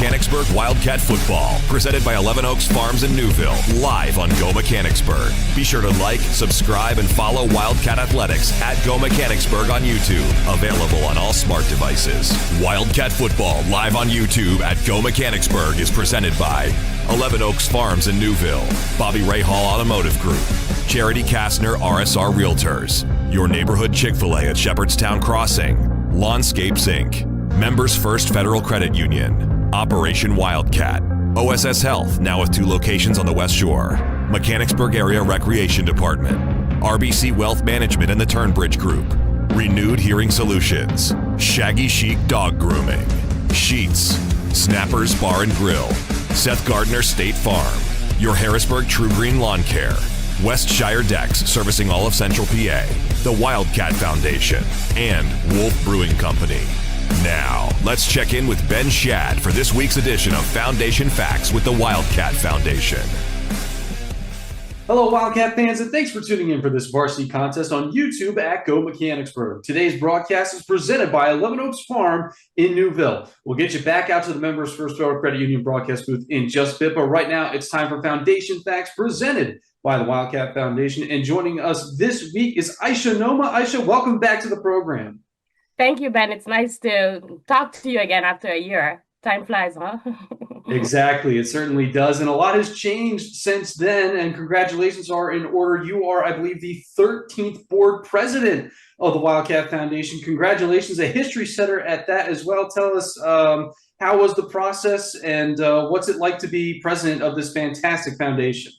Mechanicsburg Wildcat Football, presented by 11 Oaks Farms in Newville, live on Go Mechanicsburg. Be sure to like, subscribe, and follow Wildcat Athletics at Go Mechanicsburg on YouTube. Available on all smart devices. Wildcat Football live on YouTube at Go Mechanicsburg is presented by 11 Oaks Farms in Newville, Bobby Ray Hall Automotive Group, Charity Kastner RSR Realtors, Your Neighborhood Chick-fil-A at Shepherdstown Crossing, Lawnscapes Inc., Members First Federal Credit Union, Operation Wildcat, OSS Health, now with 2 locations on the West Shore, Mechanicsburg Area Recreation Department, RBC Wealth Management and the Turnbridge Group, Renewed Hearing Solutions, Shaggy Chic Dog Grooming, Sheets, Snappers Bar and Grill, Seth Gardner State Farm, Your Harrisburg True Green Lawn Care, Westshire Decks servicing all of Central PA, the Wildcat Foundation, and Wolf Brewing Company. Now, let's check in with Ben Shad for this week's edition of Foundation Facts with the Wildcat Foundation. Hello, Wildcat fans, and thanks for tuning in for this varsity contest on YouTube at Go Mechanicsburg. Today's broadcast is presented by 11 Oaks Farm in Newville. We'll get you back out to the Members First Federal Credit Union broadcast booth in just a bit, but right now it's time for Foundation Facts presented by the Wildcat Foundation. And joining us this week is Aisha Noma. Aisha, welcome back to the program. Thank you, Ben. It's nice to talk to you again after a year. Time flies, huh? Exactly. It certainly does. And a lot has changed since then. And congratulations are in order. You are, I believe, the 13th board president of the Wildcat Foundation. Congratulations. A history setter at that as well. Tell us, how was the process and what's it like to be president of this fantastic foundation?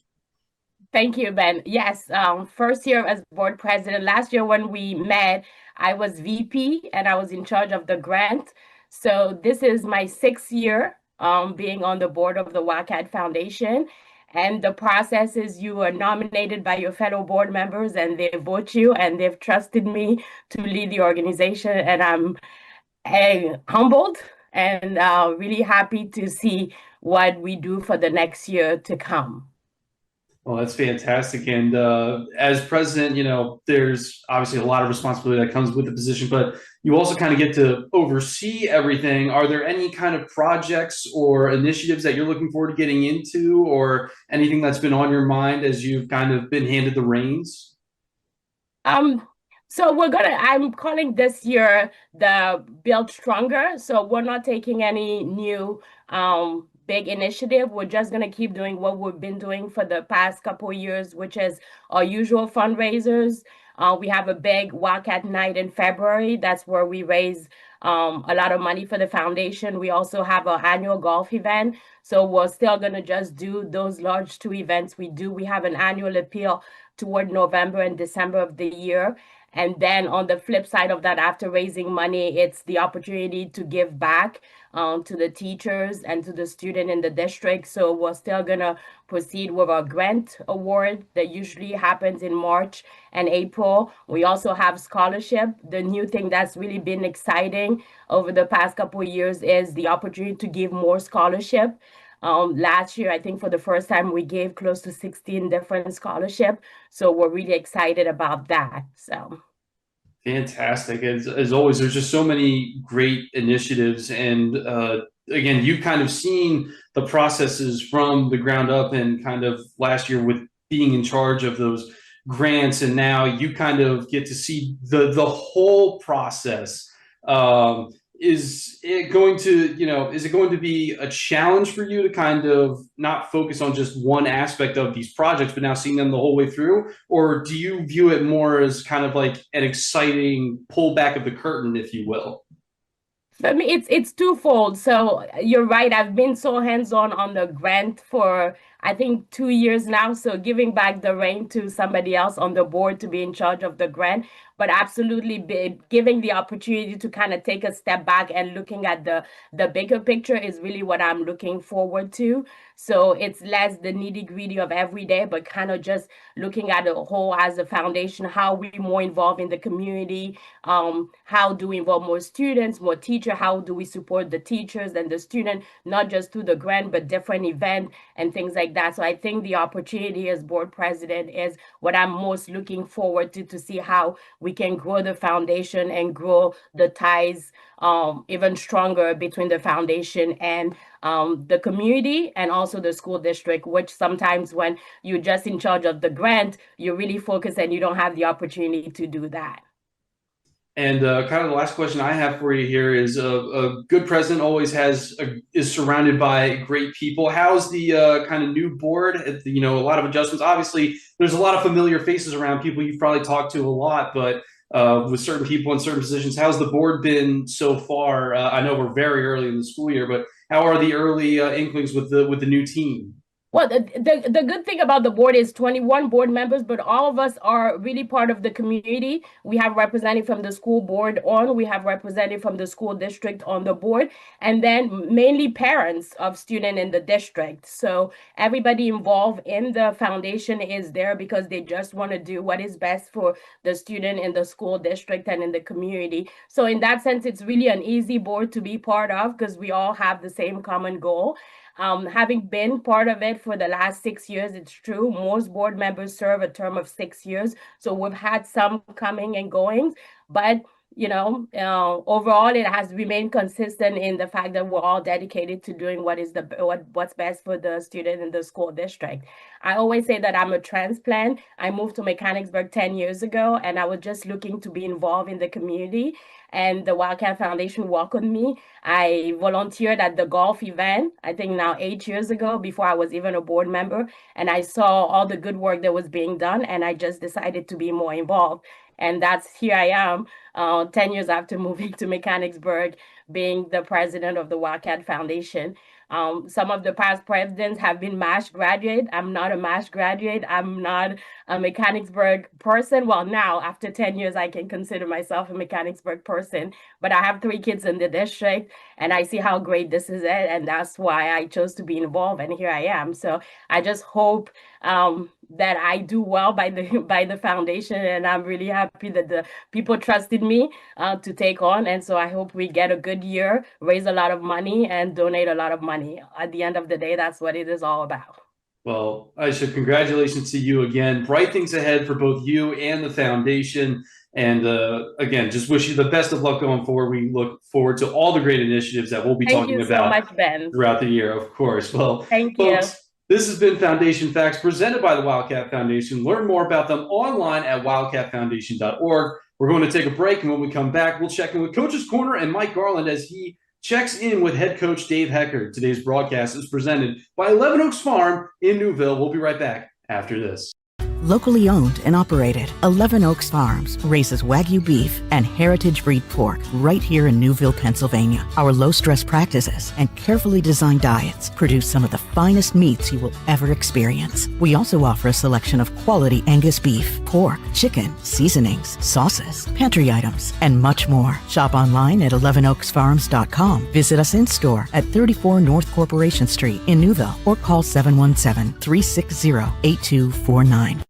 Thank you, Ben. Yes, first year as board president. Last year when we met, I was VP and I was in charge of the grant. So this is my 6th year being on the board of the Wildcat Foundation. And the process is you are nominated by your fellow board members and they vote you, and they've trusted me to lead the organization. And I'm humbled and really happy to see what we do for the next year to come. Well, that's fantastic. And as president, you know, there's obviously a lot of responsibility that comes with the position, but you also kind of get to oversee everything. Are there any kind of projects or initiatives that you're looking forward to getting into, or anything that's been on your mind as you've kind of been handed the reins? So I'm calling this year the Build Stronger. So we're not taking any new big initiative. We're just going to keep doing what we've been doing for the past couple of years, which is our usual fundraisers. We have a big Wildcat Night in February. That's where we raise a lot of money for the foundation. We also have our annual golf event. So we're still going to just do those large 2 events we do. We have an annual appeal toward November and December of the year. And then on the flip side of that, after raising money, it's the opportunity to give back to the teachers and to the student in the district. So we're still going to proceed with our grant award that usually happens in March and April. We also have scholarship. The new thing that's really been exciting over the past couple of years is the opportunity to give more scholarship. Last year, I think for the first time, we gave close to 16 different scholarships. So we're really excited about that. So fantastic. As always, there's just so many great initiatives. And again, you've kind of seen the processes from the ground up, and kind of last year with being in charge of those grants. And now you kind of get to see the whole process. Is it going to be a challenge for you to kind of not focus on just one aspect of these projects, but now seeing them the whole way through? Or do you view it more as kind of like an exciting pull back of the curtain, if you will? For me, it's twofold. So you're right. I've been so hands-on on the grant for, I think, 2 years now. So giving back the reign to somebody else on the board to be in charge of the grant, but absolutely giving the opportunity to kind of take a step back and looking at the bigger picture is really what I'm looking forward to. So it's less the nitty-gritty of every day, but kind of just looking at the whole as a foundation, how we more involved in the community, how do we involve more students, more teachers, how do we support the teachers and the student, not just through the grant, but different events and things like like that. So I think the opportunity as board president is what I'm most looking forward to see how we can grow the foundation and grow the ties even stronger between the foundation and the community and also the school district, which sometimes when you're just in charge of the grant, you really focus and you don't have the opportunity to do that. And kind of the last question I have for you here is: a good president always is surrounded by great people. How's the kind of new board? A lot of adjustments. Obviously, there's a lot of familiar faces around, people you've probably talked to a lot, but with certain people in certain positions, how's the board been so far? I know we're very early in the school year, but how are the early inklings with the new team? Well, the good thing about the board is 21 board members, but all of us are really part of the community. We have representative from the school board we have representative from the school district on the board, and then mainly parents of students in the district. So everybody involved in the foundation is there because they just want to do what is best for the student in the school district and in the community. So in that sense, it's really an easy board to be part of because we all have the same common goal. Having been part of it for the last 6 years, it's true, most board members serve a term of 6 years. So we've had some coming and goings, but overall, it has remained consistent in the fact that we're all dedicated to doing what's best for the student in the school district. I always say that I'm a transplant. I moved to Mechanicsburg 10 years ago, and I was just looking to be involved in the community. And the Wildcat Foundation welcomed me. I volunteered at the golf event, I think now 8 years ago, before I was even a board member. And I saw all the good work that was being done, and I just decided to be more involved. And here I am, 10 years after moving to Mechanicsburg, being the president of the Wildcat Foundation. Some of the past presidents have been MASH graduate. I'm not a MASH graduate. I'm not a Mechanicsburg person. Well, now after 10 years, I can consider myself a Mechanicsburg person, but I have 3 kids in the district and I see how great this is. And that's why I chose to be involved. And here I am. So I just hope that I do well by the foundation. And I'm really happy that the people trusted me to take on. And so I hope we get a good year, raise a lot of money and donate a lot of money. At the end of the day, that's what it is all about. Well, Aisha, congratulations to you again. Bright things ahead for both you and the foundation. And again, just wish you the best of luck going forward. We look forward to all the great initiatives that we'll be talking about so much, Ben. Throughout the year, of course. Well, thank folks, you. This has been Foundation Facts presented by the Wildcat Foundation. Learn more about them online at wildcatfoundation.org. We're going to take a break, and when we come back, we'll check in with Coach's Corner and Mike Garland as he checks in with head coach Dave Hecker. Today's broadcast is presented by 11 Oaks Farm in Newville. We'll be right back after this. Locally owned and operated, 11 Oaks Farms raises Wagyu beef and heritage breed pork right here in Newville, Pennsylvania. Our low-stress practices and carefully designed diets produce some of the finest meats you will ever experience. We also offer a selection of quality Angus beef, pork, chicken, seasonings, sauces, pantry items, and much more. Shop online at 11oaksfarms.com. Visit us in-store at 34 North Corporation Street in Newville or call 717-360-8249.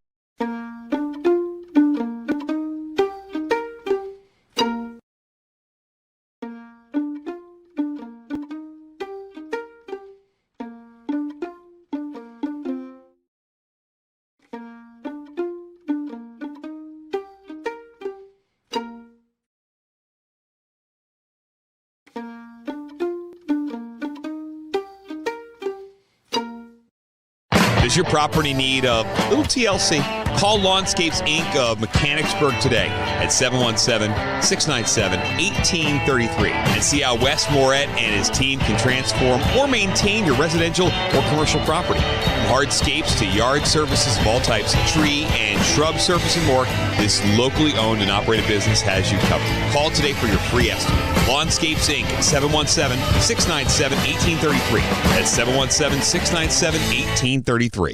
Does your property need a little TLC? Call Lawnscapes Inc. of Mechanicsburg today at 717-697-1833 and see how Wes Moret and his team can transform or maintain your residential or commercial property. From hardscapes to yard services of all types, tree and shrub service and more, this locally owned and operated business has you covered. Call today for your free estimate. Lawnscapes Inc. at 717-697-1833. That's 717-697-1833.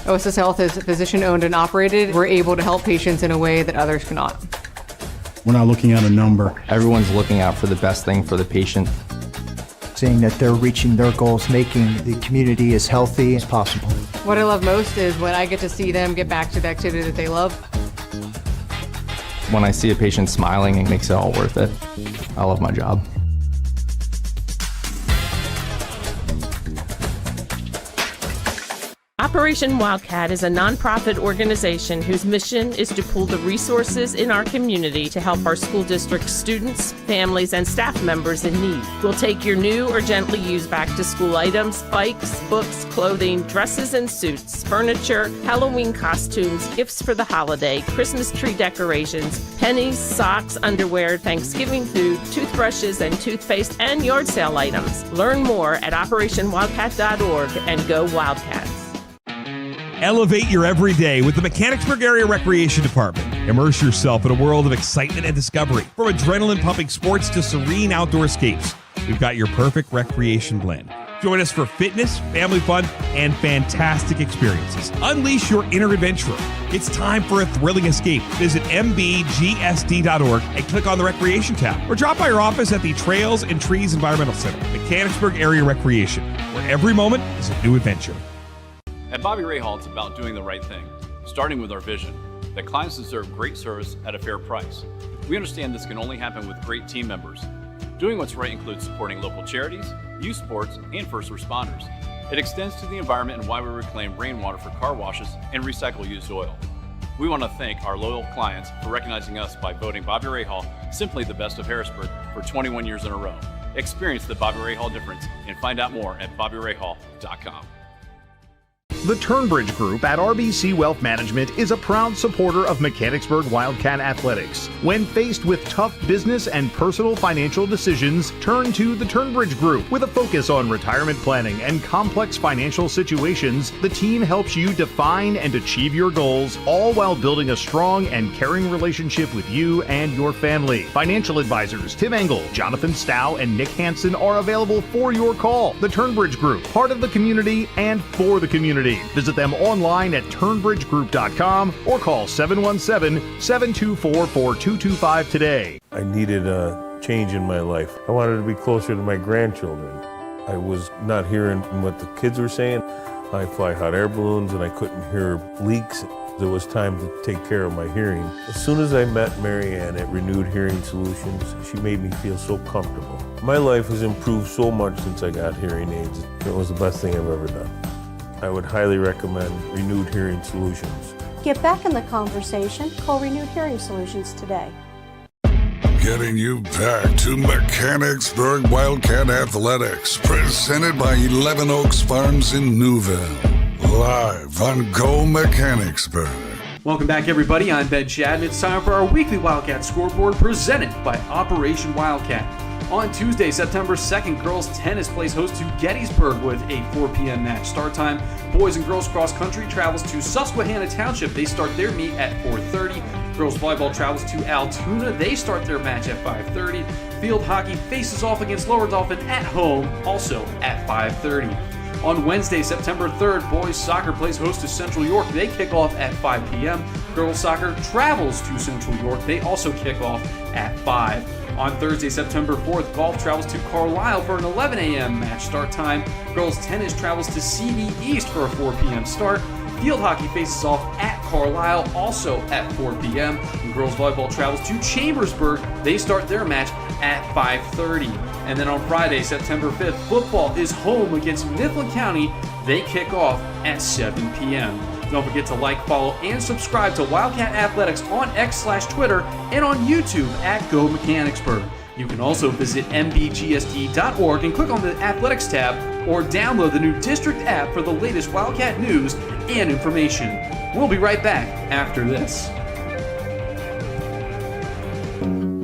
OSS Health is physician-owned and operated. We're able to help patients in a way that others cannot. We're not looking at a number. Everyone's looking out for the best thing for the patient. Seeing that they're reaching their goals, making the community as healthy as possible. What I love most is when I get to see them get back to the activity that they love. When I see a patient smiling, it makes it all worth it. I love my job. Operation Wildcat is a nonprofit organization whose mission is to pool the resources in our community to help our school district students, families, and staff members in need. We'll take your new or gently used back-to-school items, bikes, books, clothing, dresses and suits, furniture, Halloween costumes, gifts for the holiday, Christmas tree decorations, pennies, socks, underwear, Thanksgiving food, toothbrushes and toothpaste, and yard sale items. Learn more at OperationWildcat.org and go Wildcats. Elevate your everyday with the Mechanicsburg Area Recreation Department. Immerse yourself in a world of excitement and discovery. From adrenaline-pumping sports to serene outdoor escapes, we've got your perfect recreation blend. Join us for fitness, family fun, and fantastic experiences. Unleash your inner adventurer. It's time for a thrilling escape. Visit mbgsd.org and click on the Recreation tab, or drop by our office at the Trails and Trees Environmental Center, Mechanicsburg Area Recreation, where every moment is a new adventure. At Bobby Ray Hall, it's about doing the right thing, starting with our vision, that clients deserve great service at a fair price. We understand this can only happen with great team members. Doing what's right includes supporting local charities, youth sports, and first responders. It extends to the environment and why we reclaim rainwater for car washes and recycle used oil. We want to thank our loyal clients for recognizing us by voting Bobby Ray Hall simply the best of Harrisburg for 21 years in a row. Experience the Bobby Ray Hall difference and find out more at BobbyRayHall.com. The Turnbridge Group at RBC Wealth Management is a proud supporter of Mechanicsburg Wildcat Athletics. When faced with tough business and personal financial decisions, turn to the Turnbridge Group. With a focus on retirement planning and complex financial situations, the team helps you define and achieve your goals, all while building a strong and caring relationship with you and your family. Financial advisors Tim Engel, Jonathan Stow, and Nick Hansen are available for your call. The Turnbridge Group, part of the community and for the community. Visit them online at turnbridgegroup.com or call 717-724-4225 today. I needed a change in my life. I wanted to be closer to my grandchildren. I was not hearing what the kids were saying. I fly hot air balloons and I couldn't hear leaks. It was time to take care of my hearing. As soon as I met Mary Ann at Renewed Hearing Solutions, she made me feel so comfortable. My life has improved so much since I got hearing aids. It was the best thing I've ever done. I would highly recommend Renewed Hearing Solutions. Get back in the conversation. Call Renewed Hearing Solutions today. Getting you back to Mechanicsburg Wildcat Athletics, presented by 11 Oaks Farms in Newville. Live on Go Mechanicsburg. Welcome back, everybody. I'm Ben Shad, and it's time for our weekly Wildcat scoreboard presented by Operation Wildcat. On Tuesday, September 2nd, girls tennis plays host to Gettysburg with a 4 p.m. match start time. Boys and girls cross country travels to Susquehanna Township. They start their meet at 4:30. Girls volleyball travels to Altoona. They start their match at 5:30. Field hockey faces off against Lower Dolphin at home, also at 5:30. On Wednesday, September 3rd, boys soccer plays host to Central York. They kick off at 5 p.m. Girls soccer travels to Central York. They also kick off at 5. On Thursday, September 4th, golf travels to Carlisle for an 11 a.m. match start time. Girls tennis travels to CD East for a 4 p.m. start. Field hockey faces off at Carlisle, also at 4 p.m. And girls volleyball travels to Chambersburg. They start their match at 5:30. And then on Friday, September 5th, football is home against Mifflin County. They kick off at 7 p.m. Don't forget to like, follow, and subscribe to Wildcat Athletics on X/Twitter and on YouTube at Go Mechanicsburg. You can also visit mbgsd.org and click on the Athletics tab, or download the new district app for the latest Wildcat news and information. We'll be right back after this.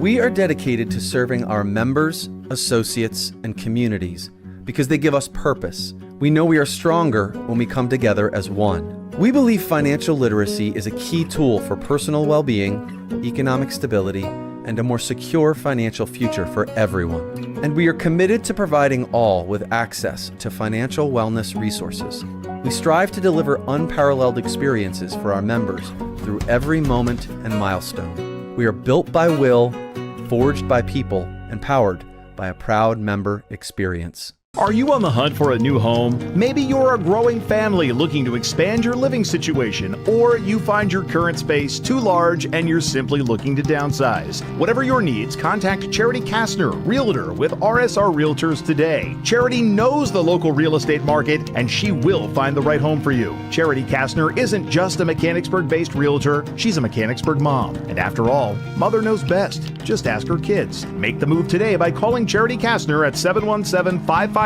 We are dedicated to serving our members, associates, and communities because they give us purpose. We know we are stronger when we come together as one. We believe financial literacy is a key tool for personal well-being, economic stability, and a more secure financial future for everyone. And we are committed to providing all with access to financial wellness resources. We strive to deliver unparalleled experiences for our members through every moment and milestone. We are built by will, forged by people, and powered by a proud member experience. Are you on the hunt for a new home? Maybe you're a growing family looking to expand your living situation, or you find your current space too large and you're simply looking to downsize. Whatever your needs, contact Charity Kastner, Realtor with RSR Realtors today. Charity knows the local real estate market and she will find the right home for you. Charity Kastner isn't just a Mechanicsburg-based realtor, she's a Mechanicsburg mom. And after all, mother knows best. Just ask her kids. Make the move today by calling Charity Kastner at 717-557-9312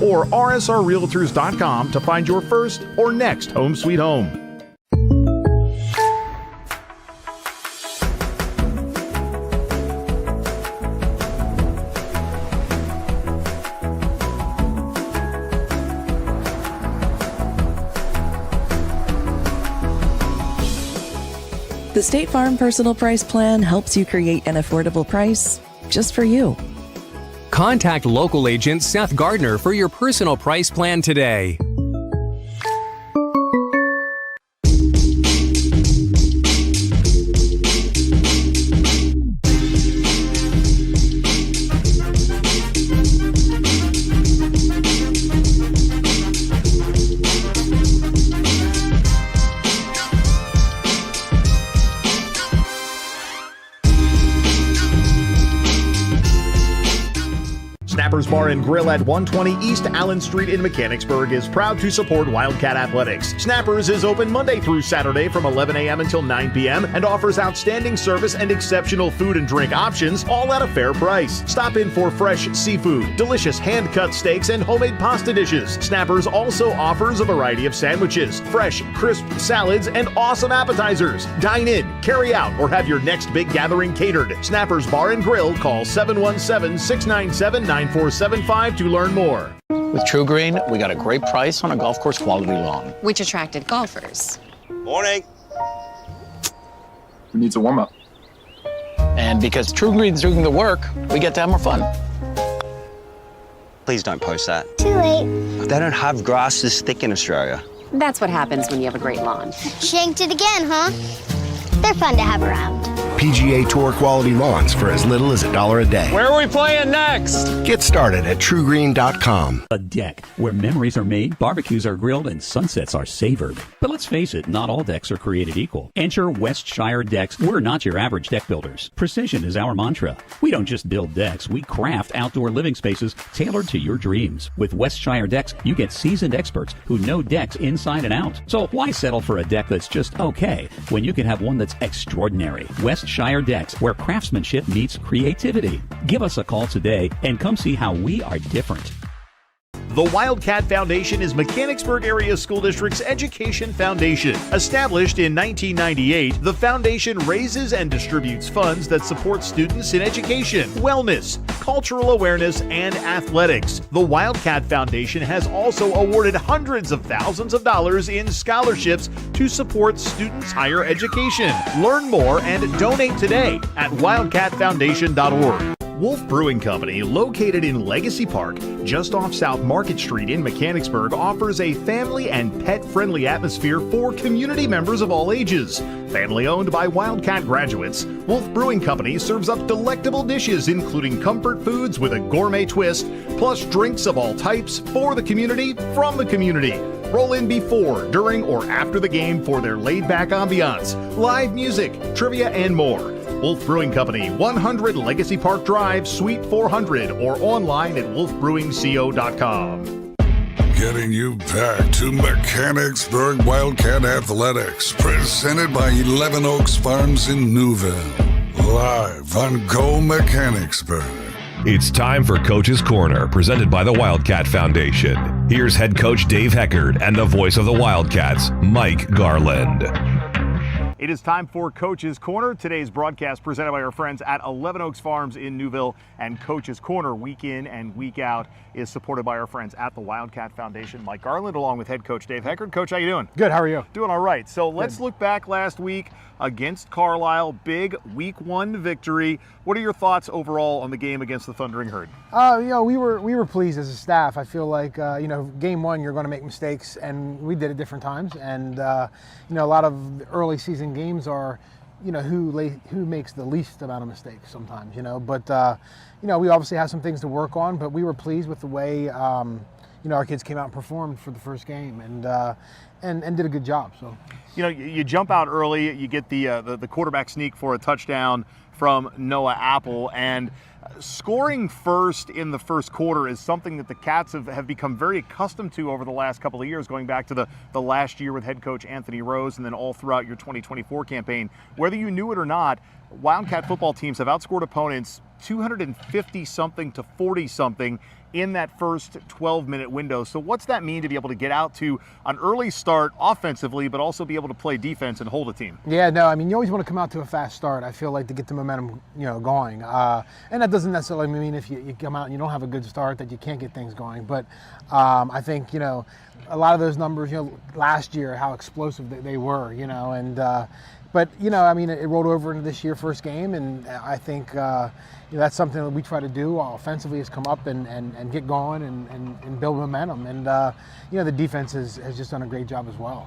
or rsrrealtors.com to find your first or next home sweet home. The State Farm Personal Price Plan helps you create an affordable price just for you. Contact local agent Seth Gardner for your personal price plan today. Snappers Bar and Grill at 120 East Allen Street in Mechanicsburg is proud to support Wildcat Athletics. Snappers is open Monday through Saturday from 11 a.m. until 9 p.m. and offers outstanding service and exceptional food and drink options, all at a fair price. Stop in for fresh seafood, delicious hand-cut steaks, and homemade pasta dishes. Snappers also offers a variety of sandwiches, fresh, crisp salads, and awesome appetizers. Dine in, carry out, or have your next big gathering catered. Snappers Bar and Grill. Call 717-697-9475 to learn more. With True Green, we got a great price on a golf course quality lawn, which attracted golfers. Morning. Who needs a warm-up? And because True Green's doing the work, we get to have more fun. Please don't post that. Too late. They don't have grass this thick in Australia. That's what happens when you have a great lawn. Shanked it again, huh? They're fun to have around. PGA Tour quality lawns for as little as $1 a day. Where are we playing next? Get started at TrueGreen.com. A deck where memories are made, barbecues are grilled, and sunsets are savored. But let's face it, not all decks are created equal. Enter Westshire Decks. We're not your average deck builders. Precision is our mantra. We don't just build decks, we craft outdoor living spaces tailored to your dreams. With Westshire Decks, you get seasoned experts who know decks inside and out. So why settle for a deck that's just okay when you can have one that's extraordinary? Westshire Decks, where craftsmanship meets creativity. Give us a call today and come see how we are different. The Wildcat Foundation is Mechanicsburg Area School District's education foundation. Established in 1998, the foundation raises and distributes funds that support students in education, wellness, cultural awareness, and athletics. The Wildcat Foundation has also awarded hundreds of thousands of dollars in scholarships to support students' higher education. Learn more and donate today at wildcatfoundation.org. Wolf Brewing Company, located in Legacy Park, just off South Market Street in Mechanicsburg, offers a family and pet-friendly atmosphere for community members of all ages. Family owned by Wildcat graduates, Wolf Brewing Company serves up delectable dishes including comfort foods with a gourmet twist, plus drinks of all types for the community, from the community. Roll in before, during, or after the game for their laid-back ambiance, live music, trivia, and more. Wolf Brewing Company, 100 Legacy Park Drive, Suite 400, or online at wolfbrewingco.com. Getting you back to Mechanicsburg Wildcat Athletics, presented by 11 Oaks Farms in Newville. Live on Go Mechanicsburg. It's time for Coach's Corner, presented by the Wildcat Foundation. Here's head coach Dave Heckard and the voice of the Wildcats, Mike Garland. It is time for Coach's Corner. Today's broadcast presented by our friends at 11 Oaks Farms in Newville, and Coach's Corner week in and week out is supported by our friends at the Wildcat Foundation. Mike Garland along with head coach Dave Heckard. Coach, how you doing? Good, how are you? Doing all right. So let's look back last week against Carlisle. Big week 1 victory. What are your thoughts overall on the game against the Thundering Herd? We were pleased as a staff. I feel like game 1 you're going to make mistakes, and we did at different times. And a lot of early season games are who makes the least amount of mistakes sometimes, but we obviously have some things to work on, but we were pleased with the way our kids came out and performed for the first game and did a good job. So you jump out early, you get the quarterback sneak for a touchdown from Noah Apple, and scoring first in the first quarter is something that the Cats have become very accustomed to over the last couple of years, going back to the last year with head coach Anthony Rose and then all throughout your 2024 campaign. Whether you knew it or not, Wildcat football teams have outscored opponents 250-something to 40-something in that first 12-minute window. So what's that mean to be able to get out to an early start offensively, but also be able to play defense and hold a team? Yeah, no, I mean, you always want to come out to a fast start, I feel like, to get the momentum, going. And that doesn't necessarily mean if you come out and you don't have a good start that you can't get things going. But I think, a lot of those numbers, last year, how explosive they were, but, I mean, it rolled over into this year first game, and I think that's something that we try to do offensively, is come up and get going and build momentum. And, the defense has just done a great job as well.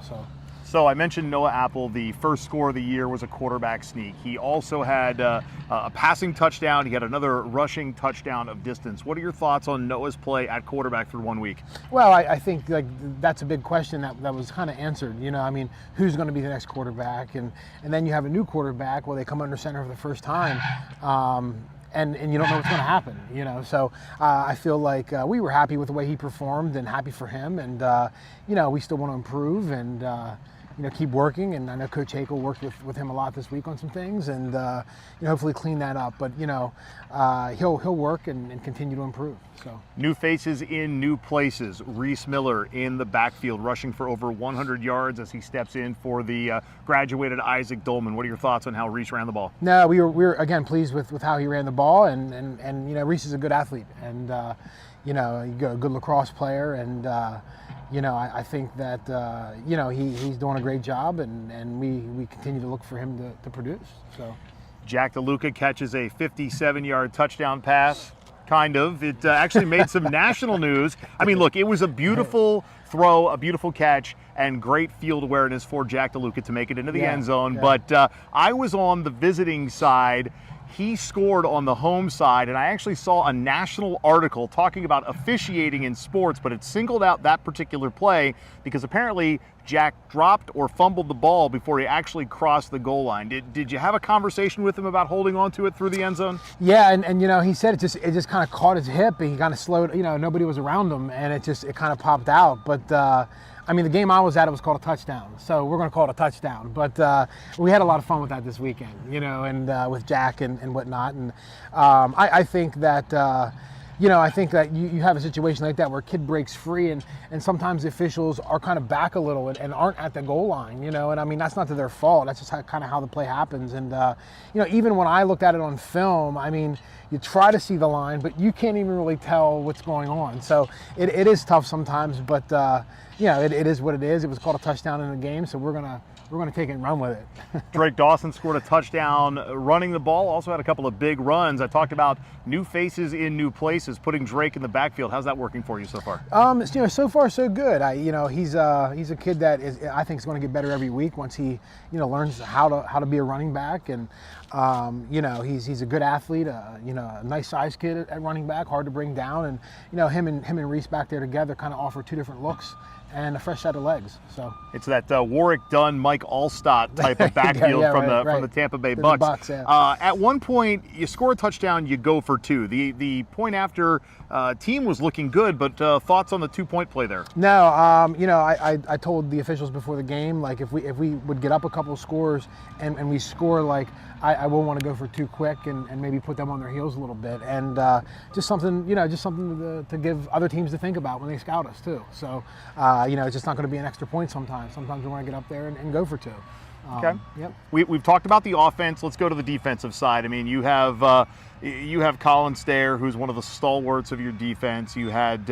So I mentioned Noah Apple. The first score of the year was a quarterback sneak. He also had a passing touchdown. He had another rushing touchdown of distance. What are your thoughts on Noah's play at quarterback through 1 week? Well, I think that's a big question that was kind of answered. I mean, who's going to be the next quarterback? And then you have a new quarterback. Well, they come under center for the first time. And you don't know what's going to happen, So I feel like we were happy with the way he performed and happy for him. And, we still want to improve and, keep working. And I know Coach Hakel worked with him a lot this week on some things and, hopefully clean that up. But, he'll work and continue to improve. So new faces in new places. Reese Miller in the backfield, rushing for over 100 yards as he steps in for the graduated Isaac Dolman. What are your thoughts on how Reese ran the ball? No, we were again pleased with how he ran the ball, and Reese is a good athlete, and a good lacrosse player, and I think that he's doing a great job, and we continue to look for him to produce. So Jack DeLuca catches a 57-yard touchdown pass. Kind of. It actually made some national news. I mean, look, it was a beautiful throw, a beautiful catch, and great field awareness for Jack DeLuca to make it into the end zone. Yeah. But I was on the visiting side. He scored on the home side, and I actually saw a national article talking about officiating in sports, but it singled out that particular play because apparently Jack dropped or fumbled the ball before he actually crossed the goal line. Did you have a conversation with him about holding on to it through the end zone? Yeah, and he said it just kind of caught his hip, and he kind of slowed. Nobody was around him, and it kind of popped out. But I mean, the game I was at, it was called a touchdown, so we're going to call it a touchdown. But we had a lot of fun with that this weekend, and with Jack and whatnot. And I think that. I think that you have a situation like that where a kid breaks free and sometimes the officials are kind of back a little and aren't at the goal line, and I mean, that's not to their fault. That's just kind of how the play happens. And, even when I looked at it on film, I mean, you try to see the line, but you can't even really tell what's going on. So it is tough sometimes, but, it is what it is. It was called a touchdown in the game, so we're going to take it and run with it. Drake Dawson scored a touchdown running the ball, also had a couple of big runs. I talked about new faces in new places, putting Drake in the backfield. How's that working for you so far? So far so good. He's a kid that I think is going to get better every week once he, learns how to be a running back. And, he's a good athlete, a nice sized kid at running back, hard to bring down. And, him and Reese back there together kind of offer two different looks and a fresh set of legs. So it's that Warwick Dunn, Mike Allstott type of backfield from the Tampa Bay Bucks. Bucks, yeah. At one point, you score a touchdown, you go for two. The point after team was looking good, but thoughts on the 2-point play there? No, I told the officials before the game, like if we would get up a couple of scores and we score, like I will want to go for two quick and maybe put them on their heels a little bit, and just something to give other teams to think about when they scout us too. So it's just not going to be an extra point sometimes. Sometimes we want to get up there and go for two. Okay. Yep. We've talked about the offense. Let's go to the defensive side. I mean, you have Colin Stair, who's one of the stalwarts of your defense. You had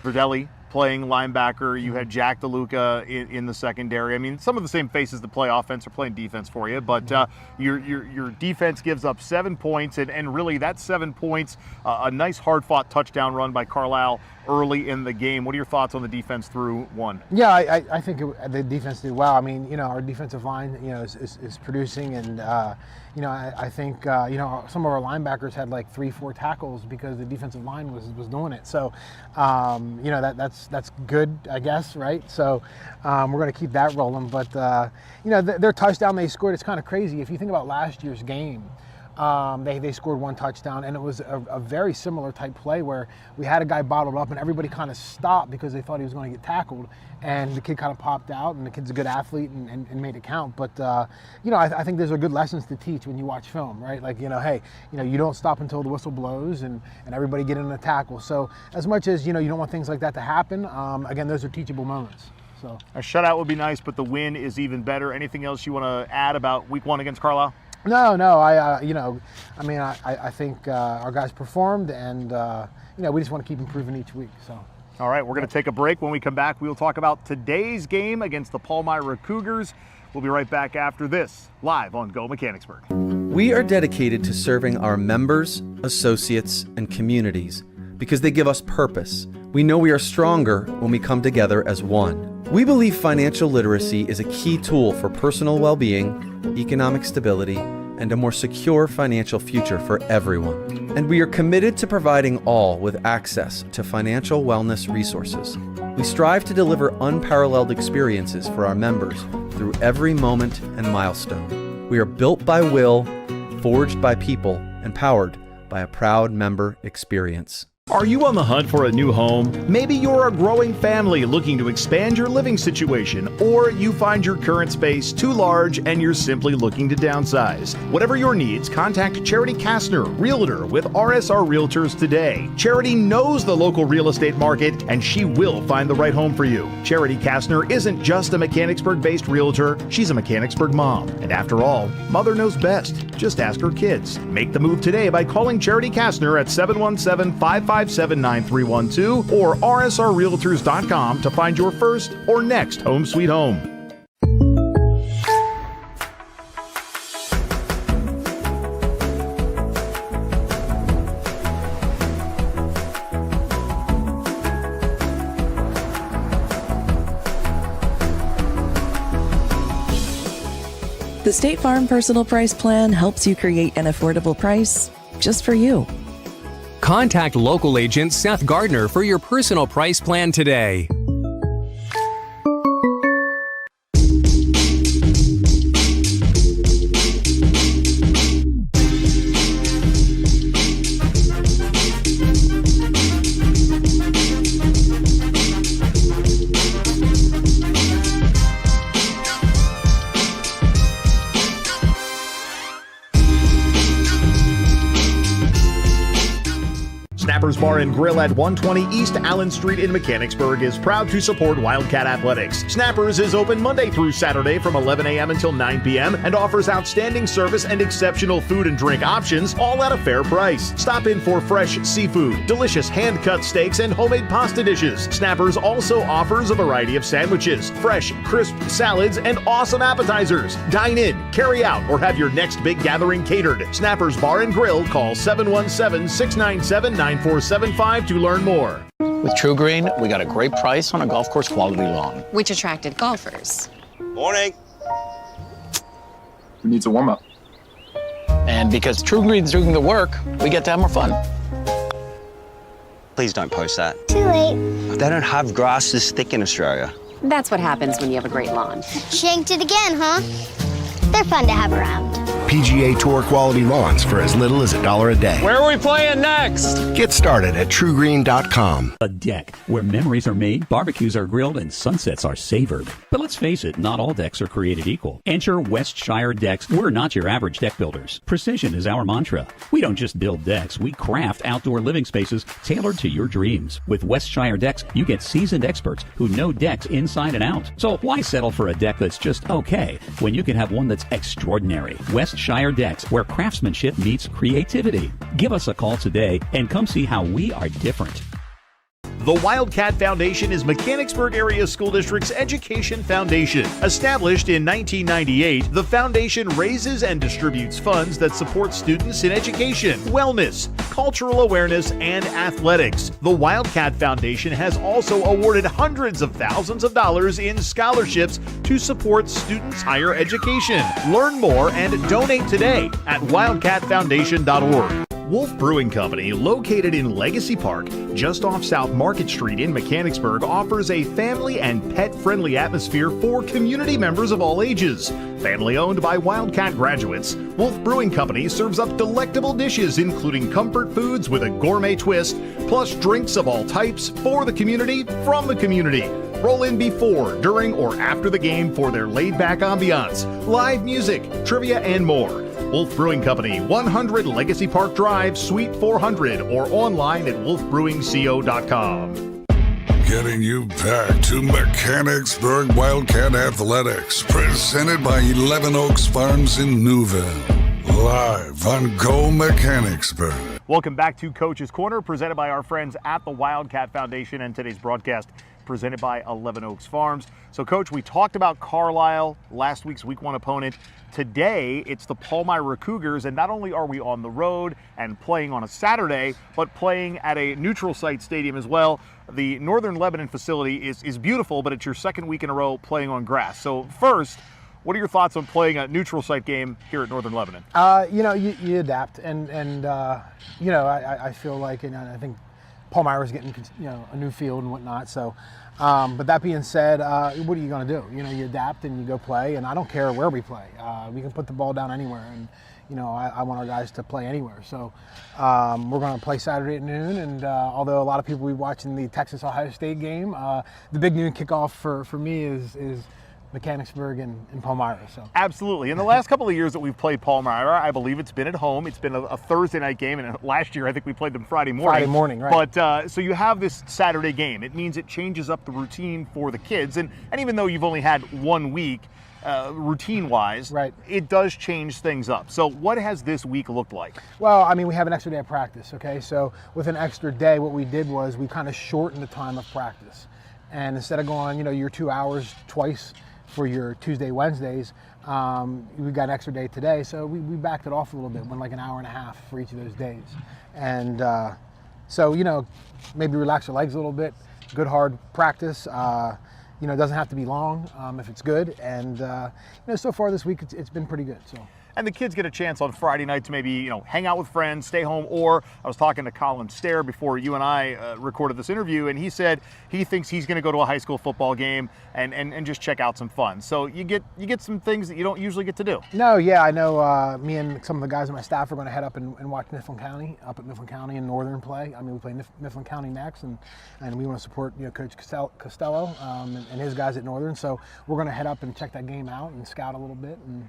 Verdelli playing linebacker. You had Jack DeLuca in the secondary. I mean, some of the same faces that play offense are playing defense for you, but your defense gives up 7 points, and really that's 7 points, a nice hard-fought touchdown run by Carlisle early in the game. What are your thoughts on the defense through one? Yeah, I think the defense did well. I mean, our defensive line, is producing, and I think some of our linebackers had like 3-4 tackles because the defensive line was doing it. So, that's good, I guess, right? So, we're going to keep that rolling. But their touchdown they scored, it's kind of crazy if you think about last year's game. They scored 1 touchdown, and it was a very similar type play where we had a guy bottled up and everybody kind of stopped because they thought he was going to get tackled, and the kid kind of popped out, and the kid's a good athlete and made it count. But I think those are good lessons to teach when you watch film, right? Like, hey, you don't stop until the whistle blows and everybody get in a tackle. So as much as you don't want things like that to happen, again, those are teachable moments. So a shutout would be nice, but the win is even better. Anything else you want to add about week 1 against Carlisle? No. I think our guys performed, and we just want to keep improving each week. So. All right, we're going to take a break. When we come back, we will talk about today's game against the Palmyra Cougars. We'll be right back after this, live on Go Mechanicsburg. We are dedicated to serving our members, associates, and communities because they give us purpose. We know we are stronger when we come together as one. We believe financial literacy is a key tool for personal well-being, economic stability, and a more secure financial future for everyone. And we are committed to providing all with access to financial wellness resources. We strive to deliver unparalleled experiences for our members through every moment and milestone. We are built by will, forged by people, and powered by a proud member experience. Are you on the hunt for a new home? Maybe you're a growing family looking to expand your living situation, or you find your current space too large and you're simply looking to downsize. Whatever your needs, contact Charity Kastner, Realtor with RSR Realtors today. Charity knows the local real estate market, and she will find the right home for you. Charity Kastner isn't just a Mechanicsburg-based realtor, she's a Mechanicsburg mom. And after all, mother knows best. Just ask her kids. Make the move today by calling Charity Kastner at 717-557-9312 or rsrrealtors.com to find your first or next home sweet home. The State Farm Personal Price Plan helps you create an affordable price just for you. Contact local agent Seth Gardner for your personal price plan today. Snappers Bar and Grill at 120 East Allen Street in Mechanicsburg is proud to support Wildcat Athletics. Snappers is open Monday through Saturday from 11 a.m. until 9 p.m. and offers outstanding service and exceptional food and drink options, all at a fair price. Stop in for fresh seafood, delicious hand-cut steaks, and homemade pasta dishes. Snappers also offers a variety of sandwiches, fresh, crisp salads, and awesome appetizers. Dine in, carry out, or have your next big gathering catered. Snappers Bar and Grill. Call 717-697-9475 to learn more. With True Green, we got a great price on a golf course quality lawn. Which attracted golfers. Morning. Who needs a warm-up? And because True Green's doing the work, we get to have more fun. Please don't post that. Too late. They don't have grass this thick in Australia. That's what happens when you have a great lawn. Shanked it again, huh? They're fun to have around. PGA Tour quality lawns for as little as $1 a day. Where are we playing next? Get started at TrueGreen.com. A deck where memories are made, barbecues are grilled, and sunsets are savored. But let's face it, not all decks are created equal. Enter Westshire Decks. We're not your average deck builders. Precision is our mantra. We don't just build decks, we craft outdoor living spaces tailored to your dreams. With Westshire Decks, you get seasoned experts who know decks inside and out. So why settle for a deck that's just okay when you can have one that's extraordinary? Westshire Decks, where craftsmanship meets creativity. Give us a call today and come see how we are different. The Wildcat Foundation is Mechanicsburg Area School District's education foundation. Established in 1998, the foundation raises and distributes funds that support students in education, wellness, cultural awareness, and athletics. The Wildcat Foundation has also awarded hundreds of thousands of dollars in scholarships to support students' higher education. Learn more and donate today at wildcatfoundation.org. Wolf Brewing Company, located in Legacy Park, just off South Market Street in Mechanicsburg, offers a family and pet-friendly atmosphere for community members of all ages. Family owned by Wildcat graduates, Wolf Brewing Company serves up delectable dishes including comfort foods with a gourmet twist, plus drinks of all types for the community, from the community. Roll in before, during, or after the game for their laid-back ambiance, live music, trivia, and more. Wolf Brewing Company, 100 Legacy Park Drive, Suite 400, or online at wolfbrewingco.com. Getting you back to Mechanicsburg Wildcat Athletics, presented by 11 Oaks Farms in Newville. Live on Go Mechanicsburg. Welcome back to Coach's Corner, presented by our friends at the Wildcat Foundation, and today's broadcast presented by 11 Oaks Farms. So, Coach, we talked about Carlisle, last week's Week 1 opponent. Today, it's the Palmyra Cougars, and not only are we on the road and playing on a Saturday, but playing at a neutral site stadium as well. The Northern Lebanon facility is beautiful, but it's your second week in a row playing on grass. So, first, what are your thoughts on playing a neutral site game here at Northern Lebanon? You adapt, and I feel like, and I think Palmyra's getting, a new field and whatnot. So, but that being said, what are you going to do? You adapt and you go play, and I don't care where we play. We can put the ball down anywhere, and I want our guys to play anywhere. So we're going to play Saturday at noon, and although a lot of people will be watching the Texas-Ohio State game, the big noon kickoff for me is Mechanicsburg and Palmyra. So absolutely. In the last couple of years that we've played Palmyra, I believe it's been at home. It's been a Thursday night game, and last year I think we played them Friday morning. Friday morning, right. But so you have this Saturday game. It means it changes up the routine for the kids, and even though you've only had 1 week routine-wise, right, it does change things up. So what has this week looked like? Well, I mean, we have an extra day of practice, okay? So with an extra day, what we did was we kind of shortened the time of practice. And instead of going, your 2 hours twice for your Tuesday, Wednesdays, we got an extra day today, so we backed it off a little bit, went like an hour and a half for each of those days. And so, maybe relax your legs a little bit, good hard practice. It doesn't have to be long if it's good. And, so far this week, it's been pretty good. So. And the kids get a chance on Friday night to maybe, hang out with friends, stay home. Or I was talking to Colin Stair before you and I recorded this interview, and he said he thinks he's going to go to a high school football game and just check out some fun. So you get some things that you don't usually get to do. No, yeah, I know me and some of the guys on my staff are going to head up and watch Mifflin County, up at Mifflin County and Northern play. I mean, we play Mifflin County next, and we want to support, Coach Costello and his guys at Northern. So we're going to head up and check that game out and scout a little bit and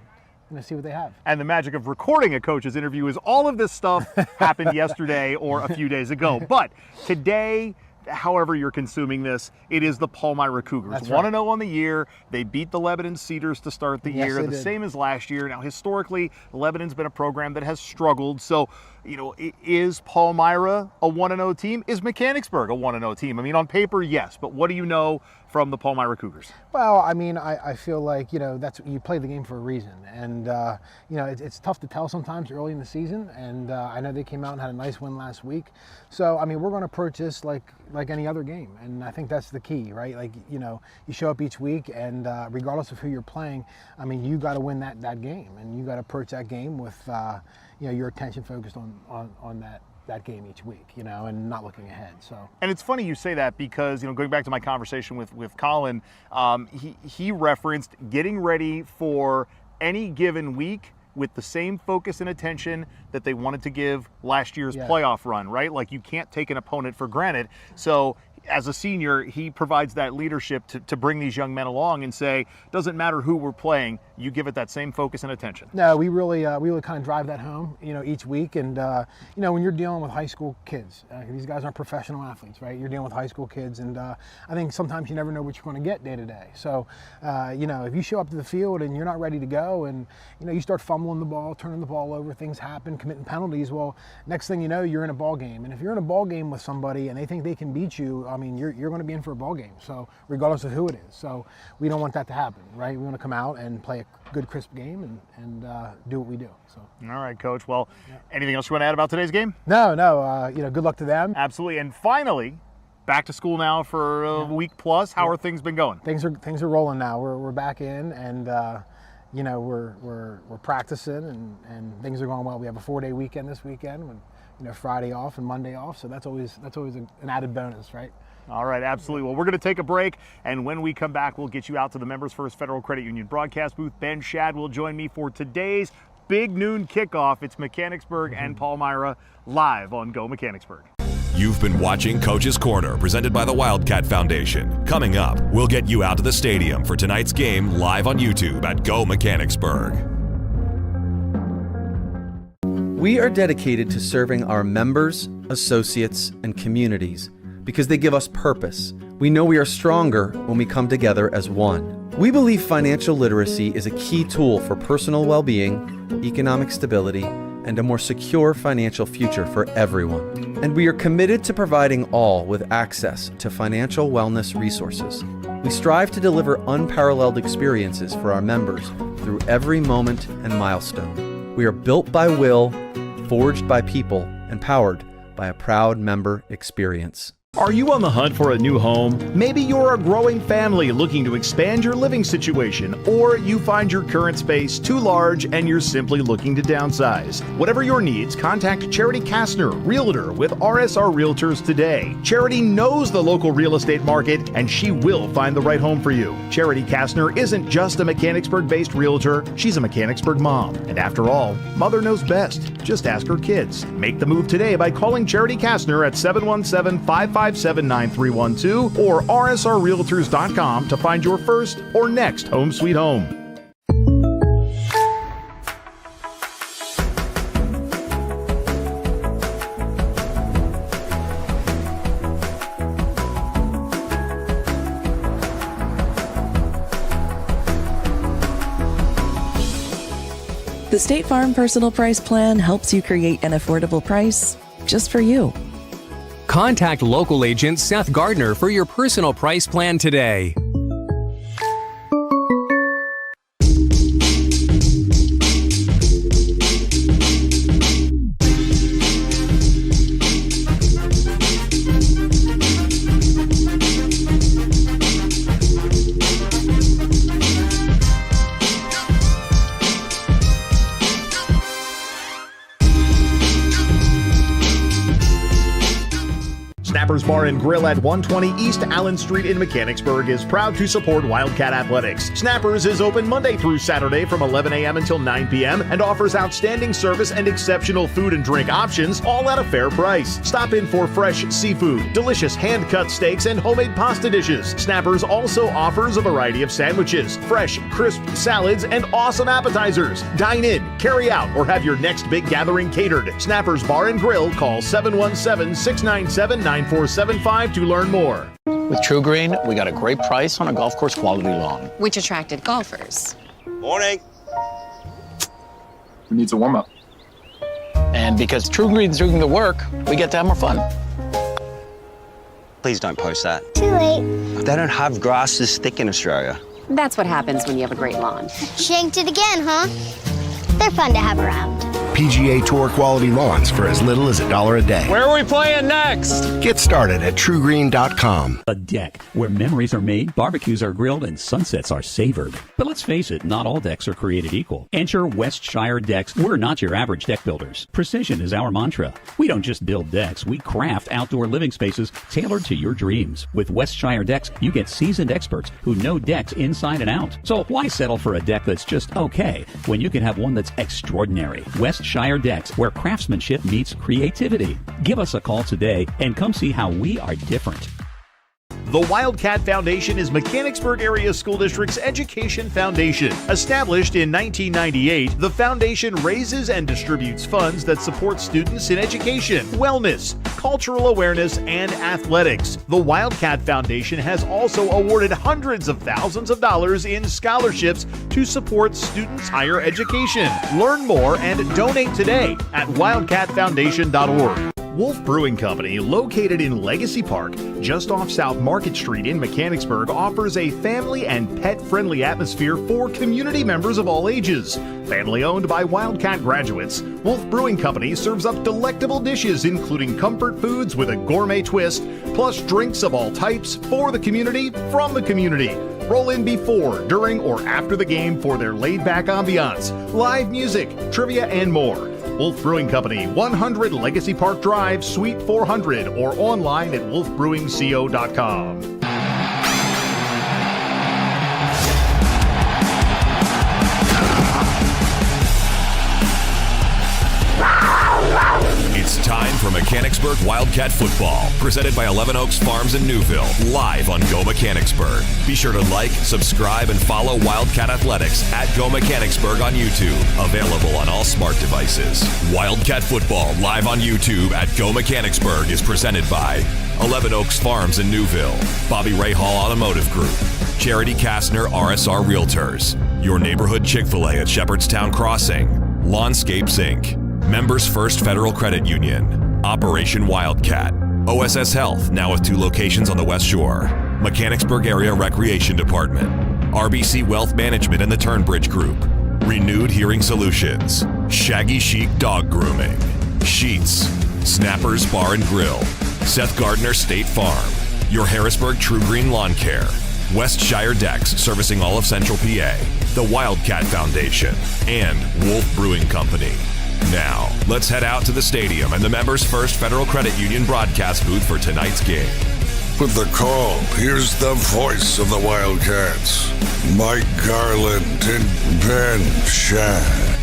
see what they have. And the magic of recording a coach's interview is all of this stuff happened yesterday or a few days ago. But today, however you're consuming this, it is the Palmyra Cougars. That's right. 1-0 on the year. They beat the Lebanon Cedars to start the year, the same as last year. Now, historically, Lebanon's been a program that has struggled. So, is Palmyra a 1-0 team? Is Mechanicsburg a 1-0 team? I mean, on paper, yes. But what do you know from the Palmyra Cougars? Well, I mean, I feel like, that's you play the game for a reason. And, it's tough to tell sometimes early in the season. And I know they came out and had a nice win last week. So, I mean, we're going to approach this like any other game. And I think that's the key, right? Like, you show up each week, and regardless of who you're playing, I mean, you got to win that game. And you got to approach that game with, your attention focused on that game each week, and not looking ahead. So, and it's funny you say that because, going back to my conversation with Colin, he referenced getting ready for any given week with the same focus and attention that they wanted to give last year's playoff run, right? Like, you can't take an opponent for granted. So as a senior, he provides that leadership to bring these young men along and say, doesn't matter who we're playing, you give it that same focus and attention. No, we really kind of drive that home, each week. And, when you're dealing with high school kids, these guys aren't professional athletes, right? You're dealing with high school kids. And I think sometimes you never know what you're going to get day to day. So, if you show up to the field and you're not ready to go and, you start fumbling the ball, turning the ball over, things happen, committing penalties, well, next thing you know, you're in a ball game. And if you're in a ball game with somebody and they think they can beat you, I mean, you're going to be in for a ball game. So regardless of who it is. So we don't want that to happen, right? We want to come out and play a good, crisp game and do what we do. So. All right, Coach. Well, anything else you want to add about today's game? No. Good luck to them. Absolutely. And finally, back to school now for a week plus. How are things been going? Things are rolling now. We're back in, and we're practicing, and things are going well. We have a 4-day weekend this weekend, with Friday off and Monday off. So that's always an added bonus, right? All right, absolutely. Well, we're going to take a break, and when we come back, we'll get you out to the Members First Federal Credit Union broadcast booth. Ben Shad will join me for today's big noon kickoff. It's Mechanicsburg and Palmyra live on Go Mechanicsburg. You've been watching Coach's Corner, presented by the Wildcat Foundation. Coming up, we'll get you out to the stadium for tonight's game live on YouTube at Go Mechanicsburg. We are dedicated to serving our members, associates, and communities because they give us purpose. We know we are stronger when we come together as one. We believe financial literacy is a key tool for personal well-being, economic stability, and a more secure financial future for everyone. And we are committed to providing all with access to financial wellness resources. We strive to deliver unparalleled experiences for our members through every moment and milestone. We are built by will, forged by people, and powered by a proud member experience. Are you on the hunt for a new home? Maybe you're a growing family looking to expand your living situation, or you find your current space too large and you're simply looking to downsize. Whatever your needs, contact Charity Kastner, Realtor with RSR Realtors today. Charity knows the local real estate market, and she will find the right home for you. Charity Kastner isn't just a Mechanicsburg-based realtor, she's a Mechanicsburg mom. And after all, mother knows best. Just ask her kids. Make the move today by calling Charity Kastner at 717-557-9312 or rsrrealtors.com to find your first or next home sweet home. The State Farm Personal Price Plan helps you create an affordable price just for you. Contact local agent Seth Gardner for your personal price plan today. Snappers Bar and Grill at 120 East Allen Street in Mechanicsburg is proud to support Wildcat Athletics. Snappers is open Monday through Saturday from 11 a.m. until 9 p.m. and offers outstanding service and exceptional food and drink options, all at a fair price. Stop in for fresh seafood, delicious hand-cut steaks, and homemade pasta dishes. Snappers also offers a variety of sandwiches, fresh, crisp salads, and awesome appetizers. Dine in, carry out, or have your next big gathering catered. Snappers Bar and Grill, call 717-697-9475 to learn more. With True Green, we got a great price on a golf course quality lawn, which attracted golfers. Morning. Who needs a warm-up? And because True Green's doing the work, we get to have more fun. Please don't post that. Too late. They don't have grass this thick in Australia. That's what happens when you have a great lawn. Shanked it again, huh? They're fun to have around. PGA Tour quality lawns for as little as $1 a day. Where are we playing next? Get started at TrueGreen.com. A deck where memories are made, barbecues are grilled, and sunsets are savored. But let's face it, not all decks are created equal. Enter Westshire Decks. We're not your average deck builders. Precision is our mantra. We don't just build decks, we craft outdoor living spaces tailored to your dreams. With Westshire Decks, you get seasoned experts who know decks inside and out. So why settle for a deck that's just okay when you can have one that's extraordinary? Westshire Decks, where craftsmanship meets creativity. Give us a call today and come see how we are different. The Wildcat Foundation is Mechanicsburg Area School District's education foundation. Established in 1998, the foundation raises and distributes funds that support students in education, wellness, cultural awareness, and athletics. The Wildcat Foundation has also awarded hundreds of thousands of dollars in scholarships to support students' higher education. Learn more and donate today at wildcatfoundation.org. Wolf Brewing Company, located in Legacy Park, just off South Market Street in Mechanicsburg, offers a family and pet-friendly atmosphere for community members of all ages. Family owned by Wildcat graduates, Wolf Brewing Company serves up delectable dishes including comfort foods with a gourmet twist, plus drinks of all types for the community, from the community. Roll in before, during, or after the game for their laid-back ambiance, live music, trivia, and more. Wolf Brewing Company, 100 Legacy Park Drive, Suite 400, or online at wolfbrewingco.com. It's time for Mechanicsburg Wildcat Football, presented by 11 Oaks Farms in Newville, live on Go Mechanicsburg. Be sure to like, subscribe, and follow Wildcat Athletics at Go Mechanicsburg on YouTube, available on all smart devices. Wildcat Football, live on YouTube at Go Mechanicsburg, is presented by 11 Oaks Farms in Newville, Bobby Ray Hall Automotive Group, Charity Kastner RSR Realtors, Your Neighborhood Chick-fil-A at Shepherdstown Crossing, Lawnscapes Inc., Members First Federal Credit Union, Operation Wildcat, OSS Health, now with 2 locations on the West Shore, Mechanicsburg Area Recreation Department, RBC Wealth Management and the Turnbridge Group, Renewed Hearing Solutions, Shaggy Chic Dog Grooming, Sheets, Snappers Bar and Grill, Seth Gardner State Farm, Your Harrisburg True Green Lawn Care, Westshire Decks servicing all of Central PA, the Wildcat Foundation, and Wolf Brewing Company. Now, let's head out to the stadium and the Members First Federal Credit Union broadcast booth for tonight's game. With the call, here's the voice of the Wildcats, Mike Garland and Ben Shad.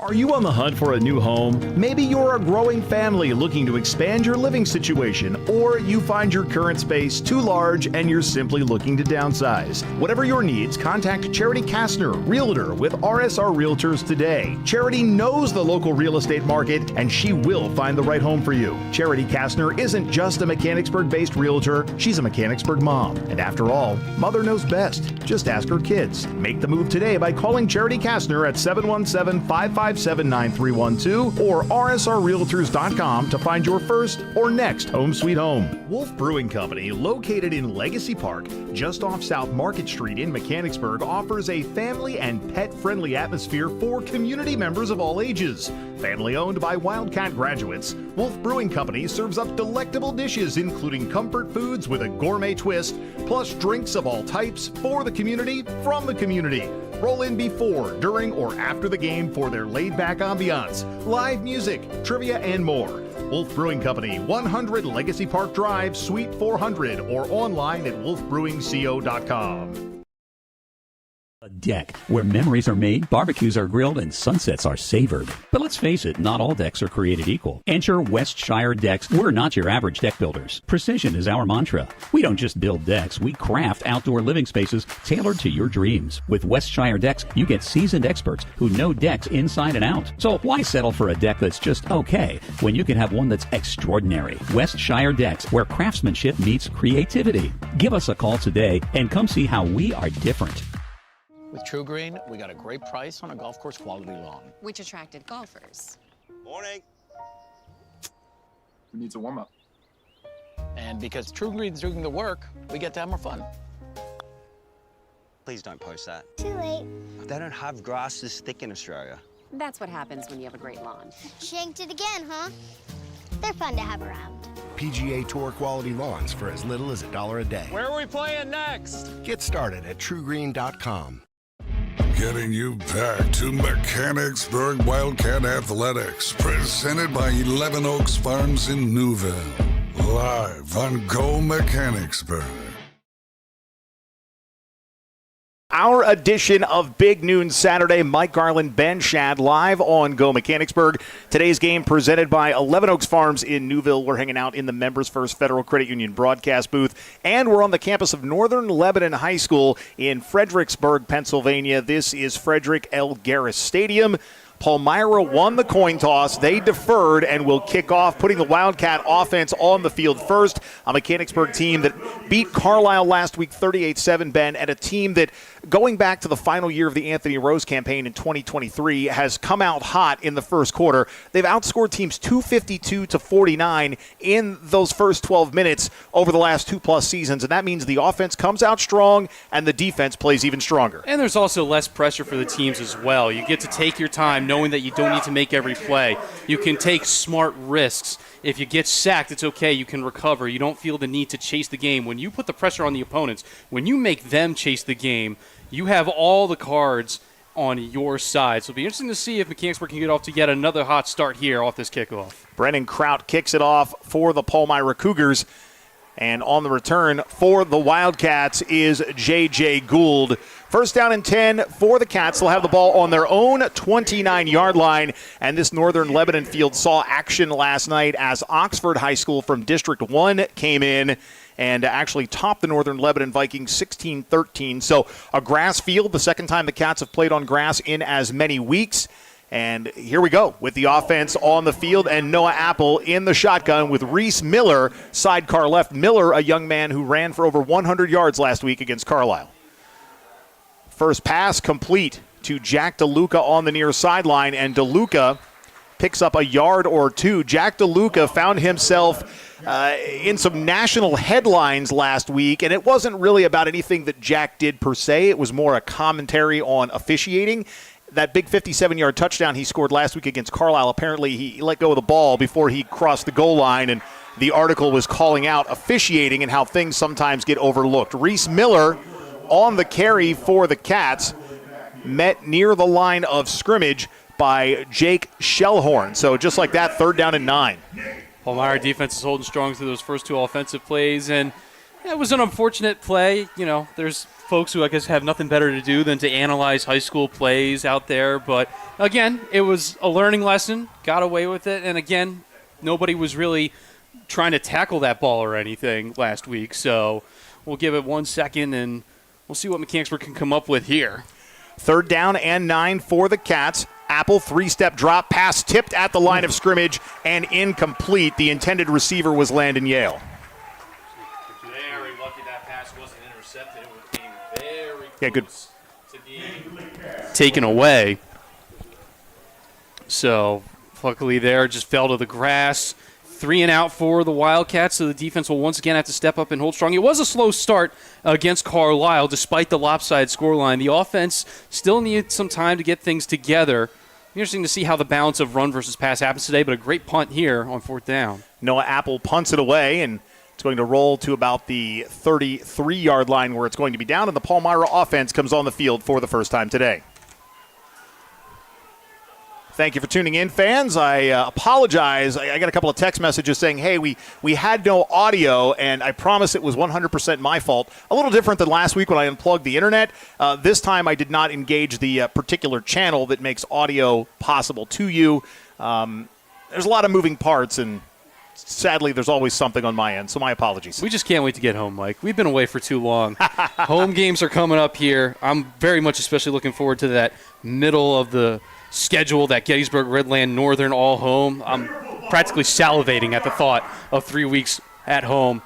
Are you on the hunt for a new home? Maybe you're a growing family looking to expand your living situation, or you find your current space too large and you're simply looking to downsize. Whatever your needs, contact Charity Kastner, Realtor with RSR Realtors today. Charity knows the local real estate market and she will find the right home for you. Charity Kastner isn't just a Mechanicsburg-based realtor, she's a Mechanicsburg mom. And after all, mother knows best. Just ask her kids. Make the move today by calling Charity Kastner at 717-557-9312 or rsrrealtors.com to find your first or next home sweet home. Wolf Brewing Company, located in Legacy Park, just off South Market Street in Mechanicsburg, offers a family and pet-friendly atmosphere for community members of all ages. Family owned by Wildcat graduates, Wolf Brewing Company serves up delectable dishes including comfort foods with a gourmet twist, plus drinks of all types for the community, from the community. Roll in before, during, or after the game for their laid-back ambiance, live music, trivia, and more. Wolf Brewing Company, 100 Legacy Park Drive, Suite 400, or online at wolfbrewingco.com. A deck where memories are made, barbecues are grilled, and sunsets are savored. But let's face it, not all decks are created equal. Enter Westshire Decks. We're not your average deck builders. Precision is our mantra. We don't just build decks, we craft outdoor living spaces tailored to your dreams. With Westshire Decks, you get seasoned experts who know decks inside and out. So why settle for a deck that's just okay when you can have one that's extraordinary? Westshire Decks, where craftsmanship meets creativity. Give us a call today and come see how we are different. With True Green, we got a great price on a golf course quality lawn. Which attracted golfers. Morning. Who needs a warm-up? And because True Green's doing the work, we get to have more fun. Please don't post that. Too late. They don't have grass this thick in Australia. That's what happens when you have a great lawn. Shanked it again, huh? They're fun to have around. PGA Tour quality lawns for as little as $1 a day. Where are we playing next? Get started at truegreen.com. Getting you back to Mechanicsburg Wildcat Athletics, presented by 11 Oaks Farms in Newville. Live on Go Mechanicsburg. Our edition of Big Noon Saturday, Mike Garland, Ben Shad, live on Go Mechanicsburg. Today's game presented by 11 Oaks Farms in Newville. We're hanging out in the Members First Federal Credit Union broadcast booth, and we're on the campus of Northern Lebanon High School in Fredericksburg, Pennsylvania. This is Frederick L. Garris Stadium. Palmyra won the coin toss. They deferred and will kick off, putting the Wildcat offense on the field first. A Mechanicsburg team that beat Carlisle last week 38-7, Ben, and a team that, going back to the final year of the Anthony Rose campaign in 2023, has come out hot in the first quarter. They've outscored teams 252-49 in those first 12 minutes over the last 2+ seasons, and that means the offense comes out strong and the defense plays even stronger. And there's also less pressure for the teams as well. You get to take your time knowing that you don't need to make every play. You can take smart risks. If you get sacked, it's okay. You can recover. You don't feel the need to chase the game. When you put the pressure on the opponents, when you make them chase the game, you have all the cards on your side. So it'll be interesting to see if Mechanicsburg can get off to yet another hot start here off this kickoff. Brennan Kraut kicks it off for the Palmyra Cougars. And on the return for the Wildcats is J.J. Gould. First down and 10 for the Cats. They'll have the ball on their own 29-yard line. And this Northern Lebanon field saw action last night as Oxford High School from District 1 came in and actually topped the Northern Lebanon Vikings 16-13. So a grass field, the second time the Cats have played on grass in as many weeks. And here we go with the offense on the field, and Noah Apple in the shotgun with Reese Miller, sidecar left. Miller, a young man who ran for over 100 yards last week against Carlisle. First pass complete to Jack DeLuca on the near sideline, and DeLuca picks up a yard or two. Jack DeLuca found himself in some national headlines last week, and it wasn't really about anything that Jack did per se. It was more a commentary on officiating. That big 57-yard touchdown he scored last week against Carlisle, apparently he let go of the ball before he crossed the goal line, and the article was calling out officiating and how things sometimes get overlooked. Reese Miller on the carry for the Cats, met near the line of scrimmage by Jake Shellhorn. So just like that, third down and 9. Palmyra defense is holding strong through those first two offensive plays, and It was an unfortunate play. You know, there's folks who I guess have nothing better to do than to analyze high school plays out there. But, again, it was a learning lesson. Got away with it. And, again, nobody was really trying to tackle that ball or anything last week. So we'll give it 1 second, and we'll see what Mechanicsburg can come up with here. 3rd down and 9 for the Cats. Apple, 3-step drop, pass tipped at the line of scrimmage and incomplete. The intended receiver was Landon Yale. Very lucky that pass wasn't intercepted. It would be very Yeah, good. to be taken away. So, luckily there, just fell to the grass. 3 and out for the Wildcats, so the defense will once again have to step up and hold strong. It was a slow start against Carlisle, despite the lopsided scoreline. The offense still needed some time to get things together. Interesting to see how the balance of run versus pass happens today, but a great punt here on 4th down. Noah Apple punts it away, and it's going to roll to about the 33-yard line where it's going to be down, and the Palmyra offense comes on the field for the first time today. Thank you for tuning in, fans. I apologize. I got a couple of text messages saying, hey, we had no audio, and I promise it was 100% my fault. A little different than last week when I unplugged the internet. This time I did not engage the particular channel that makes audio possible to you. There's a lot of moving parts, and sadly there's always something on my end, so my apologies. We just can't wait to get home, Mike. We've been away for too long. Home games are coming up here. I'm very much especially looking forward to that middle of the schedule, that Gettysburg, Redland, Northern all home. I'm practically salivating at the thought of 3 weeks at home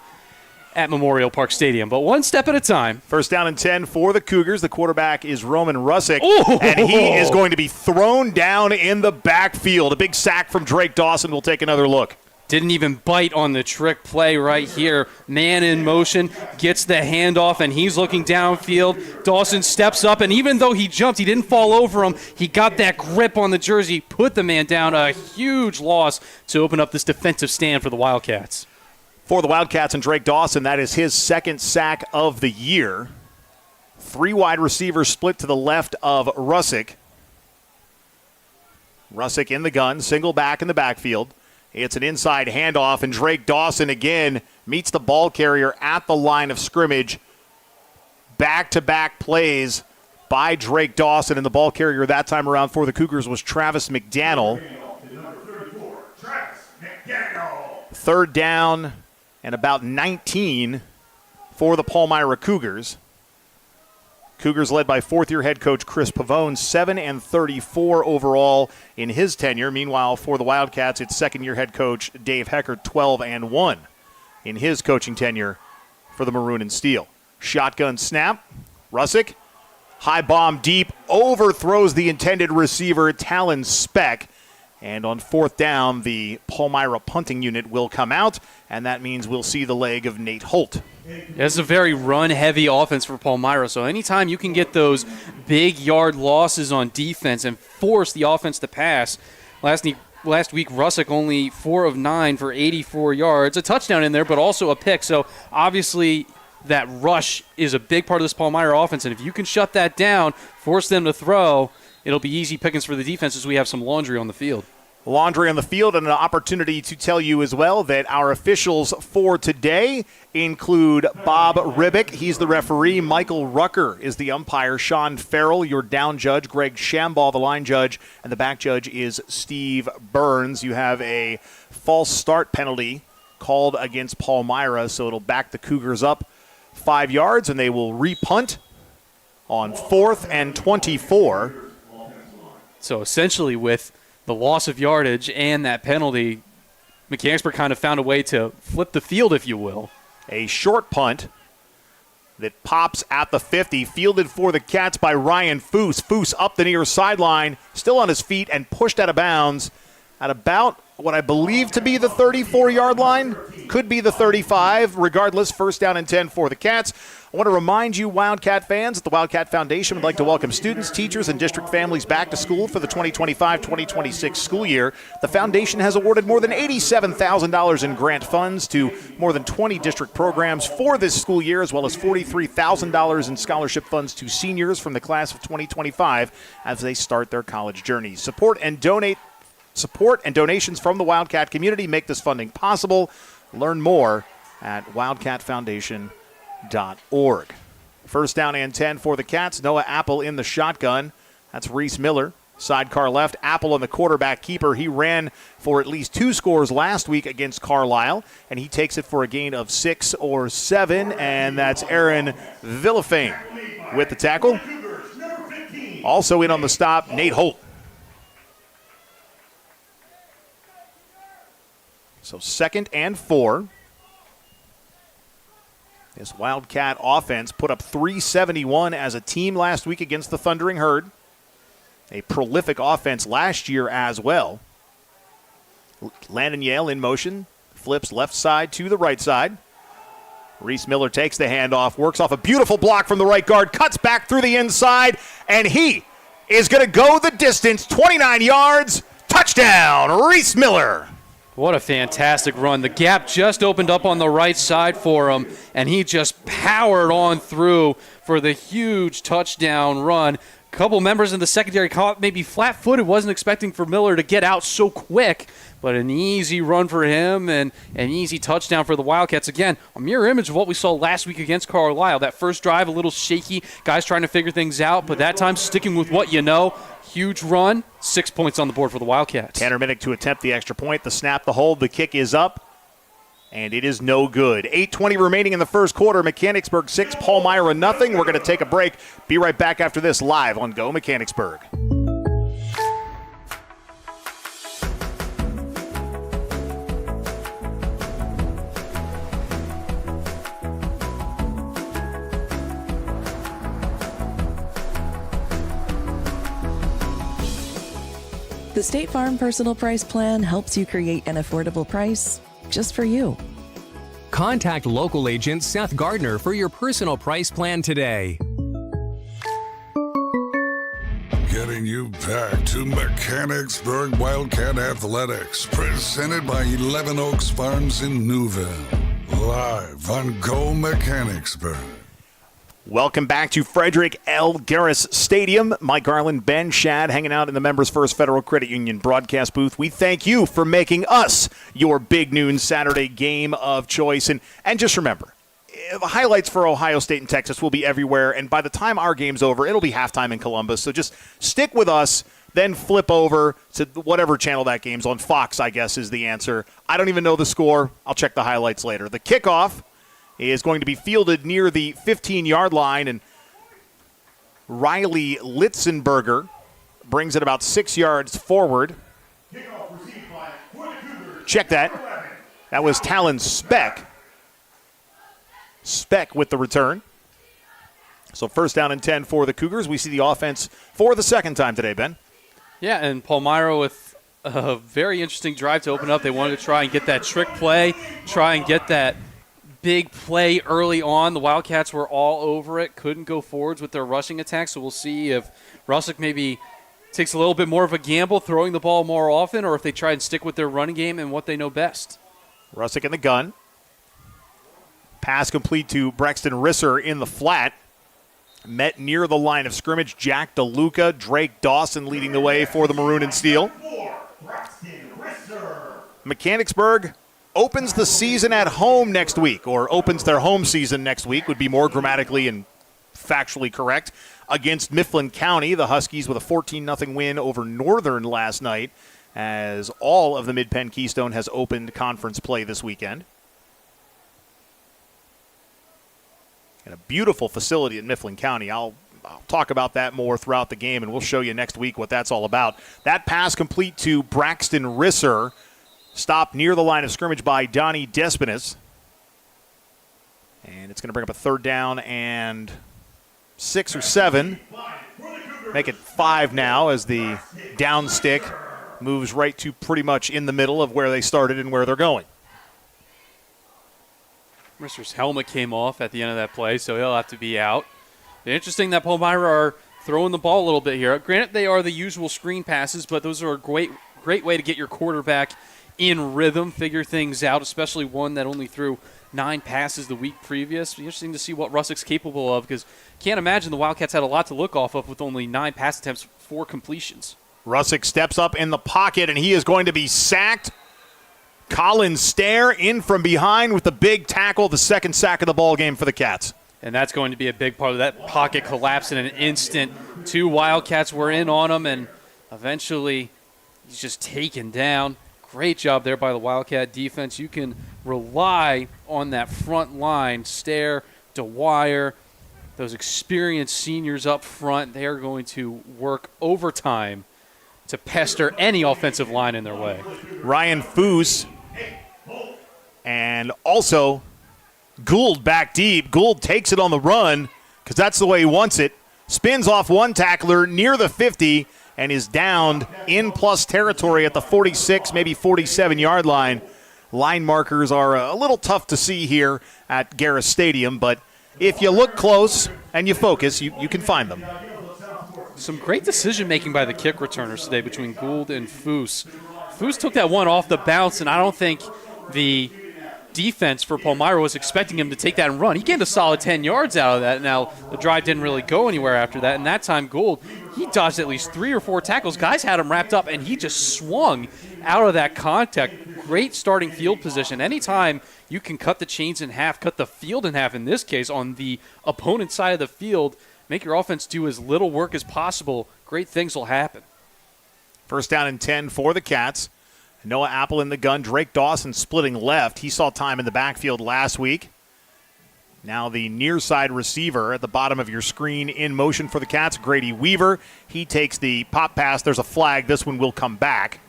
at Memorial Park Stadium. But one step at a time. 1st down and 10 for the Cougars. The quarterback is Roman Russick, Ooh. And he is going to be thrown down in the backfield. A big sack from Drake Dawson. We'll take another look. Didn't even bite on the trick play right here. Man in motion, gets the handoff, and he's looking downfield. Dawson steps up, and even though he jumped, he didn't fall over him. He got that grip on the jersey, put the man down. A huge loss to open up this defensive stand for the Wildcats. For the Wildcats and Drake Dawson, that is his 2nd sack of the year. 3 wide receivers split to the left of Russick. Russick in the gun, single back in the backfield. It's an inside handoff, and Drake Dawson again meets the ball carrier at the line of scrimmage. Back-to-back plays by Drake Dawson, and the ball carrier that time around for the Cougars was Travis McDaniel. 3rd down and about 19 for the Palmyra Cougars. Cougars led by 4th-year head coach Chris Pavone, 7-34 overall in his tenure. Meanwhile, for the Wildcats, it's 2nd-year head coach Dave Heckert, 12-1 in his coaching tenure for the Maroon and Steel. Shotgun snap. Russick, high bomb deep, overthrows the intended receiver, Talon Speck. And on 4th down, the Palmyra punting unit will come out, and that means we'll see the leg of Nate Holt. It's a very run-heavy offense for Palmyra, so anytime you can get those big yard losses on defense and force the offense to pass. Last week, Russick only 4 of 9 for 84 yards, a touchdown in there, but also a pick. So obviously that rush is a big part of this Palmyra offense, and if you can shut that down, force them to throw, it'll be easy pickings for the defense as we have some laundry on the field. Laundry on the field, and an opportunity to tell you as well that our officials for today include Bob Ribick. He's the referee. Michael Rucker is the umpire. Sean Farrell, your down judge. Greg Shambaugh, the line judge. And the back judge is Steve Burns. You have a false start penalty called against Palmyra, so it'll back the Cougars up 5 yards, and they will repunt on 4th and 24. So essentially with the loss of yardage and that penalty, Mechanicsburg kind of found a way to flip the field, if you will. A short punt that pops at the 50, fielded for the Cats by Ryan Foose. Foose up the near sideline, still on his feet, and pushed out of bounds at about what I believe to be the 34-yard line. Could be the 35. Regardless, 1st down and 10 for the Cats. I want to remind you, Wildcat fans, that the Wildcat Foundation would like to welcome students, teachers, and district families back to school for the 2025-2026 school year. The foundation has awarded more than $87,000 in grant funds to more than 20 district programs for this school year, as well as $43,000 in scholarship funds to seniors from the class of 2025 as they start their college journeys. Support and donations from the Wildcat community make this funding possible. Learn more at wildcatfoundation.org. First down and 10 for the Cats. Noah Apple in the shotgun. That's Reese Miller. Sidecar left. Apple on the quarterback keeper. He ran for at least 2 scores last week against Carlisle, and he takes it for a gain of 6 or 7, and that's Aaron Villafane with the tackle. Also in on the stop, Nate Holt. So 2nd and 4. This Wildcat offense put up 371 as a team last week against the Thundering Herd. A prolific offense last year as well. Landon Yale in motion, flips left side to the right side. Reese Miller takes the handoff, works off a beautiful block from the right guard, cuts back through the inside, and he is going to go the distance, 29 yards, touchdown, Reese Miller. What a fantastic run. The gap just opened up on the right side for him, and he just powered on through for the huge touchdown run. A couple members in the secondary caught maybe flat-footed, wasn't expecting for Miller to get out so quick, but an easy run for him and an easy touchdown for the Wildcats. Again, a mirror image of what we saw last week against Carlisle. That first drive, a little shaky, guys trying to figure things out, but that time sticking with what you know. Huge run, 6 points on the board for the Wildcats. Tanner Minnick to attempt the extra point. The snap, the hold, the kick is up, and it is no good. 8:20 remaining in the first quarter. Mechanicsburg 6, Palmyra nothing. We're going to take a break. Be right back after this live on Go Mechanicsburg. The State Farm Personal Price Plan helps you create an affordable price just for you. Contact local agent Seth Gardner for your personal price plan today. Getting you back to Mechanicsburg Wildcat Athletics, presented by 11 Oaks Farms in Newville. Live on Go Mechanicsburg. Welcome back to Frederick L. Garris Stadium. Mike Garland, Ben Shad hanging out in the Members First Federal Credit Union broadcast booth. We thank you for making us your big noon Saturday game of choice. And just remember, the highlights for Ohio State and Texas will be everywhere. And by the time our game's over, it'll be halftime in Columbus. So just stick with us, then flip over to whatever channel that game's on. Fox, I guess, is the answer. I don't even know the score. I'll check the highlights later. The kickoff is going to be fielded near the 15-yard line, and Riley Litzenberger brings it about 6 yards forward. Check that. That was Talon Speck. Speck with the return. So first down and 10 for the Cougars. We see the offense for the second time today, Ben. Yeah, and Palmyra with a very interesting drive to open up. They wanted to try and get that trick play, try and get that big play early on. The Wildcats were all over it, couldn't go forwards with their rushing attack, so we'll see if Russick maybe takes a little bit more of a gamble, throwing the ball more often, or if they try and stick with their running game and what they know best. Russick in the gun. Pass complete to Braxton Risser in the flat. Met near the line of scrimmage. Jack DeLuca, Drake Dawson leading the way for the Maroon and Steel. Mechanicsburg opens the season at home next week, or opens their home season next week, would be more grammatically and factually correct, against Mifflin County. The Huskies with a 14-0 win over Northern last night, as all of the Mid-Penn Keystone has opened conference play this weekend. And a beautiful facility at Mifflin County. I'll talk about that more throughout the game, and we'll show you next week what that's all about. That pass complete to Braxton Risser, stopped near the line of scrimmage by Donnie Despinas. And it's going to bring up a third down and 6 or 7. Make it 5 now as the down stick moves right to pretty much in the middle of where they started and where they're going. Risser's helmet came off at the end of that play, so he'll have to be out. Interesting that Palmyra are throwing the ball a little bit here. Granted, they are the usual screen passes, but those are a great way to get your quarterback in rhythm, figure things out, especially one that only threw 9 passes the week previous. It'll be interesting to see what Russick's capable of, because can't imagine the Wildcats had a lot to look off of with only 9 pass attempts, 4 completions. Russick steps up in the pocket, and he is going to be sacked Colin Stair in from behind with the big tackle, the second sack of the ball game for the Cats. And that's going to be a big part of that pocket collapse in an instant. 2 Wildcats were in on him, and eventually he's just taken down. Great job there by the Wildcat defense. You can rely on that front line. Stair, Dwyer, those experienced seniors up front. They are going to work overtime to pester any offensive line in their way. Ryan Foose and also Gould back deep. Gould takes it on the run because that's the way he wants it. Spins off one tackler near the 50 and is downed in plus territory at the 46, maybe 47-yard line. Line markers are a little tough to see here at Garris Stadium, but if you look close and you focus, you can find them. Some great decision-making by the kick returners today between Gould and Foose. Foose took that one off the bounce, and I don't think the defense for Palmyra was expecting him to take that and run. He gained a solid 10 yards out of that. Now, the drive didn't really go anywhere after that, and that time Gould, he dodged at least 3 or 4 tackles. Guys had him wrapped up, and he just swung out of that contact. Great starting field position. Anytime you can cut the chains in half, cut the field in half in this case on the opponent's side of the field, make your offense do as little work as possible, great things will happen. First down and 10 for the Cats. Noah Apple in the gun. Drake Dawson splitting left. He saw time in the backfield last week. Now the near side receiver at the bottom of your screen in motion for the Cats, Grady Weaver. He takes the pop pass. There's a flag. This one will come back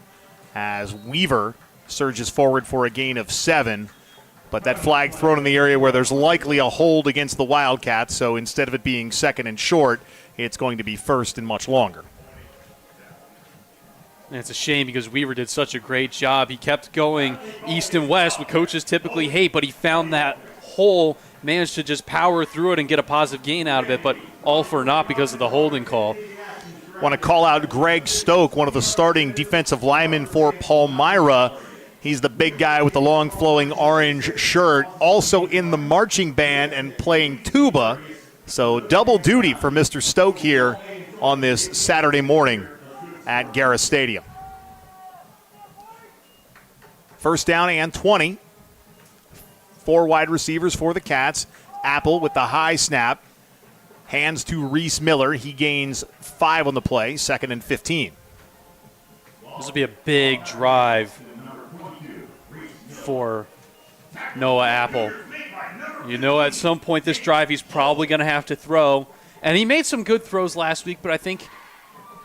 as Weaver surges forward for a gain of 7. But that flag thrown in the area where there's likely a hold against the Wildcats, so instead of it being second and short, it's going to be first and much longer. And it's a shame because Weaver did such a great job. He kept going east and west, what coaches typically hate, but he found that hole, managed to just power through it and get a positive gain out of it, but all for naught because of the holding call. Want to call out Greg Stoke, one of the starting defensive linemen for Palmyra. He's the big guy with the long flowing orange shirt, also in the marching band and playing tuba. So double duty for Mr. Stoke here on this Saturday morning at Garris Stadium. First down and 20. 4 wide receivers for the Cats. Apple with the high snap. Hands to Reese Miller. He gains 5 on the play. Second and 15. This will be a big drive for Noah Apple. You know, at some point this drive he's probably going to have to throw. And he made some good throws last week, but I think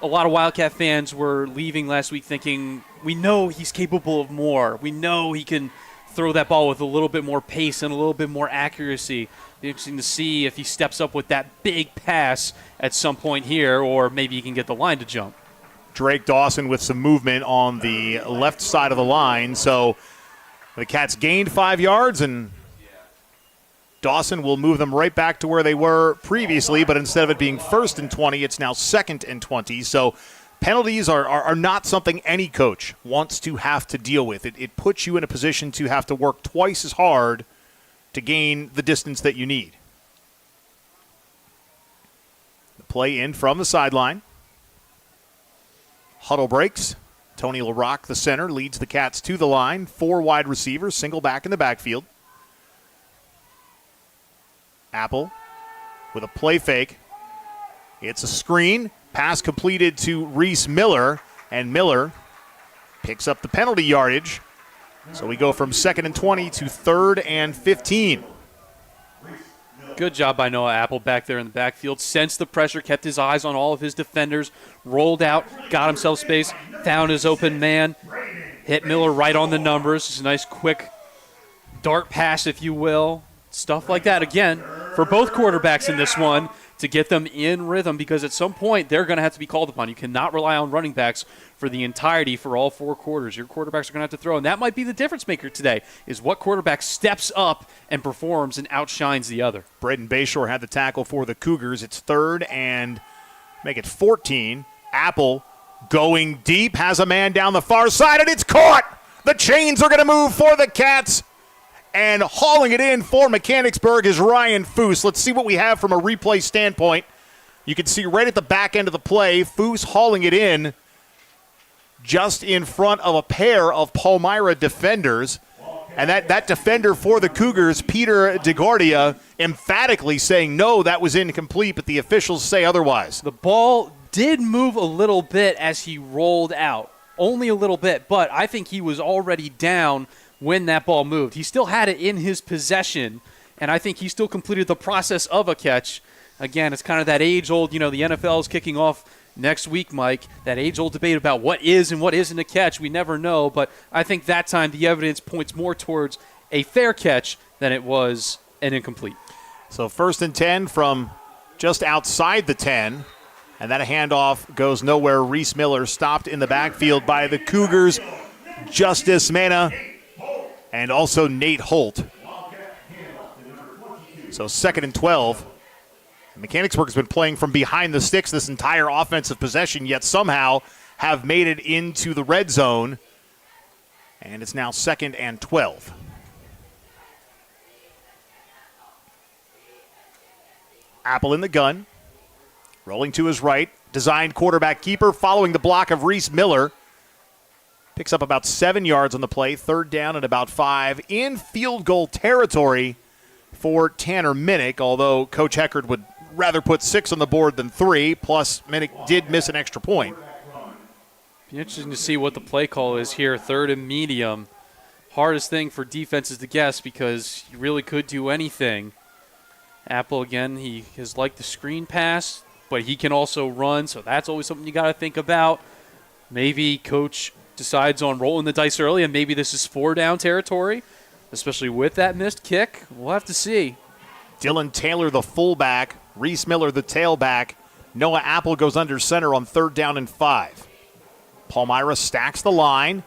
a lot of Wildcat fans were leaving last week thinking, we know he's capable of more. We know he can throw that ball with a little bit more pace and a little bit more accuracy. Be interesting to see if he steps up with that big pass at some point here, or maybe he can get the line to jump. Drake Dawson with some movement on the left side of the line. So the Cats gained 5 yards, and Dawson will move them right back to where they were previously, but instead of it being first and 20, it's now second and 20. So penalties are not something any coach wants to have to deal with. It puts you in a position to have to work twice as hard to gain the distance that you need. The play in from the sideline. Huddle breaks. Tony LaRock, the center, leads the Cats to the line. 4 wide receivers, single back in the backfield. Apple with a play fake. It's a screen. Pass completed to Reese Miller, and Miller picks up the penalty yardage. So we go from second and 20 to third and 15. Good job by Noah Apple back there in the backfield. Sensed the pressure, kept his eyes on all of his defenders, rolled out, got himself space, found his open man, hit Miller right on the numbers. Just a nice quick dart pass, if you will. Stuff like that, again, for both quarterbacks in this one, to get them in rhythm, because at some point they're going to have to be called upon. You cannot rely on running backs for the entirety for all 4 quarters. Your quarterbacks are going to have to throw, and that might be the difference maker today, is what quarterback steps up and performs and outshines the other. Braden Bayshore had the tackle for the Cougars. It's third and make it 14. Apple going deep, has a man down the far side, and it's caught! The chains are going to move for the Cats. And hauling it in for Mechanicsburg is Ryan Foose. Let's see what we have from a replay standpoint. You can see right at the back end of the play, Foose hauling it in. just in front of a pair of Palmyra defenders. And that defender for the Cougars, Peter DeGuardia, emphatically saying, no, that was incomplete, but the officials say otherwise. The ball did move a little bit as he rolled out. Only a little bit, but I think he was already down when that ball moved. He still had it in his possession, and I think he still completed the process of a catch. Again, it's kind of that age-old, the NFL is kicking off next week, Mike, that age-old debate about what is and what isn't a catch. We never know, but I think that time the evidence points more towards a fair catch than it was an incomplete. So 1st and 10 from just outside the 10, and that handoff goes nowhere. Reese Miller stopped in the backfield by the Cougars, Justice Mena, and also Nate Holt. So 2nd and 12. Mechanicsburg has been playing from behind the sticks this entire offensive possession, yet somehow have made it into the red zone. And it's now 2nd and 12. Apple in the gun. Rolling to his right. Designed quarterback keeper following the block of Reese Miller. Picks up about 7 yards on the play. 3rd down and about 5 in field goal territory for Tanner Minnick, although Coach Heckard would rather put 6 on the board than 3, plus Minnick did miss an extra point. Be interesting to see what the play call is here. 3rd and medium. Hardest thing for defenses to guess because you really could do anything. Apple, again, he has liked the screen pass, but he can also run, so that's always something you got to think about. Maybe Coach decides on rolling the dice early, and maybe this is 4-down territory, especially with that missed kick. We'll have to see. Dylan Taylor, the fullback. Reese Miller, the tailback. Noah Apple goes under center on 3rd down and 5. Palmyra stacks the line,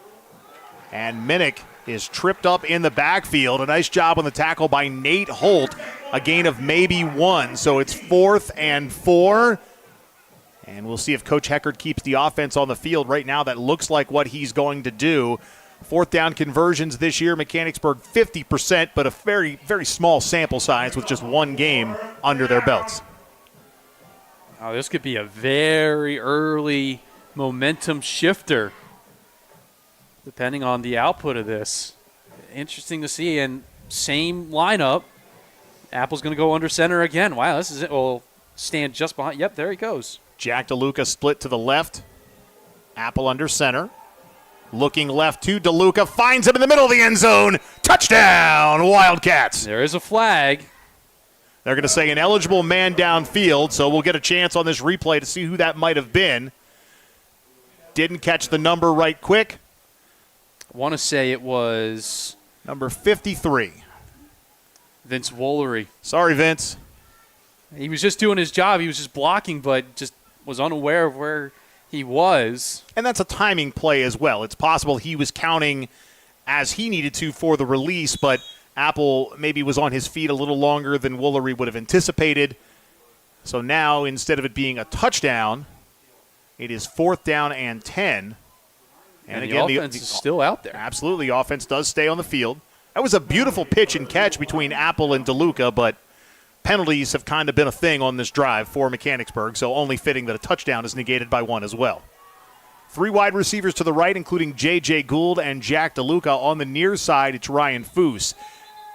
and Minnick is tripped up in the backfield. A nice job on the tackle by Nate Holt. A gain of maybe 1, so it's 4th and 4. And we'll see if Coach Heckard keeps the offense on the field. Right now, that looks like what he's going to do. 4th down conversions this year, Mechanicsburg 50%, but a very, very small sample size with just 1 game under their belts. Oh, this could be a very early momentum shifter, depending on the output of this. Interesting to see, and same lineup. Apple's going to go under center again. Wow, this is it. Will stand just behind. Yep, there he goes. Jack DeLuca split to the left. Apple under center. Looking left to DeLuca, finds him in the middle of the end zone. Touchdown, Wildcats. There is a flag. They're going to say an eligible man downfield, so we'll get a chance on this replay to see who that might have been. Didn't catch the number right quick. I want to say it was number 53. Vince Woolery. Sorry, Vince. He was just doing his job. He was just blocking, but just was unaware of where he was. And that's a timing play as well. It's possible he was counting as he needed to for the release, but Apple maybe was on his feet a little longer than Woolery would have anticipated. So now, instead of it being a touchdown, it is 4th down and 10. And again, the offense is still out there. Absolutely. The offense does stay on the field. That was a beautiful pitch and catch between Apple and DeLuca, but penalties have kind of been a thing on this drive for Mechanicsburg, so only fitting that a touchdown is negated by 1 as well. 3 wide receivers to the right, including J.J. Gould and Jack DeLuca. On the near side, it's Ryan Foose.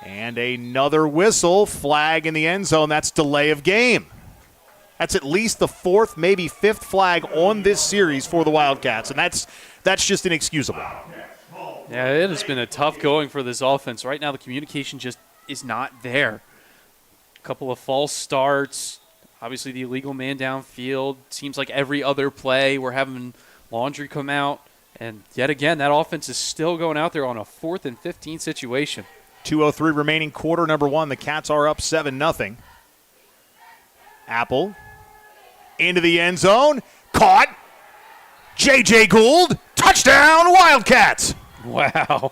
And another whistle, flag in the end zone. That's delay of game. That's at least the 4th, maybe 5th flag on this series for the Wildcats, and that's just inexcusable. Yeah, it has been a tough going for this offense. Right now, the communication just is not there. A couple of false starts. Obviously, the illegal man downfield. Seems like every other play we're having Laundry come out. And yet again, that offense is still going out there on a 4th and 15 situation. 2:03 remaining, quarter number 1. The Cats are up 7-0. Apple into the end zone. Caught. J.J. Gould. Touchdown, Wildcats. Wow.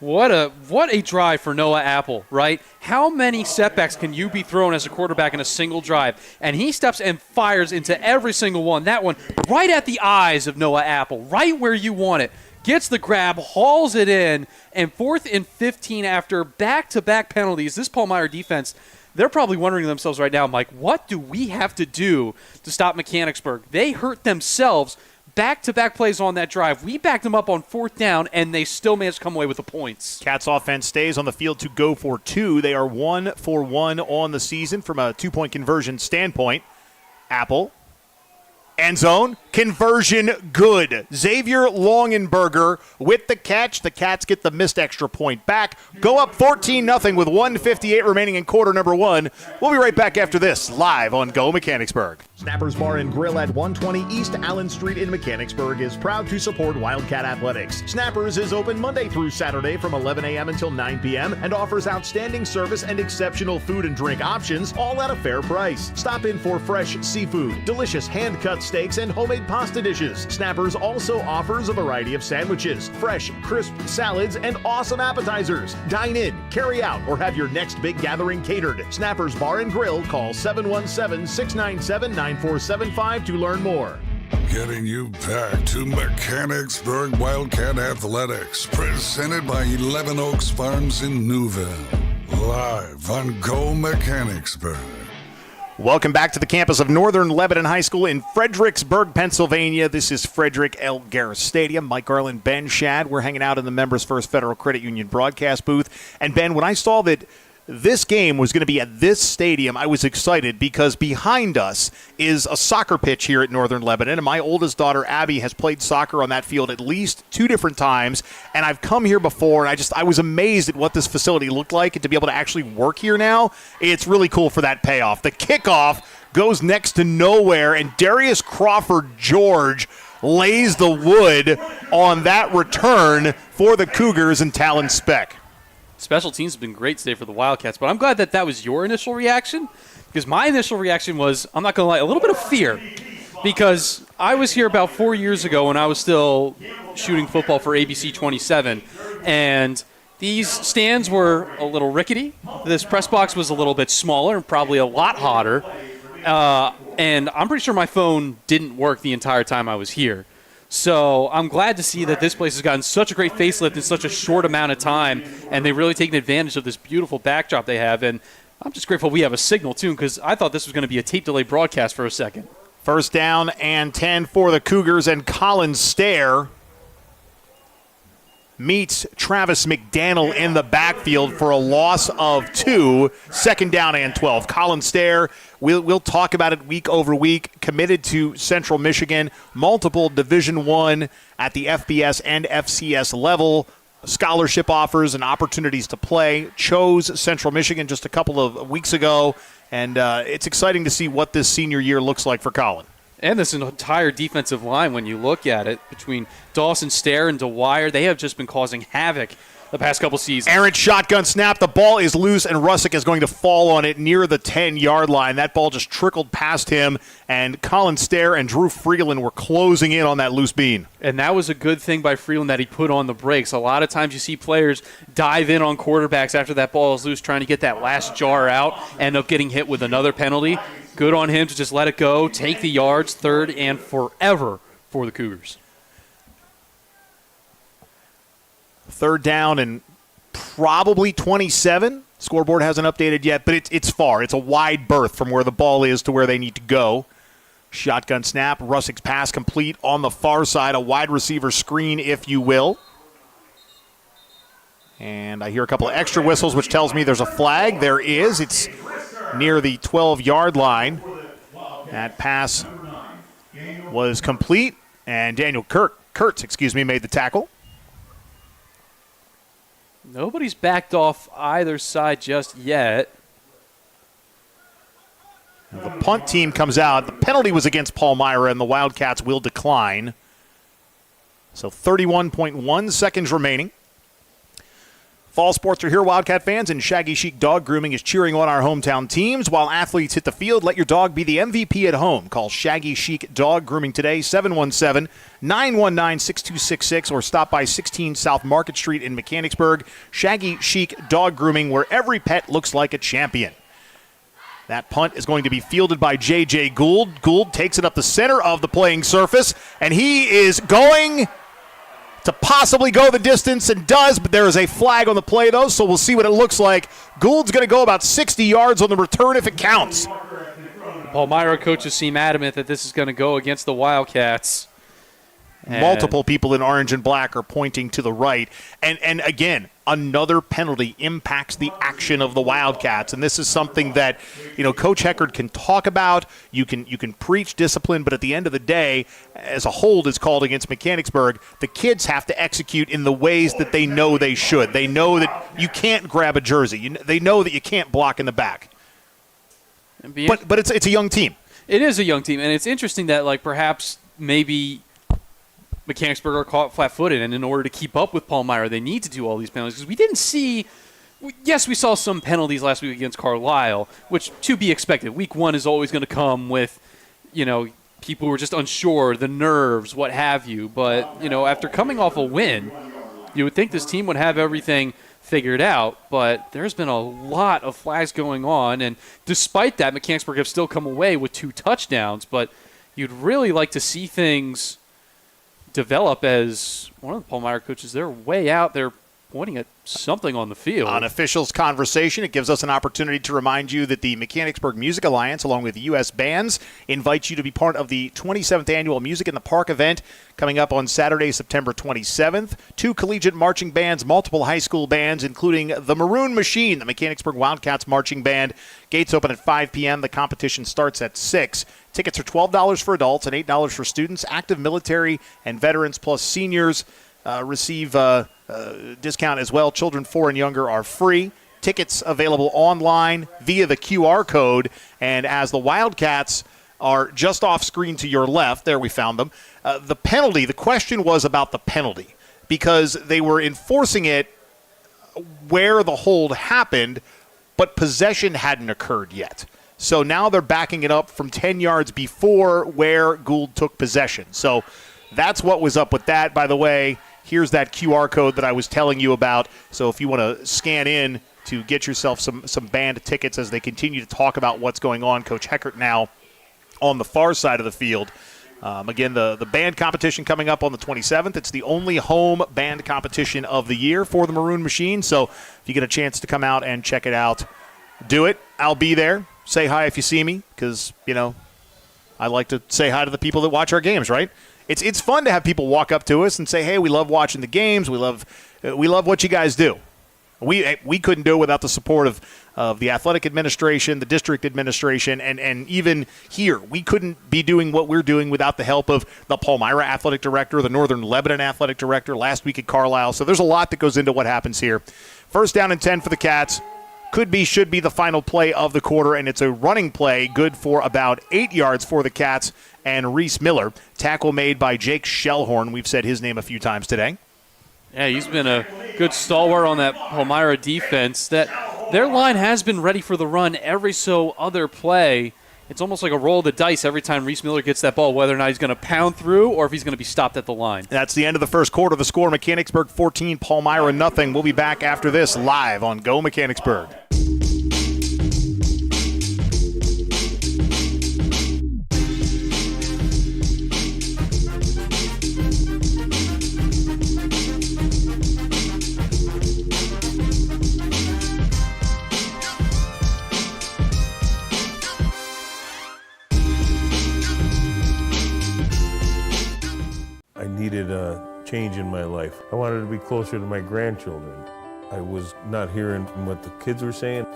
What a drive for Noah Apple, right? How many setbacks can you be thrown as a quarterback in a single drive? And he steps and fires into every single one. That one right at the eyes of Noah Apple, right where you want it. Gets the grab, hauls it in, and 4th and 15 after back-to-back penalties. This Palmyra defense, they're probably wondering to themselves right now, Mike, what do we have to do to stop Mechanicsburg? They hurt themselves back-to-back plays on that drive. We backed them up on 4th down, and they still managed to come away with the points. Cats offense stays on the field to go for 2. They are 1 for 1 on the season from a 2-point conversion standpoint. Apple. End zone. Conversion good. Xavier Longenberger with the catch. The Cats get the missed extra point back. Go up 14-0 with 1:58 remaining in quarter number 1. We'll be right back after this, live on Go Mechanicsburg. Snappers Bar and Grill at 120 East Allen Street in Mechanicsburg is proud to support Wildcat Athletics. Snappers is open Monday through Saturday from 11 a.m. until 9 p.m. and offers outstanding service and exceptional food and drink options, all at a fair price. Stop in for fresh seafood, delicious hand-cut steaks, and homemade pasta dishes. Snappers also offers a variety of sandwiches, fresh, crisp salads, and awesome appetizers. Dine in, carry out, or have your next big gathering catered. Snappers Bar and Grill. Call 717-697-9475 to learn more. Getting you back to Mechanicsburg Wildcat Athletics, presented by 11 Oaks Farms in Newville. Live on Go Mechanicsburg. Welcome back to the campus of Northern Lebanon High School in Fredericksburg, Pennsylvania. This is Frederick L. Garris Stadium. Mike Garland, Ben Shad. We're hanging out in the Members First Federal Credit Union broadcast booth. And Ben, when I saw that this game was going to be at this stadium, I was excited because behind us is a soccer pitch here at Northern Lebanon, and my oldest daughter, Abby, has played soccer on that field at least 2 different times, and I've come here before, and I was amazed at what this facility looked like, and to be able to actually work here now, it's really cool for that payoff. The kickoff goes next to nowhere, and Darius Crawford George lays the wood on that return for the Cougars and Talon Speck. Special teams have been great today for the Wildcats, but I'm glad that was your initial reaction, because my initial reaction was, I'm not going to lie, a little bit of fear, because I was here about 4 years ago when I was still shooting football for ABC 27, and these stands were a little rickety. This press box was a little bit smaller and probably a lot hotter, and I'm pretty sure my phone didn't work the entire time I was here. So I'm glad to see that this place has gotten such a great facelift in such a short amount of time, and they've really taken advantage of this beautiful backdrop they have. And I'm just grateful we have a signal, too, because I thought this was going to be a tape delay broadcast for a second. First down and 10 for the Cougars, and Colin Stair meets Travis McDaniel in the backfield for a loss of 2, second down and 12. Colin Stair, we'll talk about it week over week, committed to Central Michigan, multiple Division I at the FBS and FCS level, scholarship offers and opportunities to play, chose Central Michigan just a couple of weeks ago, and it's exciting to see what this senior year looks like for Colin. And this entire defensive line, when you look at it, between Dawson Stair and Dwyer, they have just been causing havoc the past couple seasons. Aaron shotgun snap. The ball is loose, and Russick is going to fall on it near the 10-yard line. That ball just trickled past him, and Colin Stair and Drew Freeland were closing in on that loose bean. And that was a good thing by Freeland that he put on the brakes. A lot of times you see players dive in on quarterbacks after that ball is loose, trying to get that last jar out, end up getting hit with another penalty. Good on him to just let it go, take the yards, third and forever for the Cougars. Third down and probably 27. Scoreboard hasn't updated yet, but it's far. It's a wide berth from where the ball is to where they need to go. Shotgun snap. Russick's pass complete on the far side. A wide receiver screen, if you will. And I hear a couple of extra whistles, which tells me there's a flag. There is. It's near the 12-yard line. That pass was complete, and Daniel Kurtz, made the tackle. Nobody's backed off either side just yet. Now the punt team comes out. The penalty was against Palmyra, and the Wildcats will decline. So 31.1 seconds remaining. Fall sports are here, Wildcat fans, and Shaggy Chic Dog Grooming is cheering on our hometown teams. While athletes hit the field, let your dog be the MVP at home. Call Shaggy Chic Dog Grooming today, 717-919-6266, or stop by 16 South Market Street in Mechanicsburg. Shaggy Chic Dog Grooming, where every pet looks like a champion. That punt is going to be fielded by J.J. Gould. Gould takes it up the center of the playing surface, and he is going to possibly go the distance, and does, but there is a flag on the play, though, so we'll see what it looks like. Gould's going to go about 60 yards on the return if it counts. Palmyra coaches seem adamant that this is going to go against the Wildcats. Multiple people in orange and black are pointing to the right. And again, another penalty impacts the action of the Wildcats. And this is something that, Coach Heckard can talk about. You can preach discipline, but at the end of the day, as a hold is called against Mechanicsburg, the kids have to execute in the ways that they know they should. They know that you can't grab a jersey. They know that you can't block in the back. But it's a young team. It is a young team, and it's interesting that perhaps maybe Mechanicsburg are caught flat-footed, and in order to keep up with Palmyra, they need to do all these penalties because we didn't see. Yes, we saw some penalties last week against Carlisle, which to be expected. Week 1 is always going to come with, people who are just unsure, the nerves, what have you. But after coming off a win, you would think this team would have everything figured out, but there's been a lot of flags going on, and despite that, Mechanicsburg have still come away with 2 touchdowns, but you'd really like to see things develop. As one of the Palmyra coaches, they're way out there pointing at something on the field. On officials conversation, it gives us an opportunity to remind you that the Mechanicsburg Music Alliance, along with U.S. Bands, invites you to be part of the 27th Annual Music in the Park event coming up on Saturday, September 27th. 2 collegiate marching bands, multiple high school bands, including the Maroon Machine, the Mechanicsburg Wildcats Marching Band. Gates open at 5 p.m. The competition starts at 6. Tickets are $12 for adults and $8 for students. Active military and veterans plus seniors receive discount as well. Children 4 and younger are free. Tickets available online via the QR code. And as the Wildcats are just off screen to your left, there we found them, the question was about the penalty because they were enforcing it where the hold happened, but possession hadn't occurred yet. So now they're backing it up from 10 yards before where Gould took possession. So that's what was up with that. By the way, here's that QR code that I was telling you about. So if you want to scan in to get yourself some band tickets as they continue to talk about what's going on. Coach Heckert now on the far side of the field. Again, the band competition coming up on the 27th. It's the only home band competition of the year for the Maroon Machine. So if you get a chance to come out and check it out, do it. I'll be there. Say hi if you see me because, I like to say hi to the people that watch our games, right? It's fun to have people walk up to us and say, hey, we love watching the games. We love what you guys do. We couldn't do it without the support of the athletic administration, the district administration, and even here, we couldn't be doing what we're doing without the help of the Palmyra athletic director, the Northern Lebanon athletic director, last week at Carlisle. So there's a lot that goes into what happens here. 1st down and 10 for the Cats. Should be the final play of the quarter, and it's a running play, good for about 8 yards for the Cats and Reese Miller. Tackle made by Jake Shellhorn. We've said his name a few times today. Yeah, he's been a good stalwart on that Palmyra defense. That their line has been ready for the run every so other play. It's almost like a roll of the dice every time Reese Miller gets that ball, whether or not he's going to pound through or if he's going to be stopped at the line. That's the end of the first quarter. The score, Mechanicsburg 14, Palmyra nothing. We'll be back after this live on Go Mechanicsburg. I needed a change in my life. I wanted to be closer to my grandchildren. I was not hearing what the kids were saying.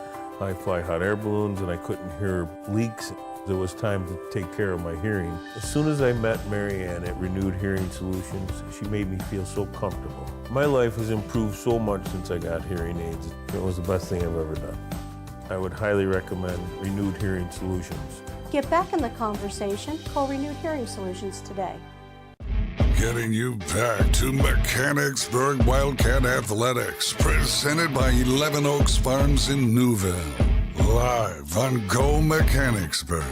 I fly hot air balloons and I couldn't hear leaks. It was time to take care of my hearing. As soon as I met Mary Ann at Renewed Hearing Solutions, she made me feel so comfortable. My life has improved so much since I got hearing aids. It was the best thing I've ever done. I would highly recommend Renewed Hearing Solutions. Get back in the conversation. Call Renewed Hearing Solutions today. Getting you back to Mechanicsburg Wildcat Athletics, presented by 11 Oaks Farms in Newville. Live on Go Mechanicsburg.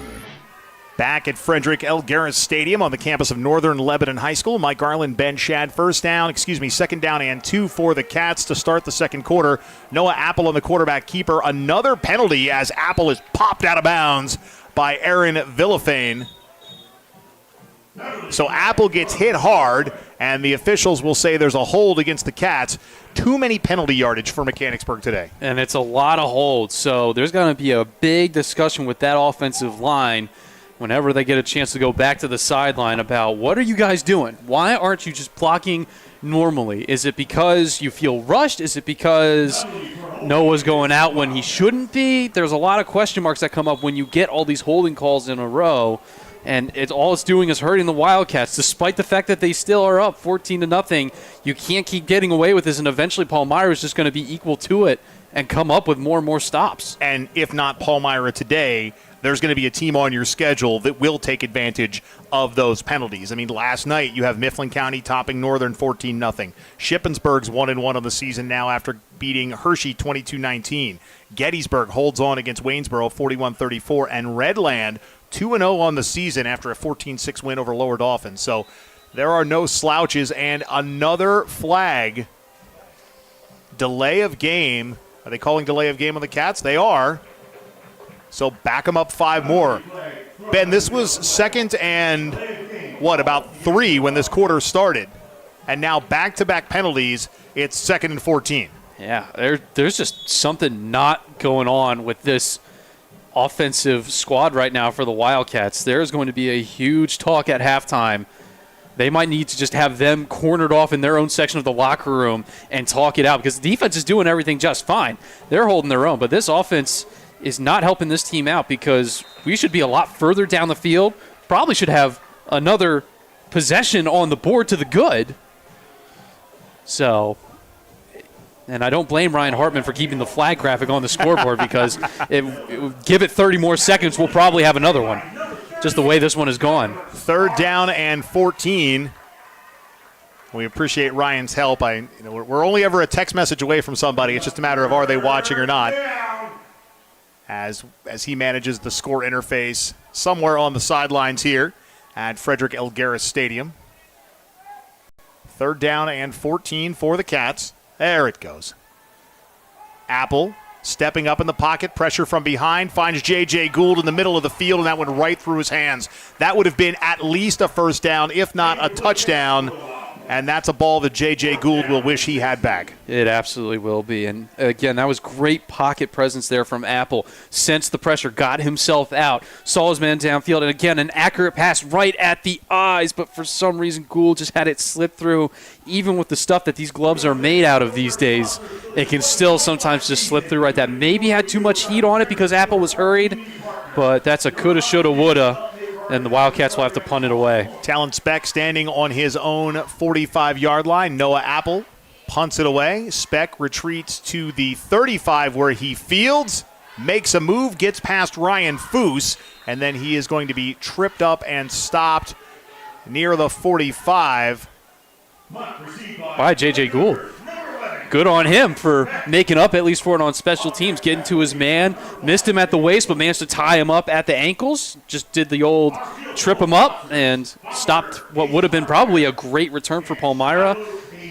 Back at Frederick L. Garris Stadium on the campus of Northern Lebanon High School. Mike Garland, Ben Shad, second down and 2 for the Cats to start the second quarter. Noah Apple on the quarterback keeper. Another penalty as Apple is popped out of bounds by Aaron Villafane. So Apple gets hit hard, and the officials will say there's a hold against the Cats. Too many penalty yardage for Mechanicsburg today. And it's a lot of holds, so there's going to be a big discussion with that offensive line. whenever they get a chance to go back to the sideline about what are you guys doing? Why aren't you just blocking normally? Is it because you feel rushed? Is it because Noah's going out when he shouldn't be? There's a lot of question marks that come up when you get all these holding calls in a row, and all it's doing is hurting the Wildcats, despite the fact that they still are up 14-0. You can't keep getting away with this, and eventually Palmyra is just going to be equal to it and come up with more and more stops. And if not Palmyra today, there's going to be a team on your schedule that will take advantage of those penalties. I mean, last night you have Mifflin County topping Northern 14-0. Shippensburg's 1-1 on the season now after beating Hershey 22-19. Gettysburg holds on against Waynesboro 41-34. And Redland 2-0 on the season after a 14-6 win over Lower Dauphin. So there are no slouches, and another flag. Delay of game. Are they calling delay of game on the Cats? They are. So back them up 5 more. Ben, this was second and, about 3 when this quarter started. And now back-to-back penalties, it's 2nd and 14. Yeah, there's just something not going on with this offensive squad right now for the Wildcats. There's going to be a huge talk at halftime. They might need to just have them cornered off in their own section of the locker room and talk it out, because the defense is doing everything just fine. They're holding their own, but this offense is not helping this team out, because we should be a lot further down the field. Probably should have another possession on the board to the good. So, and I don't blame Ryan Hartman for keeping the flag graphic on the scoreboard, because give it 30 more seconds, we'll probably have another one. Just the way this one has gone. 3rd down and 14. We appreciate Ryan's help. We're only ever a text message away from somebody. It's just a matter of are they watching or not. As he manages the score interface somewhere on the sidelines here at Frederick Elgaris Stadium. 3rd down and 14 for the Cats. There it goes. Apple stepping up in the pocket, pressure from behind, finds J.J. Gould in the middle of the field, and that went right through his hands. That would have been at least a first down, if not a touchdown, and that's a ball that J.J. Gould will wish he had back. It absolutely will be. And, again, that was great pocket presence there from Apple. Sensed the pressure, got himself out, saw his man downfield, and, again, an accurate pass right at the eyes, but for some reason Gould just had it slip through. Even with the stuff that these gloves are made out of these days, it can still sometimes just slip through right. That maybe had too much heat on it because Apple was hurried, but that's a coulda, shoulda, woulda. And the Wildcats will have to punt it away. Talon Speck standing on his own 45-yard line. Noah Apple punts it away. Speck retreats to the 35 where he fields, makes a move, gets past Ryan Foose, and then he is going to be tripped up and stopped near the 45. By J.J. Gould. Good on him for making up at least for it on special teams, getting to his man, missed him at the waist, but managed to tie him up at the ankles. Just did the old trip him up and stopped what would have been probably a great return for Palmyra.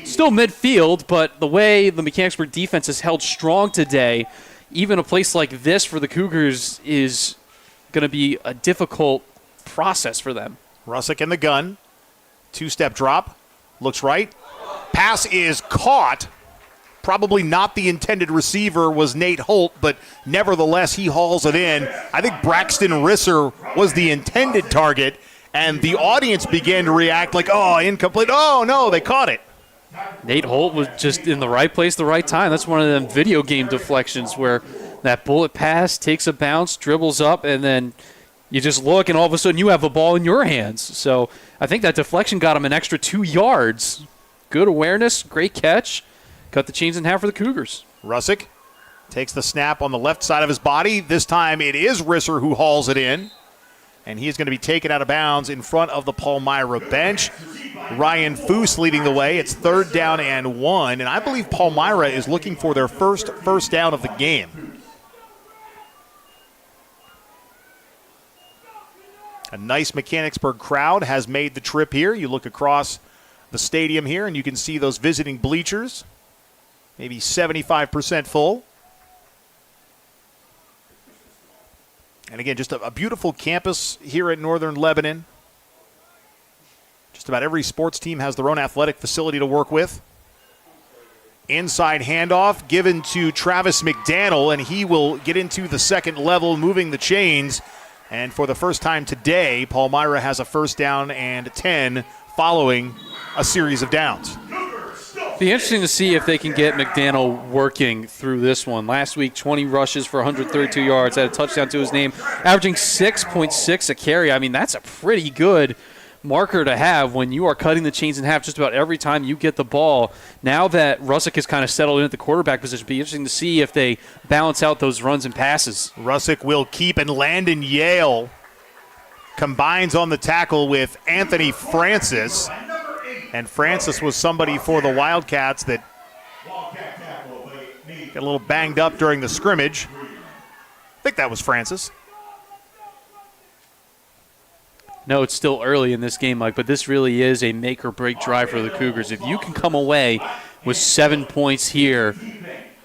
Still midfield, but the way the Mechanicsburg defense has held strong today, even a place like this for the Cougars is going to be a difficult process for them. Russick in the gun. 2-step drop. Looks right. Pass is caught. Probably not the intended receiver was Nate Holt, but nevertheless he hauls it in. I think Braxton Risser was the intended target, and the audience began to react like, oh, incomplete. Oh, no, they caught it. Nate Holt was just in the right place, the right time. That's one of them video game deflections where that bullet pass takes a bounce, dribbles up, and then you just look, and all of a sudden you have the ball in your hands. So I think that deflection got him an extra 2 yards. Good awareness, great catch. Cut the chains in half for the Cougars. Russick takes the snap on the left side of his body. This time it is Risser who hauls it in. And he is going to be taken out of bounds in front of the Palmyra bench. Ryan Foose leading the way. It's 3rd down and 1. And I believe Palmyra is looking for their first down of the game. A nice Mechanicsburg crowd has made the trip here. You look across the stadium here and you can see those visiting bleachers. Maybe 75% full. And again, just a beautiful campus here at Northern Lebanon. Just about every sports team has their own athletic facility to work with. Inside handoff given to Travis McDaniel, and he will get into the second level, moving the chains. And for the first time today, Palmyra has a first down and 10 following a series of downs. Be interesting to see if they can get McDaniel working through this one. Last week, 20 rushes for 132 yards, had a touchdown to his name, averaging 6.6 a carry. I mean, that's a pretty good marker to have when you are cutting the chains in half just about every time you get the ball. Now that Russick has kind of settled in at the quarterback position, it'll be interesting to see if they balance out those runs and passes. Russick will keep, and Landon Yale combines on the tackle with Anthony Francis. And Francis was somebody for the Wildcats that got a little banged up during the scrimmage. I think that was Francis. No, it's still early in this game, Mike, but this really is a make-or-break drive for the Cougars. If you can come away with 7 points here,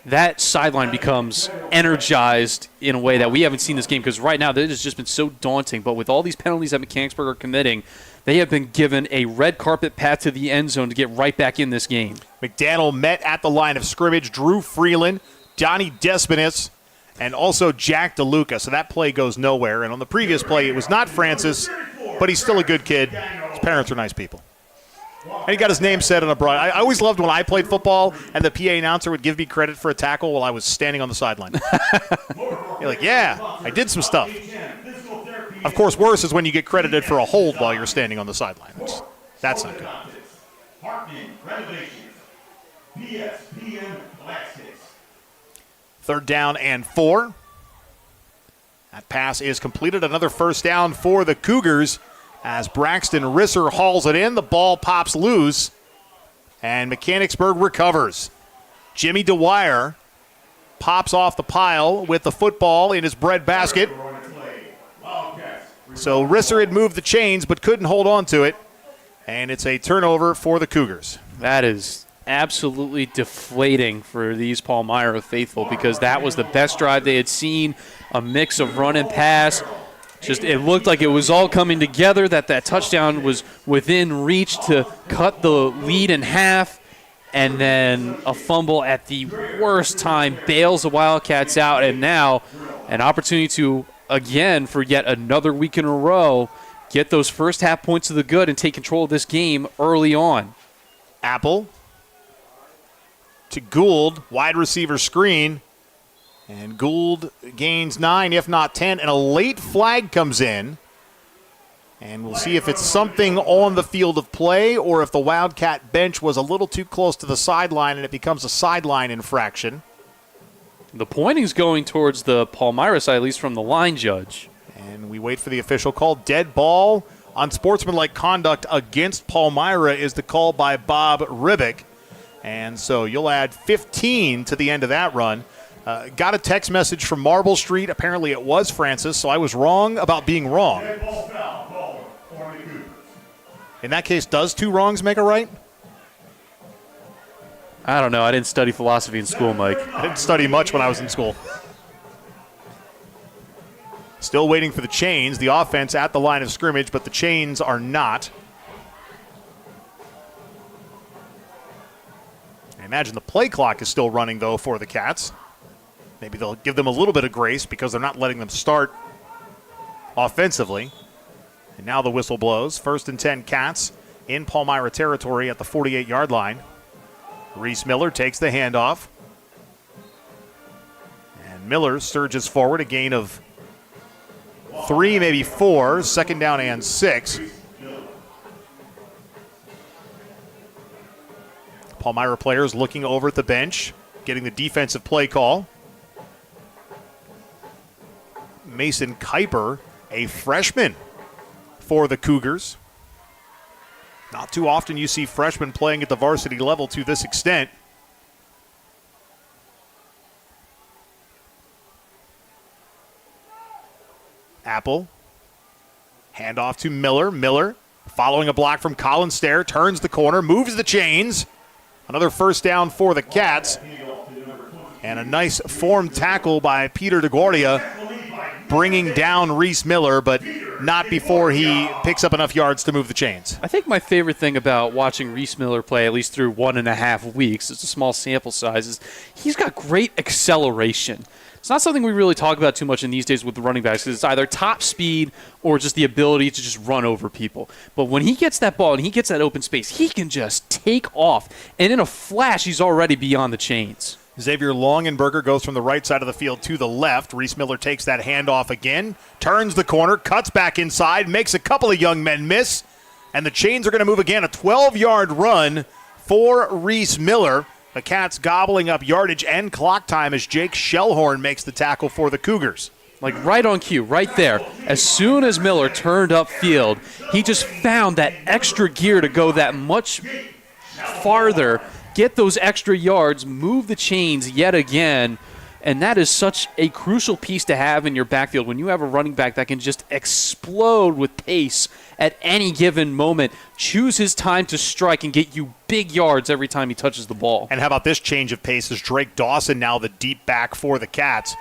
that sideline becomes energized in a way that we haven't seen this game, because right now it has just been so daunting. But with all these penalties that Mechanicsburg are committing, they have been given a red carpet path to the end zone to get right back in this game. McDaniel met at the line of scrimmage. Drew Freeland, Donnie Desponis, and also Jack DeLuca. So that play goes nowhere. And on the previous play, it was not Francis, but he's still a good kid. His parents are nice people. And he got his name said on a broad. I always loved when I played football and the PA announcer would give me credit for a tackle while I was standing on the sideline. You're like, yeah, I did some stuff. Of course, worse is when you get credited for a hold while you're standing on the sideline. That's not good. Third down and 4. That pass is completed. Another first down for the Cougars as Braxton Risser hauls it in. The ball pops loose, and Mechanicsburg recovers. Jimmy Dwyer pops off the pile with the football in his breadbasket. So Risser had moved the chains but couldn't hold on to it, and it's a turnover for the Cougars. That is absolutely deflating for these Palmyra faithful, because that was the best drive they had seen, a mix of run and pass. Just it looked like it was all coming together, that touchdown was within reach to cut the lead in half, and then a fumble at the worst time bails the Wildcats out, and now an opportunity to, again, for yet another week in a row, get those first half points to the good and take control of this game early on. Apple to Gould, wide receiver screen, and Gould gains 9, if not 10, and a late flag comes in. And we'll see if it's something on the field of play or if the Wildcat bench was a little too close to the sideline and it becomes a sideline infraction. The pointing's going towards the Palmyra side, at least from the line judge. And we wait for the official call. Dead ball on sportsmanlike conduct against Palmyra is the call by Bob Ribick. And so you'll add 15 to the end of that run. Got a text message from Marble Street. Apparently it was Francis, so I was wrong about being wrong. In that case, does 2 wrongs make a right? I don't know. I didn't study philosophy in school, Mike. I didn't study much when I was in school. Still waiting for the chains. The offense at the line of scrimmage, but the chains are not. I imagine the play clock is still running, though, for the Cats. Maybe they'll give them a little bit of grace because they're not letting them start offensively. And now the whistle blows. 1st and 10 Cats in Palmyra territory at the 48-yard line. Reese Miller takes the handoff. And Miller surges forward, a gain of 3, maybe 4. 2nd down and 6. Palmyra players looking over at the bench, getting the defensive play call. Mason Kuiper, a freshman for the Cougars. Not too often you see freshmen playing at the varsity level to this extent. Apple. Handoff to Miller. Miller, following a block from Colin Stair, turns the corner, moves the chains. Another first down for the Cats. And a nice formed tackle by Peter DeGuardia, bringing down Reese Miller, but not before he picks up enough yards to move the chains. I think my favorite thing about watching Reese Miller play, at least through 1.5 weeks, it's a small sample size, is he's got great acceleration. It's not something we really talk about too much in these days with the running backs, because it's either top speed or just the ability to just run over people. But when he gets that ball and he gets that open space, he can just take off. And in a flash, he's already beyond the chains. Xavier Longenberger goes from the right side of the field to the left. Reese Miller takes that handoff again, turns the corner, cuts back inside, makes a couple of young men miss, and the chains are going to move again. A 12-yard run for Reese Miller. The Cats gobbling up yardage and clock time as Jake Shellhorn makes the tackle for the Cougars. Like right on cue, right there. As soon as Miller turned upfield, he just found that extra gear to go that much farther, get those extra yards, move the chains yet again, and that is such a crucial piece to have in your backfield when you have a running back that can just explode with pace at any given moment, choose his time to strike, and get you big yards every time he touches the ball. And how about this change of pace as Drake Dawson now the deep back for the Cats.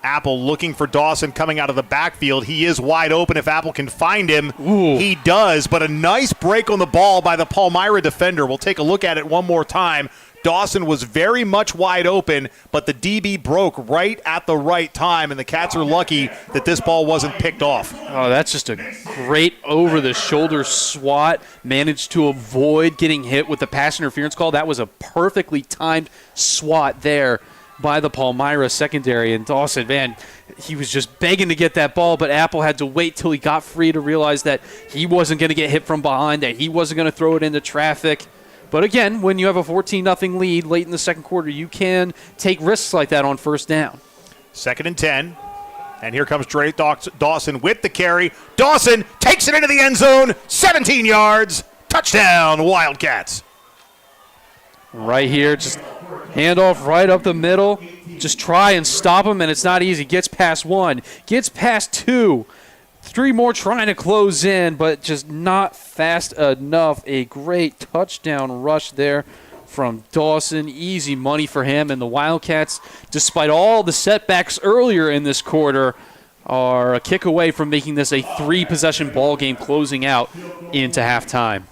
Apple looking for Dawson coming out of the backfield. He is wide open if Apple can find him. Ooh. He does, but a nice break on the ball by the Palmyra defender. We'll take a look at it one more time. Dawson was very much wide open, but the DB broke right at the right time, and the Cats are lucky that this ball wasn't picked off. Oh, that's just a great over-the-shoulder swat. Managed to avoid getting hit with the pass interference call. That was a perfectly timed swat there by the Palmyra secondary. And Dawson, man, he was just begging to get that ball, but Apple had to wait till he got free to realize that he wasn't going to get hit from behind, that he wasn't going to throw it into traffic. But again, when you have a 14-0 lead late in the second quarter, you can take risks like that on first down. 2nd and 10. And here comes Drake Dawson with the carry. Dawson takes it into the end zone. 17 yards. Touchdown, Wildcats. Right here, just handoff right up the middle. Just try and stop him, and it's not easy. Gets past one. Gets past two. 3 more trying to close in, but just not fast enough. A great touchdown rush there from Dawson. Easy money for him. And the Wildcats, despite all the setbacks earlier in this quarter, are a kick away from making this a 3-possession ball game closing out into halftime.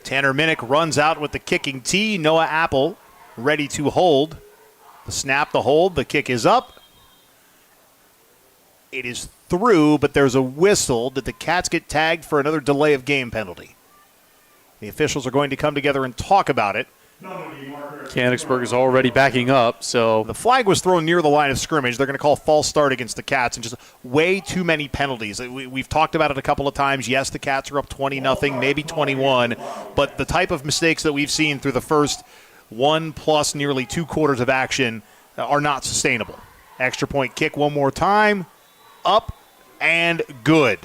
Tanner Minnick runs out with the kicking tee. Noah Apple ready to hold. The snap, the hold, the kick is up. It is through, but there's a whistle. Did the Cats get tagged for another delay of game penalty? The officials are going to come together and talk about it. Mechanicsburg is already backing up, so the flag was thrown near the line of scrimmage. They're going to call false start against the Cats, and just way too many penalties. We've talked about it a couple of times. Yes, the Cats are up 20-0, maybe 21, but the type of mistakes that we've seen through the first 1 plus nearly 2 quarters of action are not sustainable. Extra point kick one more time. Up and good.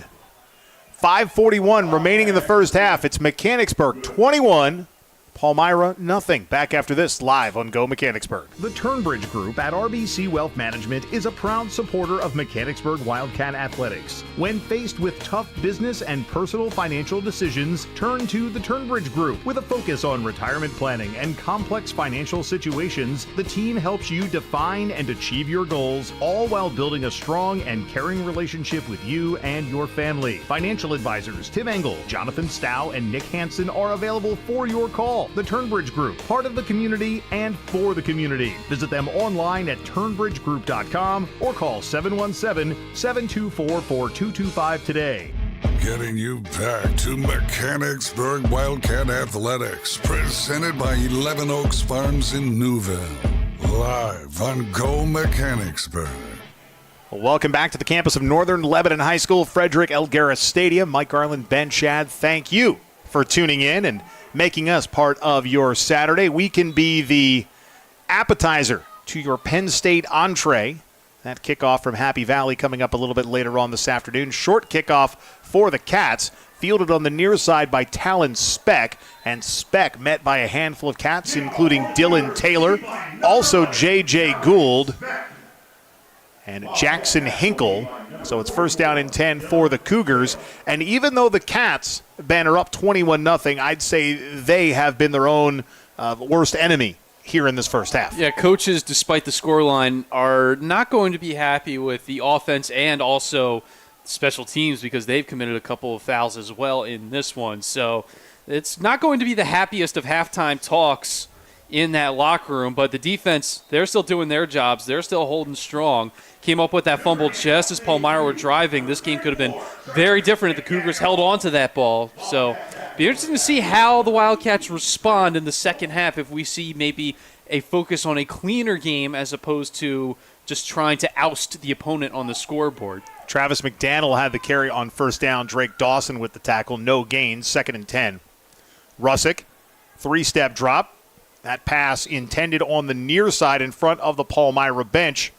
5:41 remaining in the first half. It's Mechanicsburg 21, Palmyra nothing. Back after this, live on Go Mechanicsburg. The Turnbridge Group at RBC Wealth Management is a proud supporter of Mechanicsburg Wildcat Athletics. When faced with tough business and personal financial decisions, turn to the Turnbridge Group. With a focus on retirement planning and complex financial situations, the team helps you define and achieve your goals, all while building a strong and caring relationship with you and your family. Financial advisors Tim Engel, Jonathan Stow, and Nick Hansen are available for your call. The Turnbridge Group, part of the community and for the community. Visit them online at turnbridgegroup.com or call 717-724-4225 today. Getting you back to Mechanicsburg Wildcat Athletics, presented by 11 Oaks Farms in Newville. Live on Go Mechanicsburg. Well, welcome back to the campus of Northern Lebanon High School, Frederick Elgaris Stadium. Mike Garland, Ben Shad, thank you for tuning in and making us part of your Saturday. We can be the appetizer to your Penn State entree. That kickoff from Happy Valley coming up a little bit later on this afternoon. Short kickoff for the Cats, fielded on the near side by Talon Speck. And Speck met by a handful of Cats, including Dylan Taylor, also J.J. Gould, and Jackson Hinkle. So it's first down and 10 for the Cougars. And even though the Cats, Ben, are up 21-0, I'd say they have been their own worst enemy here in this first half. Yeah, coaches, despite the scoreline, are not going to be happy with the offense and also special teams because they've committed a couple of fouls as well in this one. So it's not going to be the happiest of halftime talks in that locker room. But the defense, they're still doing their jobs. They're still holding strong. Came up with that fumble just as Palmyra were driving. This game could have been very different if the Cougars held on to that ball. So be interesting to see how the Wildcats respond in the second half if we see maybe a focus on a cleaner game as opposed to just trying to oust the opponent on the scoreboard. Travis McDaniel had the carry on first down. Drake Dawson with the tackle. No gains, 2nd and 10. Russick, 3-step drop. That pass intended on the near side in front of the Palmyra bench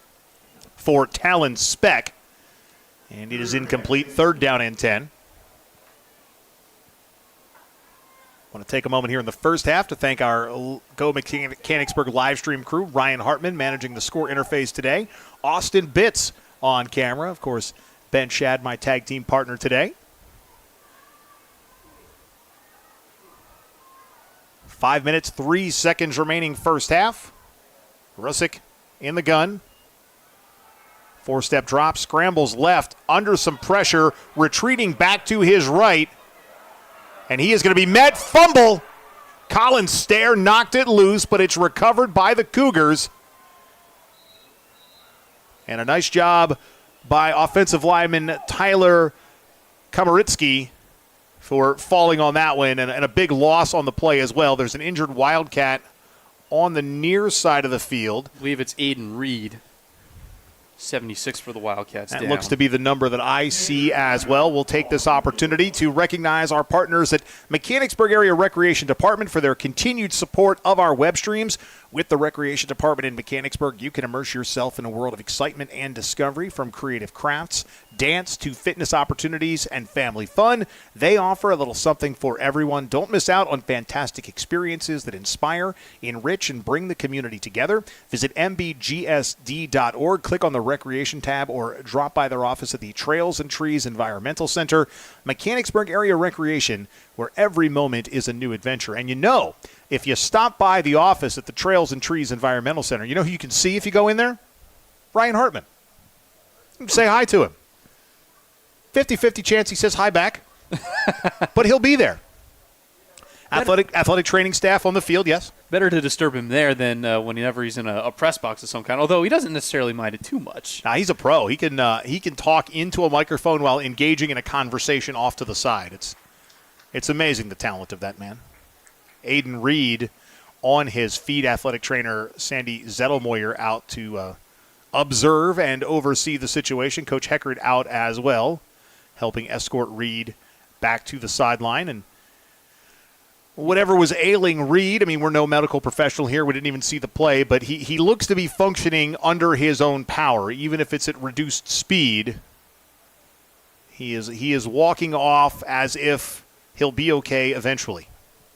for Talon Speck. And it is incomplete. 3rd down and 10. I want to take a moment here in the first half to thank our Go Mechanicsburg live stream crew. Ryan Hartman managing the score interface today. Austin Bitts on camera. Of course, Ben Shad, my tag team partner today. 5 minutes, 3 seconds remaining first half. Russick in the gun. 4-step drop, scrambles left, under some pressure, retreating back to his right. And he is going to be met. Fumble. Colin Stair knocked it loose, but it's recovered by the Cougars. And a nice job by offensive lineman Tyler Komaritsky for falling on that one, and a big loss on the play as well. There's an injured Wildcat on the near side of the field. I believe it's Aiden Reed. 76 for the Wildcats. That looks to be the number that I see as well. We'll take this opportunity to recognize our partners at Mechanicsburg Area Recreation Department for their continued support of our web streams. With the Recreation Department in Mechanicsburg, you can immerse yourself in a world of excitement and discovery, from creative crafts, dance, to fitness opportunities and family fun. They offer a little something for everyone. Don't miss out on fantastic experiences that inspire, enrich, and bring the community together. Visit mbgsd.org, click on the Recreation tab, or drop by their office at the Trails and Trees Environmental Center. Mechanicsburg Area Recreation, where every moment is a new adventure. And you know, if you stop by the office at the Trails and Trees Environmental Center, you know who you can see if you go in there? Ryan Hartman. Say hi to him. 50-50 chance he says hi back, but he'll be there. Athletic training staff on the field, yes. Better to disturb him there than whenever he's in a press box of some kind, although he doesn't necessarily mind it too much. Nah, he's a pro. He can talk into a microphone while engaging in a conversation off to the side. It's amazing, the talent of that man. Aiden Reed on his feet. Athletic trainer Sandy Zettelmoyer out to observe and oversee the situation. Coach Heckert out as well, helping escort Reed back to the sideline. And whatever was ailing Reed, I mean, we're no medical professional here. We didn't even see the play, but he looks to be functioning under his own power, even if it's at reduced speed. He is walking off as if he'll be okay eventually.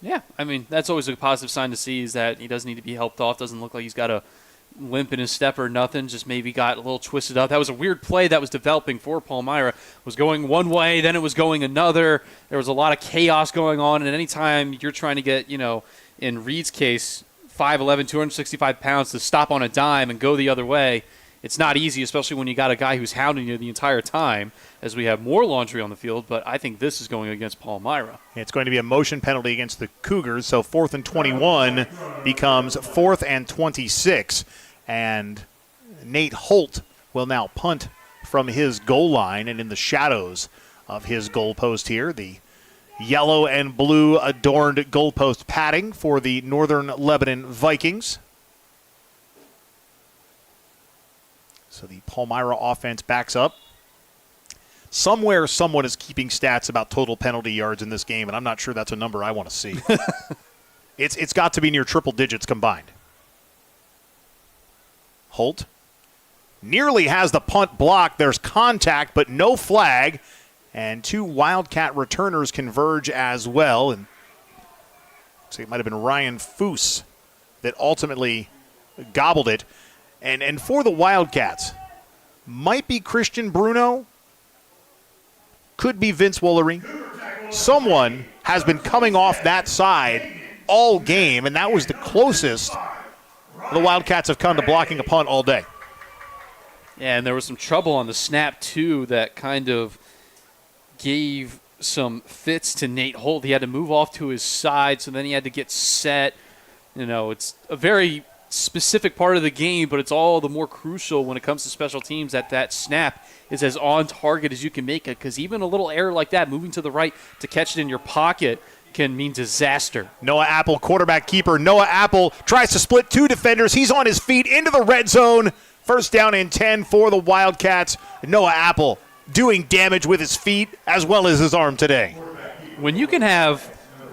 Yeah, I mean, that's always a positive sign to see, is that he doesn't need to be helped off. Doesn't look like he's got a limp in his step or nothing, just maybe got a little twisted up. That was a weird play that was developing for Palmyra. It was going one way, then it was going another. There was a lot of chaos going on, and anytime you're trying to get, in Reed's case, 5'11", 265 pounds to stop on a dime and go the other way, it's not easy, especially when you got a guy who's hounding you the entire time, as we have more laundry on the field. But I think this is going against Palmyra. It's going to be a motion penalty against the Cougars, so 4th and 21 becomes 4th and 26. And Nate Holt will now punt from his goal line, and in the shadows of his goalpost here, the yellow and blue adorned goalpost padding for the Northern Lebanon Vikings. So the Palmyra offense backs up. Somewhere someone is keeping stats about total penalty yards in this game, and I'm not sure that's a number I want to see. It's got to be near triple digits combined. Holt nearly has the punt blocked. There's contact, but no flag. And 2 Wildcat returners converge as well. And so it might have been Ryan Foose that ultimately gobbled it. And for the Wildcats, might be Christian Bruno, could be Vince Woolery. Someone has been coming off that side all game, and that was the closest the Wildcats have come to blocking a punt all day. Yeah, and there was some trouble on the snap, too, that kind of gave some fits to Nate Holt. He had to move off to his side, so then he had to get set. It's a very specific part of the game, but it's all the more crucial when it comes to special teams that snap is as on target as you can make it, because even a little error like that, moving to the right to catch it in your pocket, can mean disaster. Noah Apple, quarterback keeper. Noah Apple tries to split 2 defenders. He's on his feet into the red zone. First down and 10 for the Wildcats. Noah Apple doing damage with his feet as well as his arm today. When you can have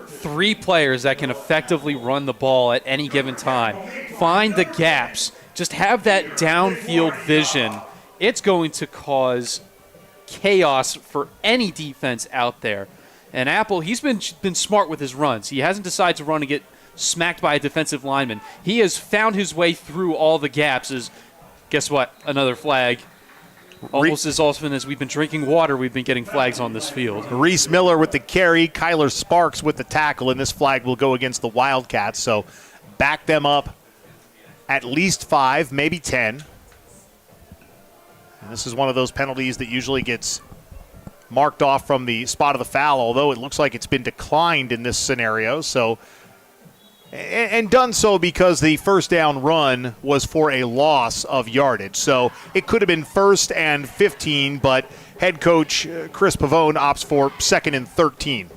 3 players that can effectively run the ball at any given time, find the gaps, just have that downfield vision, it's going to cause chaos for any defense out there. And Apple, he's been smart with his runs. He hasn't decided to run and get smacked by a defensive lineman. He has found his way through all the gaps. Guess what? Another flag. Almost as often as we've been drinking water, we've been getting flags on this field. Reese Miller with the carry, Kyler Sparks with the tackle, and this flag will go against the Wildcats. So back them up at least 5, maybe 10. And this is one of those penalties that usually gets marked off from the spot of the foul, although it looks like it's been declined in this scenario. So, and done so because the first down run was for a loss of yardage. So it could have been 1st and 15, but head coach Chris Pavone opts for 2nd and 13.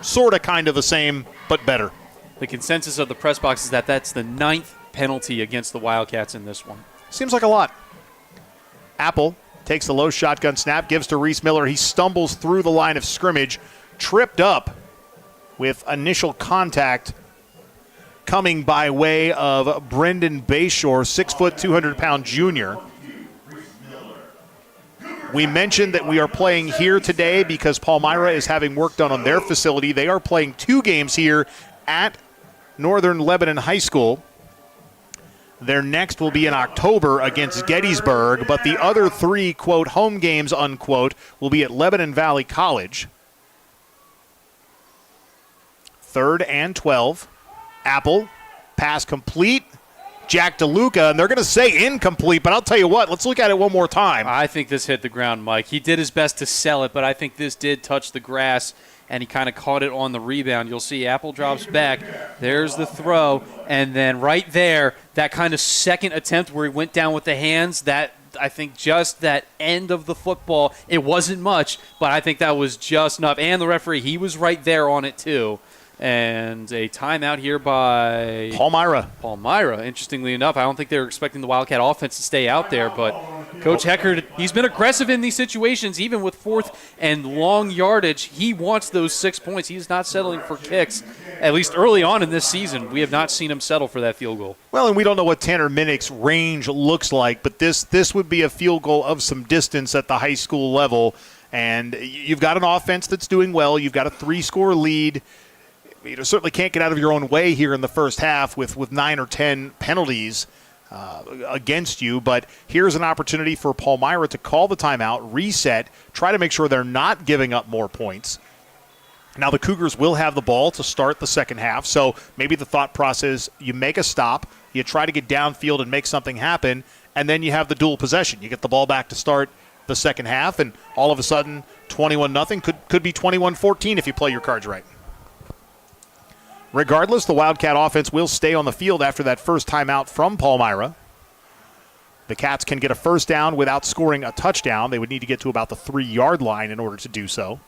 Sort of kind of the same, but better. The consensus of the press box is that that's the 9th penalty against the Wildcats in this one. Seems like a lot. Apple takes the low shotgun snap, gives to Reese Miller. He stumbles through the line of scrimmage, tripped up with initial contact coming by way of Brendan Bayshore, 6', 200-pound junior. We mentioned that we are playing here today because Palmyra is having work done on their facility. They are playing 2 games here at Northern Lebanon High School. Their next will be in October against Gettysburg, but the other 3, quote, home games, unquote, will be at Lebanon Valley College. 3rd and 12. Apple, pass complete. Jack DeLuca, and they're going to say incomplete, but I'll tell you what, let's look at it one more time. I think this hit the ground, Mike. He did his best to sell it, but I think this did touch the grass, and he kind of caught it on the rebound. You'll see Apple drops back. There's the throw, and then right there, that kind of second attempt where he went down with the hands, that I think just that end of the football, it wasn't much, but I think that was just enough. And the referee, he was right there on it too. And a timeout here by Palmyra. Interestingly enough, I don't think they were expecting the Wildcat offense to stay out there, but Coach Heckard, he's been aggressive in these situations, even with 4th and long yardage. He wants those 6 points. He's not settling for kicks, at least early on in this season. We have not seen him settle for that field goal. Well, and we don't know what Tanner Minnick's range looks like, but this would be a field goal of some distance at the high school level. And you've got an offense that's doing well. You've got a 3-score lead. You certainly can't get out of your own way here in the first half with 9 or 10 penalties against you. But here's an opportunity for Palmyra to call the timeout, reset, try to make sure they're not giving up more points. Now the Cougars will have the ball to start the second half, so maybe the thought process, you make a stop, you try to get downfield and make something happen, and then you have the dual possession. You get the ball back to start the second half, and all of a sudden 21-0 could be 21-14 if you play your cards right. Regardless, the Wildcat offense will stay on the field after that first timeout from Palmyra. The Cats can get a first down without scoring a touchdown. They would need to get to about the 3-yard line in order to do so.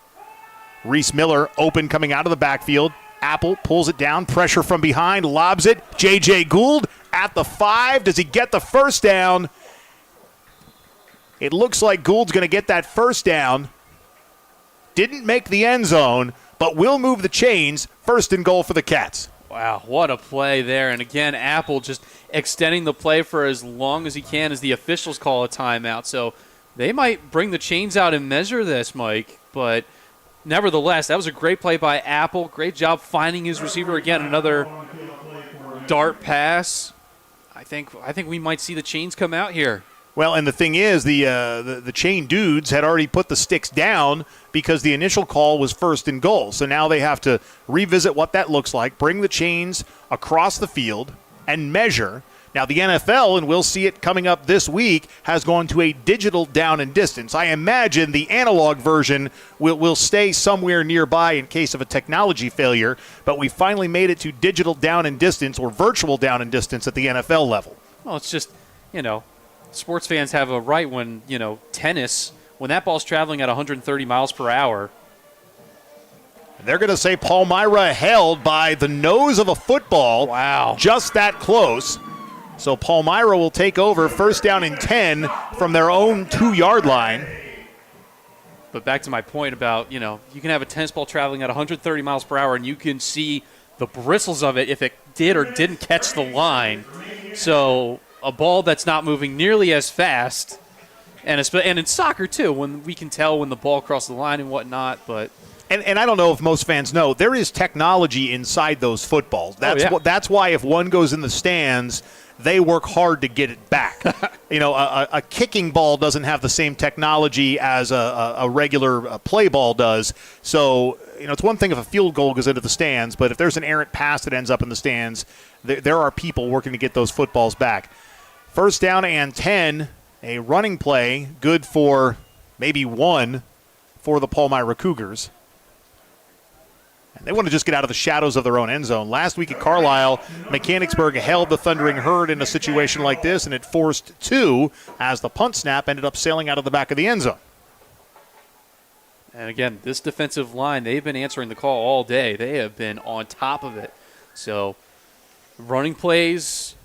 Reese Miller open coming out of the backfield. Apple pulls it down, pressure from behind, lobs it. J.J. Gould at the 5. Does he get the first down? It looks like Gould's going to get that first down. Didn't make the end zone, but will move the chains. 1st and goal for the Cats. Wow, what a play there. And again, Apple just extending the play for as long as he can as the officials call a timeout. So they might bring the chains out and measure this, Mike. But nevertheless, that was a great play by Apple. Great job finding his receiver. Again, another dart pass. I think we might see the chains come out here. Well, and the thing is, the chain dudes had already put the sticks down because the initial call was 1st and goal. So now they have to revisit what that looks like, bring the chains across the field and measure, Now, the NFL, and we'll see it coming up this week, has gone to a digital down and distance. I imagine the analog version will stay somewhere nearby in case of a technology failure, but we finally made it to digital down and distance or virtual down and distance at the NFL level. Well, it's just, sports fans have a right when, tennis, when that ball's traveling at 130 miles per hour. They're going to say Palmyra held by the nose of a football. Wow. Just that close. So Palmyra will take over, first down and 10 from their own 2-yard line. But back to my point about, you can have a tennis ball traveling at 130 miles per hour and you can see the bristles of it if it did or didn't catch the line. So a ball that's not moving nearly as fast, and in soccer too, when we can tell when the ball crossed the line and whatnot, but... And I don't know if most fans know, there is technology inside those footballs. That's why if one goes in the stands, they work hard to get it back. A kicking ball doesn't have the same technology as a regular play ball does. So, it's one thing if a field goal goes into the stands, but if there's an errant pass that ends up in the stands, there are people working to get those footballs back. First down and 10, a running play, good for maybe 1 for the Palmyra Cougars. And they want to just get out of the shadows of their own end zone. Last week at Carlisle, Mechanicsburg held the Thundering Herd in a situation like this, and it forced 2 as the punt snap ended up sailing out of the back of the end zone. And again, this defensive line, they've been answering the call all day. They have been on top of it. So running plays,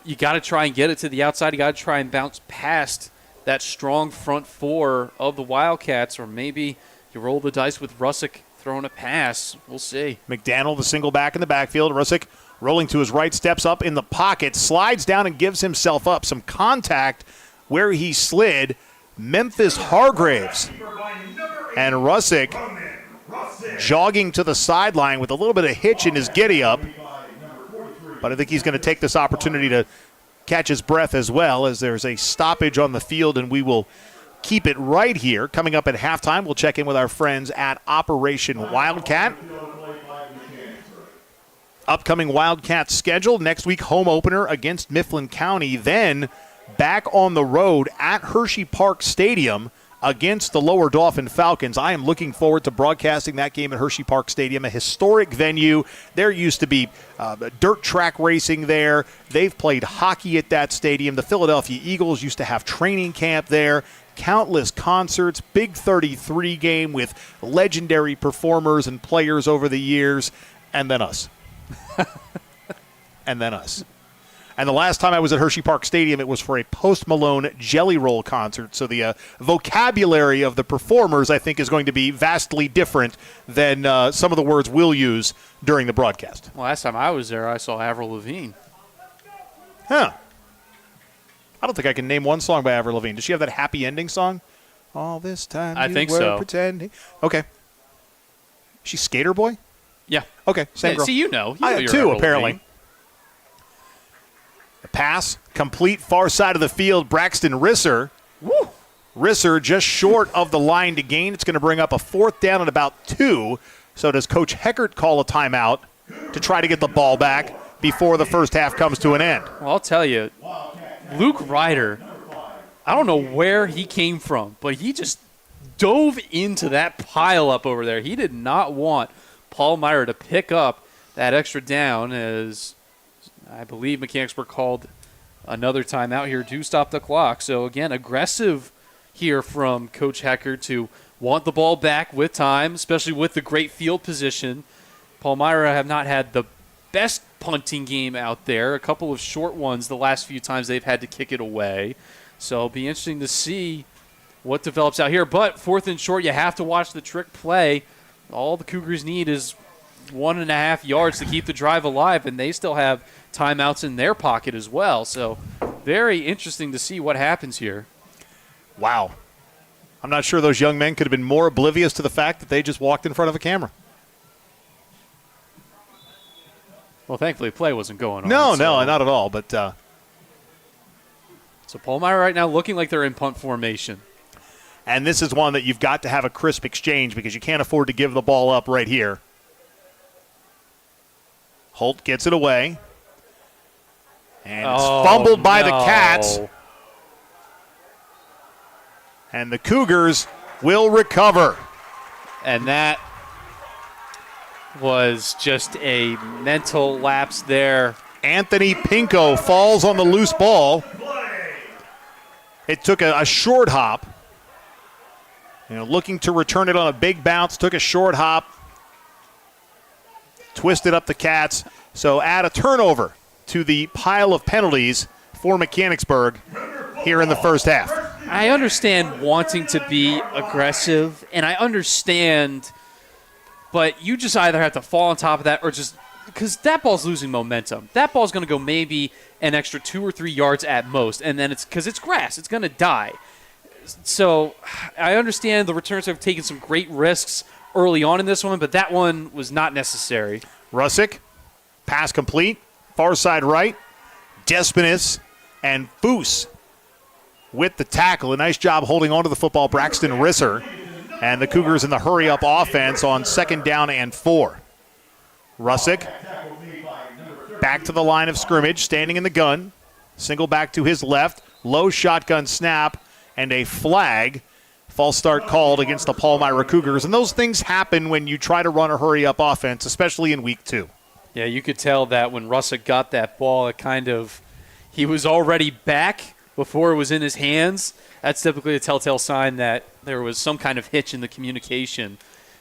you got to try and get it to the outside. You got to try and bounce past that strong front 4 of the Wildcats, or maybe you roll the dice with Russick throwing a pass. We'll see. McDaniel, the single back in the backfield. Russick rolling to his right, steps up in the pocket, slides down and gives himself up. Some contact where he slid. Memphis Hargraves. And Russick jogging to the sideline with a little bit of hitch in his giddy-up. But I think he's going to take this opportunity to catch his breath as well, as there's a stoppage on the field, and we will keep it right here. Coming up at halftime, we'll check in with our friends at Operation Wildcat. Upcoming Wildcat schedule. Next week, home opener against Mifflin County. Then back on the road at Hershey Park Stadium against the Lower Dauphin Falcons. I am looking forward to broadcasting that game at Hershey Park Stadium, a historic venue. There used to be dirt track racing there. They've played hockey at that stadium. The Philadelphia Eagles used to have training camp there. Countless concerts, Big 33 game with legendary performers and players over the years, and then us. And then us. And the last time I was at Hershey Park Stadium, it was for a Post Malone Jelly Roll concert. So the vocabulary of the performers, I think, is going to be vastly different than some of the words we'll use during the broadcast. Well, last time I was there, I saw Avril Lavigne. Huh. I don't think I can name one song by Avril Lavigne. Does she have that happy ending song? All this time I you think were so. Pretending. Okay. She's Skater Boy? Yeah. Okay, same girl. See, you know I your too, Avril apparently. Lavigne. The pass, complete far side of the field. Braxton Risser. Woo! Risser just short of the line to gain. It's going to bring up a 4th down and about 2. So does Coach Heckert call a timeout to try to get the ball back before the first half comes to an end? Well, I'll tell you, Luke Ryder, I don't know where he came from, but he just dove into that pile up over there. He did not want Palmyra to pick up that extra down, as I believe Mechanicsburg called another timeout here to stop the clock. So, again, aggressive here from Coach Heckert to want the ball back with time, especially with the great field position. Palmyra have not had the best punting game out there. A couple of short ones the last few times they've had to kick it away. So it'll be interesting to see what develops out here. But 4th and short, you have to watch the trick play. All the Cougars need is 1.5 yards to keep the drive alive, and they still have timeouts in their pocket as well. So very interesting to see what happens here. Wow. I'm not sure those young men could have been more oblivious to the fact that they just walked in front of a camera. Well, thankfully, play wasn't going on. No, not at all. But so Palmyra right now looking like they're in punt formation. And this is one that you've got to have a crisp exchange because you can't afford to give the ball up right here. Holt gets it away. And it's fumbled by the Cats. And the Cougars will recover. And that was just a mental lapse there. Anthony Pinko falls on the loose ball. It took a short hop. Looking to return it on a big bounce, took a short hop. Twisted up the Cats. So add a turnover to the pile of penalties for Mechanicsburg here in the first half. I understand wanting to be aggressive, and I understand, but you just either have to fall on top of that or just – because that ball's losing momentum. That ball's going to go maybe an extra 2 or 3 yards at most, and then it's – because it's grass. It's going to die. So I understand the returners have taken some great risks early on in this one, but that one was not necessary. Russick, pass complete, far side right. Despinis and Foose with the tackle. A nice job holding on to the football, Braxton Risser. And the Cougars in the hurry-up offense on 2nd down and 4. Russick back to the line of scrimmage, standing in the gun. Single back to his left, low shotgun snap, and a flag. False start called against the Palmyra Cougars. And those things happen when you try to run a hurry-up offense, especially in week 2. Yeah, you could tell that when Russick got that ball, he was already back before it was in his hands. That's typically a telltale sign that there was some kind of hitch in the communication.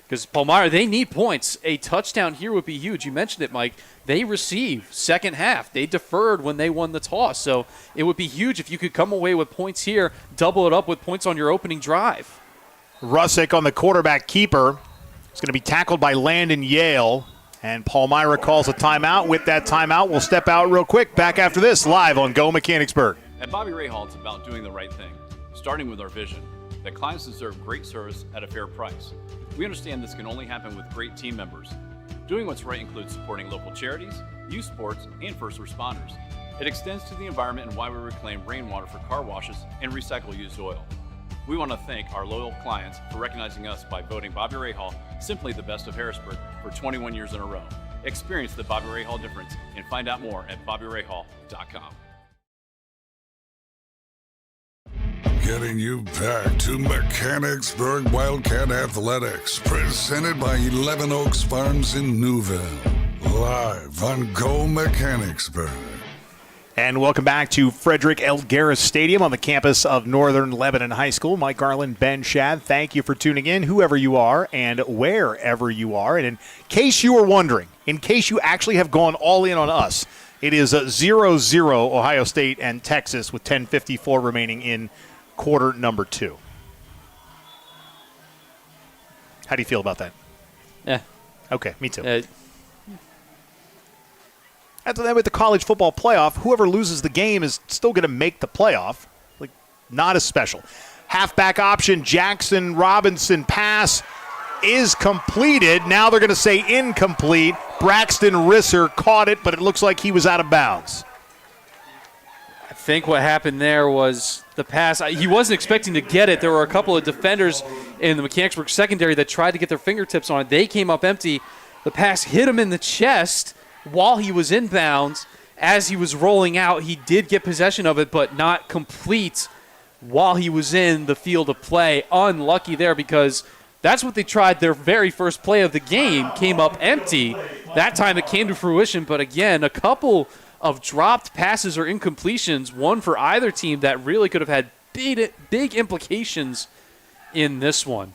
Because Palmyra, they need points. A touchdown here would be huge. You mentioned it, Mike. They receive second half. They deferred when they won the toss. So it would be huge if you could come away with points here, double it up with points on your opening drive. Russick on the quarterback keeper. It's going to be tackled by Landon Yale. And Palmyra calls a timeout. With that timeout, we'll step out real quick. Back after this, live on Go Mechanicsburg. At Bobby Ray Hall, it's about doing the right thing, starting with our vision that clients deserve great service at a fair price. We understand this can only happen with great team members. Doing what's right includes supporting local charities, youth sports, and first responders. It extends to the environment and why we reclaim rainwater for car washes and recycle used oil. We want to thank our loyal clients for recognizing us by voting Bobby Ray Hall simply the best of Harrisburg for 21 years in a row. Experience the Bobby Ray Hall difference and find out more at BobbyRayHall.com. Getting you back to Mechanicsburg Wildcat Athletics, presented by 11 Oaks Farms in Newville. Live on Go Mechanicsburg. And welcome back to Frederick L. Garris Stadium on the campus of Northern Lebanon High School. Mike Garland, Ben Shad, thank you for tuning in, whoever you are and wherever you are. And in case you were wondering, in case you actually have gone all in on us, it is 0-0 Ohio State and Texas with 10:54 remaining in quarter number 2. How do you feel about that? Yeah. Okay, me too. After that, with the college football playoff, whoever loses the game is still going to make the playoff. Like, not as special. Halfback option, Jackson Robinson pass is completed. Now they're going to say incomplete. Braxton Risser caught it, but it looks like he was out of bounds. I think what happened there was the pass. He wasn't expecting to get it. There were a couple of defenders in the Mechanicsburg secondary that tried to get their fingertips on it. They came up empty. The pass hit him in the chest while he was inbounds. As he was rolling out, he did get possession of it, but not complete while he was in the field of play. Unlucky there because that's what they tried. Their very first play of the game came up empty. That time it came to fruition, but again, a couple of dropped passes or incompletions, one for either team, that really could have had big implications in this one.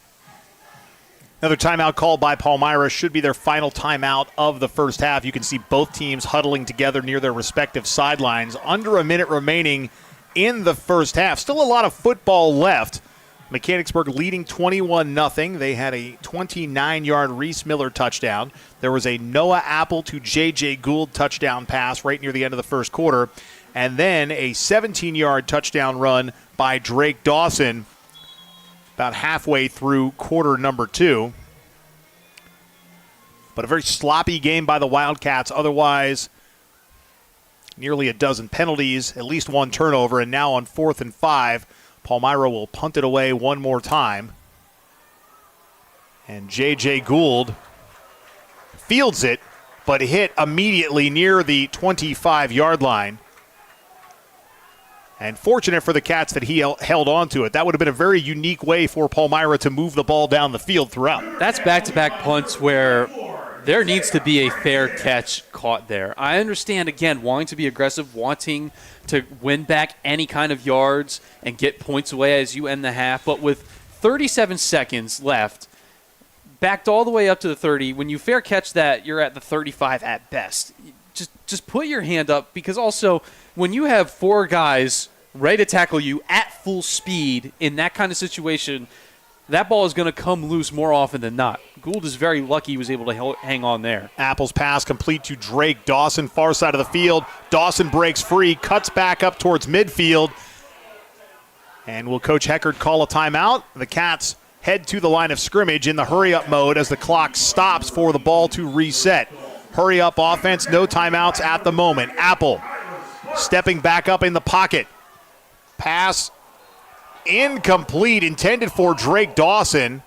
Another timeout called by Palmyra. Should be their final timeout of the first half. You can see both teams huddling together near their respective sidelines. Under a minute remaining in the first half. Still a lot of football left. Mechanicsburg leading 21-0. They had a 29-yard Reese Miller touchdown. There was a Noah Apple to J.J. Gould touchdown pass right near the end of the first quarter. And then a 17-yard touchdown run by Drake Dawson about halfway through quarter number 2. But a very sloppy game by the Wildcats. Otherwise, nearly a dozen penalties, at least one turnover, and now on 4th and 5, Palmyra will punt it away one more time. And J.J. Gould fields it, but hit immediately near the 25-yard line. And fortunate for the Cats that he held on to it. That would have been a very unique way for Palmyra to move the ball down the field throughout. That's back-to-back punts where there needs to be a fair catch caught there. I understand, again, wanting to be aggressive, wanting to win back any kind of yards and get points away as you end the half. But with 37 seconds left, backed all the way up to the 30, when you fair catch that, you're at the 35 at best. Just put your hand up, because also when you have 4 guys ready to tackle you at full speed in that kind of situation, that ball is going to come loose more often than not. Gould is very lucky he was able to hang on there. Apple's pass complete to Drake Dawson, far side of the field. Dawson breaks free, cuts back up towards midfield. And will Coach Heckard call a timeout? The Cats head to the line of scrimmage in the hurry-up mode as the clock stops for the ball to reset. Hurry-up offense, no timeouts at the moment. Apple stepping back up in the pocket. Pass incomplete, intended for Drake Dawson.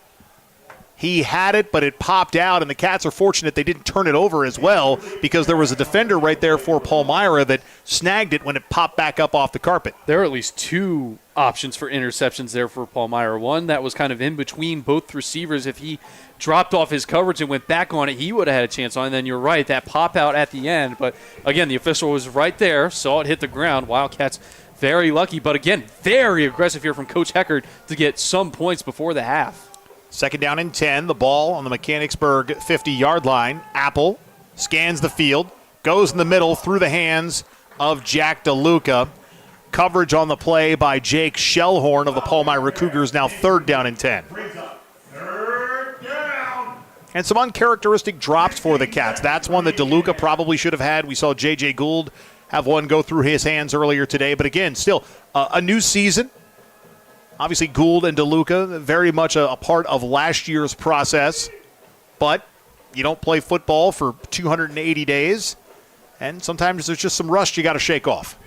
He had it, but it popped out, and the Cats are fortunate they didn't turn it over as well, because there was a defender right there for Palmyra that snagged it when it popped back up off the carpet. There are at least 2 options for interceptions there for Palmyra. One that was kind of in between both receivers. If he dropped off his coverage and went back on it, he would have had a chance on it. And then you're right, that pop out at the end. But again, the official was right there, saw it hit the ground. Wildcats very lucky, but again, very aggressive here from Coach Heckard to get some points before the half. Second down and 10, the ball on the Mechanicsburg 50-yard line. Apple scans the field, goes in the middle through the hands of Jack DeLuca. Coverage on the play by Jake Shellhorn of the Palmyra Cougars, now 3rd down and 10. And some uncharacteristic drops for the Cats. That's one that DeLuca probably should have had. We saw J.J. Gould have one go through his hands earlier today. But again, still a new season. Obviously, Gould and DeLuca, very much a part of last year's process. But you don't play football for 280 days. And sometimes there's just some rust you got to shake off.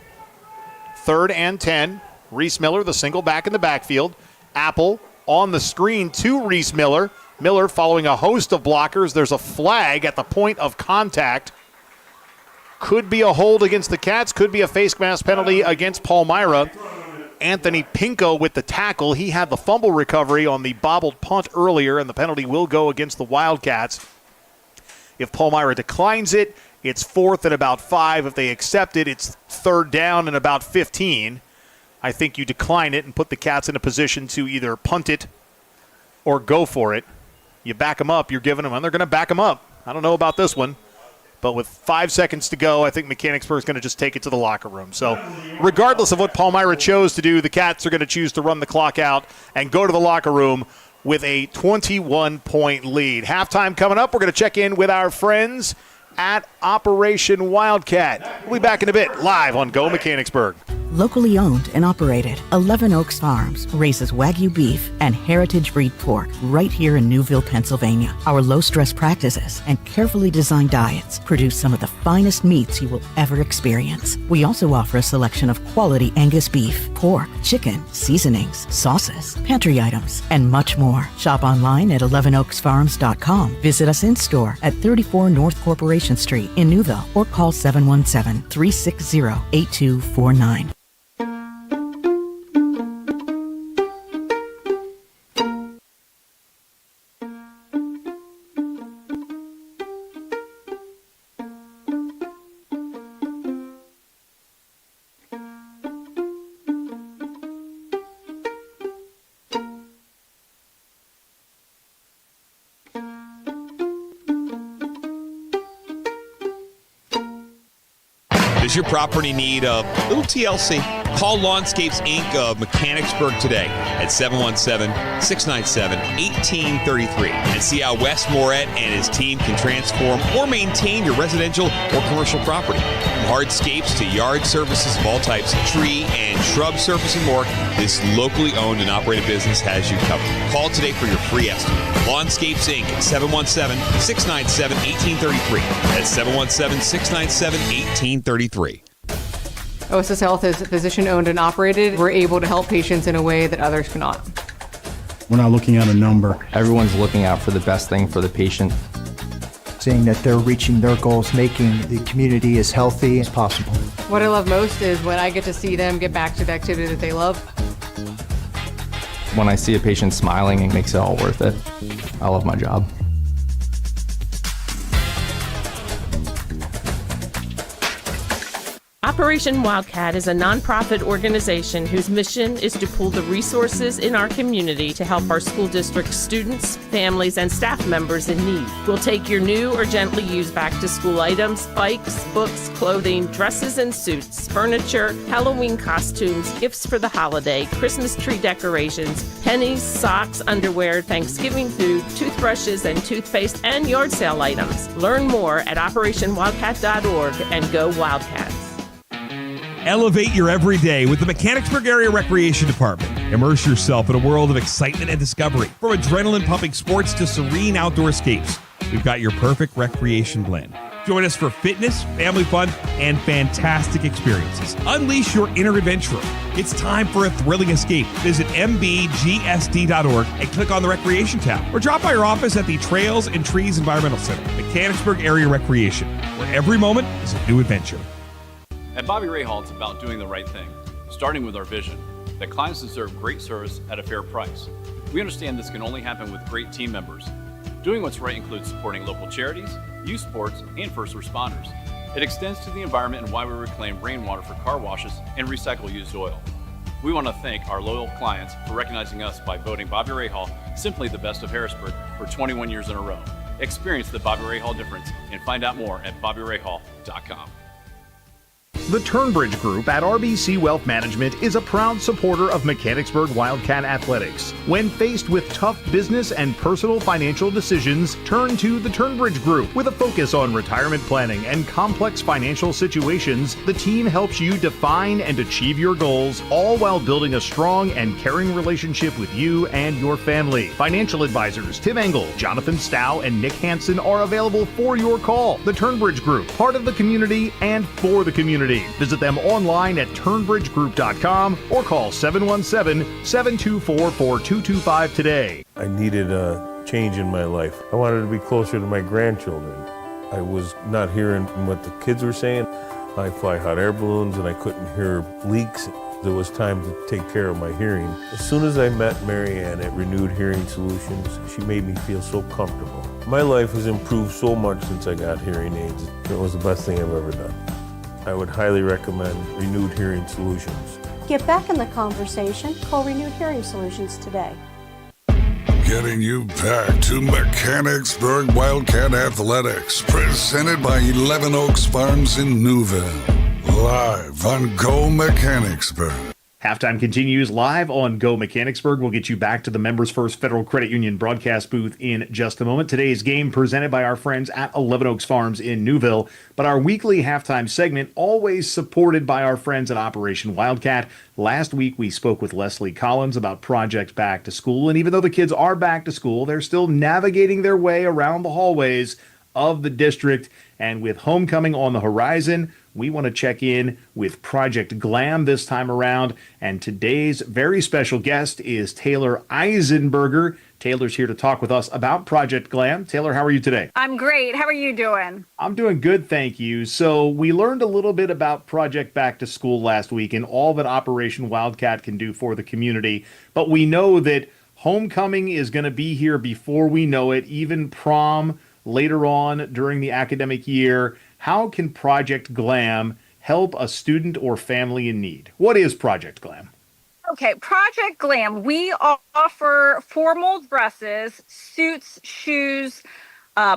3rd and 10. Reese Miller, the single back in the backfield. Apple on the screen to Reese Miller. Miller following a host of blockers. There's a flag at the point of contact. Could be a hold against the Cats. Could be a face mask penalty against Palmyra. Anthony Pinko with the tackle. He had the fumble recovery on the bobbled punt earlier, and the penalty will go against the Wildcats. If Palmyra declines it, it's 4th and about 5. If they accept it, it's 3rd down and about 15. I think you decline it and put the Cats in a position to either punt it or go for it. You back them up, you're giving them, and they're going to back them up. I don't know about this one. But with 5 seconds to go, I think Mechanicsburg is going to just take it to the locker room. So regardless of what Palmyra chose to do, the Cats are going to choose to run the clock out and go to the locker room with a 21-point lead. Halftime coming up. We're going to check in with our friends at Operation Wildcat. We'll be back in a bit, live on Go Mechanicsburg. Locally owned and operated, 11 Oaks Farms raises Wagyu beef and heritage breed pork right here in Newville, Pennsylvania. Our low-stress practices and carefully designed diets produce some of the finest meats you will ever experience. We also offer a selection of quality Angus beef, pork, chicken, seasonings, sauces, pantry items, and much more. Shop online at 11oaksfarms.com. Visit us in-store at 34 North Corporation Street in Newville or call 717-360-8249. Does your property need a little TLC? Call Lawnscapes Inc. of Mechanicsburg today at 717-697-1833 and see how Wes Moret and his team can transform or maintain your residential or commercial property. From hardscapes to yard services of all types, tree and shrub service and more, this locally owned and operated business has you covered. Call today for your free estimate. Lawnscapes Inc. at 717-697-1833. That's 717-697-1833. OSS Health is physician-owned and operated. We're able to help patients in a way that others cannot. We're not looking at a number. Everyone's looking out for the best thing for the patient. Seeing that they're reaching their goals, making the community as healthy as possible. What I love most is when I get to see them get back to the activity that they love. When I see a patient smiling, it makes it all worth it. I love my job. Operation Wildcat is a nonprofit organization whose mission is to pool the resources in our community to help our school district students, families, and staff members in need. We'll take your new or gently used back-to-school items, bikes, books, clothing, dresses and suits, furniture, Halloween costumes, gifts for the holiday, Christmas tree decorations, pennies, socks, underwear, Thanksgiving food, toothbrushes and toothpaste, and yard sale items. Learn more at OperationWildcat.org and go Wildcats. Elevate your everyday with the Mechanicsburg Area Recreation Department. Immerse yourself in a world of excitement and discovery. From adrenaline-pumping sports to serene outdoor escapes, we've got your perfect recreation blend. Join us for fitness, family fun, and fantastic experiences. Unleash your inner adventurer. It's time for a thrilling escape. Visit mbgsd.org and click on the Recreation tab. Or drop by our office at the Trails and Trees Environmental Center, Mechanicsburg Area Recreation, where every moment is a new adventure. At Bobby Ray Hall, it's about doing the right thing, starting with our vision that clients deserve great service at a fair price. We understand this can only happen with great team members. Doing what's right includes supporting local charities, youth sports, and first responders. It extends to the environment and why we reclaim rainwater for car washes and recycle used oil. We want to thank our loyal clients for recognizing us by voting Bobby Ray Hall simply the best of Harrisburg for 21 years in a row. Experience the Bobby Ray Hall difference and find out more at BobbyRayHall.com. The Turnbridge Group at RBC Wealth Management is a proud supporter of Mechanicsburg Wildcat Athletics. When faced with tough business and personal financial decisions, turn to the Turnbridge Group. With a focus on retirement planning and complex financial situations, the team helps you define and achieve your goals, all while building a strong and caring relationship with you and your family. Financial advisors Tim Engel, Jonathan Stow, and Nick Hansen are available for your call. The Turnbridge Group, part of the community and for the community. Visit them online at turnbridgegroup.com or call 717-724-4225 today. I needed a change in my life. I wanted to be closer to my grandchildren. I was not hearing what the kids were saying. I fly hot air balloons and I couldn't hear leaks. It was time to take care of my hearing. As soon as I met Mary Ann at Renewed Hearing Solutions, she made me feel so comfortable. My life has improved so much since I got hearing aids. It was the best thing I've ever done. I would highly recommend Renewed Hearing Solutions. Get back in the conversation. Call Renewed Hearing Solutions today. Getting you back to Mechanicsburg Wildcat Athletics, presented by 11 Oaks Farms in Newville. Live on Go Mechanicsburg. Halftime continues live on Go Mechanicsburg. We'll get you back to the Members First Federal Credit Union broadcast booth in just a moment. Today's game presented by our friends at 11 Oaks Farms in Newville. But our weekly halftime segment always supported by our friends at Operation Wildcat. Last week we spoke with Leslie Collins about Project Back to School. And even though the kids are back to school, they're still navigating their way around the hallways of the district. And with homecoming on the horizon, we want to check in with Project Glam this time around. And today's very special guest is Taylor Eisenberger. Taylor's here to talk with us about Project Glam. Taylor, how are you today? I'm great. How are you doing? I'm doing good, thank you. So we learned a little bit about Project Back to School last week and all that Operation Wildcat can do for the community. But we know that homecoming is going to be here before we know it, even prom later on during the academic year. How can Project Glam help a student or family in need? What is Project Glam? Okay, Project Glam, we offer formal dresses, suits, shoes,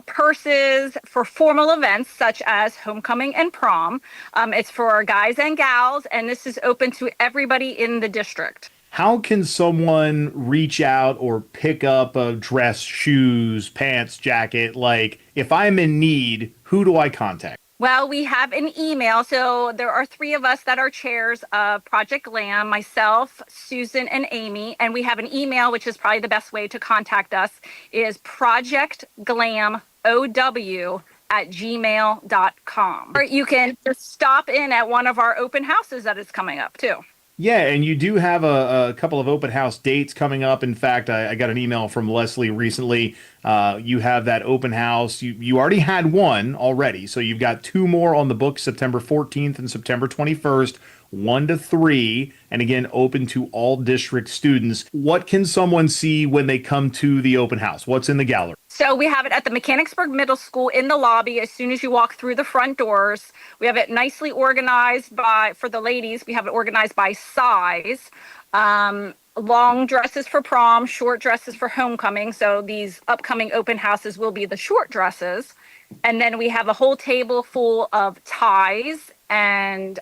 purses for formal events such as homecoming and prom. It's for guys and gals, and this is open to everybody in the district. How can someone reach out or pick up a dress, shoes, pants, jacket? Like, if I'm in need, who do I contact? Well, we have an email. So there are three of us that are chairs of Project Glam, myself, Susan, and Amy. And we have an email, which is probably the best way to contact us, is projectglamow@gmail.com. Or you can just stop in at one of our open houses that is coming up, too. Yeah, and you do have a couple of open house dates coming up. In fact, I got an email from Leslie recently. You have that open house. You already had one already, so you've got two more on the books, September 14th and September 21st, 1 to 3, and again, open to all district students. What can someone see when they come to the open house? What's in the gallery? So we have it at the Mechanicsburg Middle School in the lobby. As soon as you walk through the front doors, we have it nicely organized for the ladies, we have it organized by size. Long dresses for prom, short dresses for homecoming. So these upcoming open houses will be the short dresses. And then we have a whole table full of ties and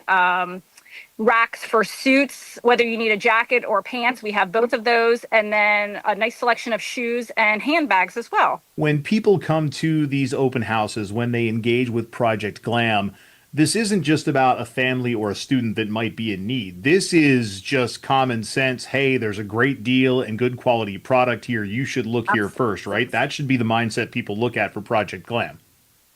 racks for suits, whether you need a jacket or pants. We have both of those, and then a nice selection of shoes and handbags as well. When people come to these open houses, when they engage with Project Glam, this isn't just about a family or a student that might be in need. This is just common sense. Hey, there's a great deal and good quality product here. You should look here first, right? That should be the mindset people look at for Project Glam.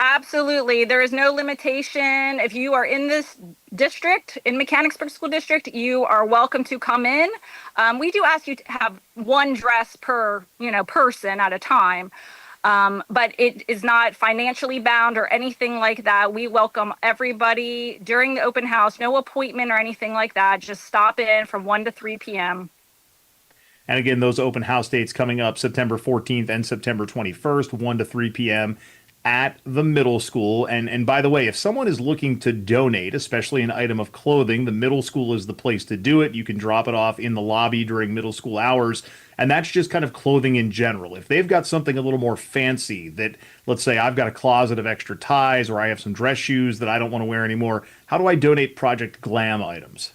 Absolutely. There is no limitation. If you are in this district, in Mechanicsburg School District, you are welcome to come in. We do ask you to have one dress per, person at a time. But it is not financially bound or anything like that. We welcome everybody during the open house. No appointment or anything like that. Just stop in from 1 to 3 p.m. And again, those open house dates coming up September 14th and September 21st, 1 to 3 p.m. at the middle school. And by the way, if someone is looking to donate, especially an item of clothing, the middle school is the place to do it. You can drop it off in the lobby during middle school hours. And that's just kind of clothing in general. If they've got something a little more fancy that, let's say I've got a closet of extra ties or I have some dress shoes that I don't want to wear anymore, how do I donate Project Glam items?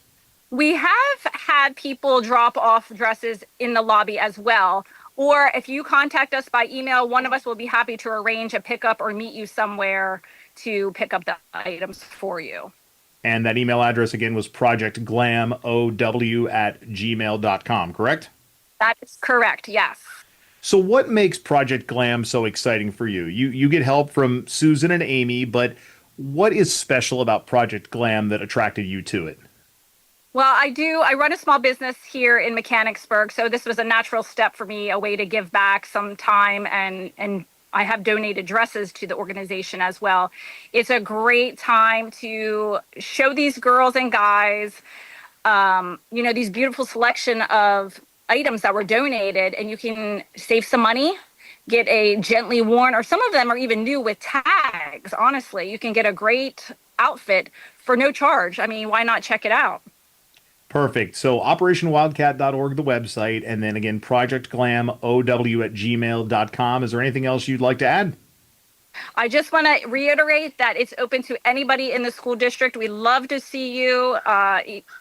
We have had people drop off dresses in the lobby as well. Or if you contact us by email, one of us will be happy to arrange a pickup or meet you somewhere to pick up the items for you. And that email address again was projectglamow@gmail.com, correct? That is correct, yes. So what makes Project Glam so exciting for you? You get help from Susan and Amy, but what is special about Project Glam that attracted you to it? Well, I run a small business here in Mechanicsburg, so this was a natural step for me, a way to give back some time, and I have donated dresses to the organization as well. It's a great time to show these girls and guys, these beautiful selection of items that were donated, and you can save some money, get a gently worn, or some of them are even new with tags. Honestly, you can get a great outfit for no charge. I mean, why not check it out? Perfect. So operationwildcat.org, the website, and then again, projectglamow@gmail.com. Is there anything else you'd like to add? I just want to reiterate that it's open to anybody in the school district. We love to see you.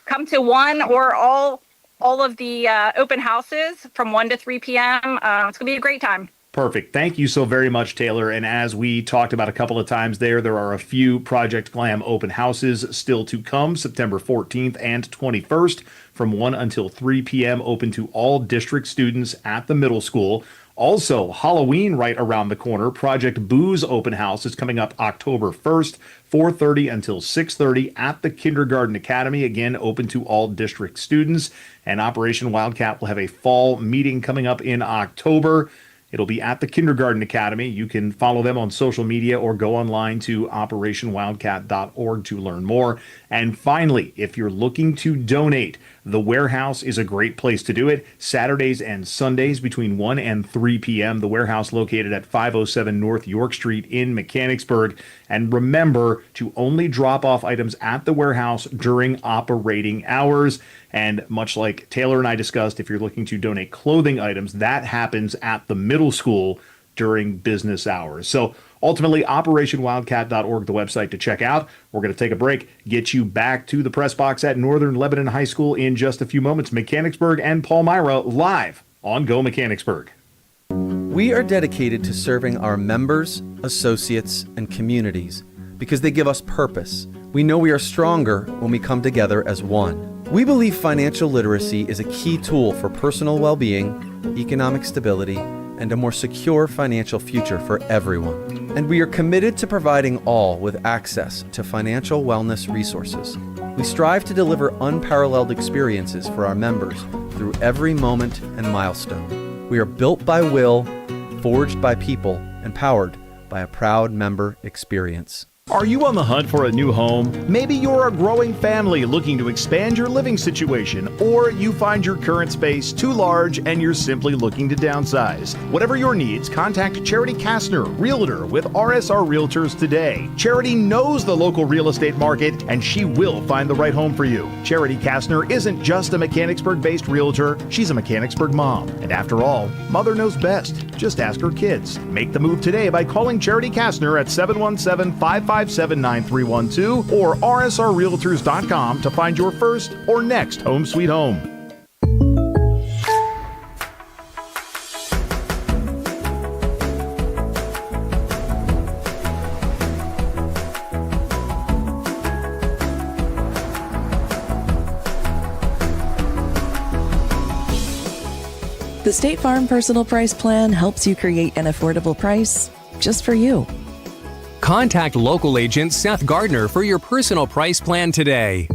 Come to one or all of the open houses from 1 to 3 p.m. It's going to be a great time. Perfect. Thank you so very much, Taylor. And as we talked about a couple of times there are a few Project Glam open houses still to come, September 14th and 21st from 1 until 3 p.m., open to all district students at the middle school. Also, Halloween right around the corner. Project Boo's open house is coming up October 1st, 4:30 until 6:30 at the Kindergarten Academy. Again, open to all district students. And Operation Wildcat will have a fall meeting coming up in October. It'll be at the Kindergarten Academy. You can follow them on social media or go online to operationwildcat.org to learn more. And finally, if you're looking to donate, the warehouse is a great place to do it. Saturdays and Sundays between 1 and 3 p.m. The warehouse located at 507 North York Street in Mechanicsburg. And remember to only drop off items at the warehouse during operating hours. And much like Taylor and I discussed, if you're looking to donate clothing items, that happens at the middle school during business hours. So ultimately, operationwildcat.org, the website to check out. We're going to take a break, get you back to the press box at Northern Lebanon High School in just a few moments. Mechanicsburg and Palmyra live on Go Mechanicsburg. We are dedicated to serving our members, associates, and communities because they give us purpose. We know we are stronger when we come together as one. We believe financial literacy is a key tool for personal well-being, economic stability, and a more secure financial future for everyone. And we are committed to providing all with access to financial wellness resources. We strive to deliver unparalleled experiences for our members through every moment and milestone. We are built by will, forged by people, and powered by a proud member experience. Are you on the hunt for a new home? Maybe you're a growing family looking to expand your living situation, or you find your current space too large and you're simply looking to downsize. Whatever your needs, contact Charity Kastner, Realtor with RSR Realtors today. Charity knows the local real estate market and she will find the right home for you. Charity Kastner isn't just a Mechanicsburg-based realtor, she's a Mechanicsburg mom. And after all, mother knows best. Just ask her kids. Make the move today by calling Charity Kastner at 717-557-9312 or rsrrealtors.com to find your first or next home sweet home. The State Farm Personal Price Plan helps you create an affordable price just for you. Contact local agent Seth Gardner for your personal price plan today.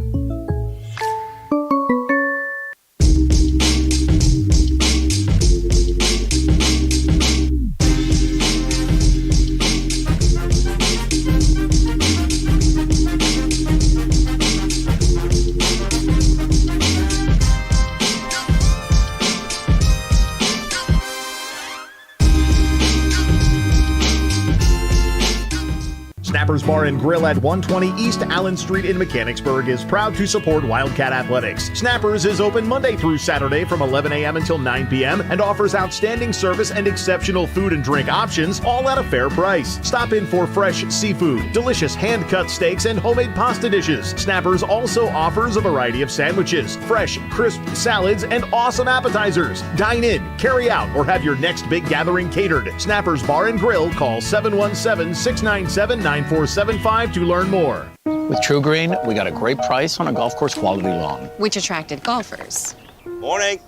Snappers Bar and Grill at 120 East Allen Street in Mechanicsburg is proud to support Wildcat Athletics. Snappers is open Monday through Saturday from 11 a.m. until 9 p.m. and offers outstanding service and exceptional food and drink options, all at a fair price. Stop in for fresh seafood, delicious hand-cut steaks, and homemade pasta dishes. Snappers also offers a variety of sandwiches, fresh, crisp salads, and awesome appetizers. Dine in, carry out, or have your next big gathering catered. Snappers Bar and Grill, call 717-697-9475 to learn more. With True Green, we got a great price on a golf course quality lawn. Which attracted golfers. Morning.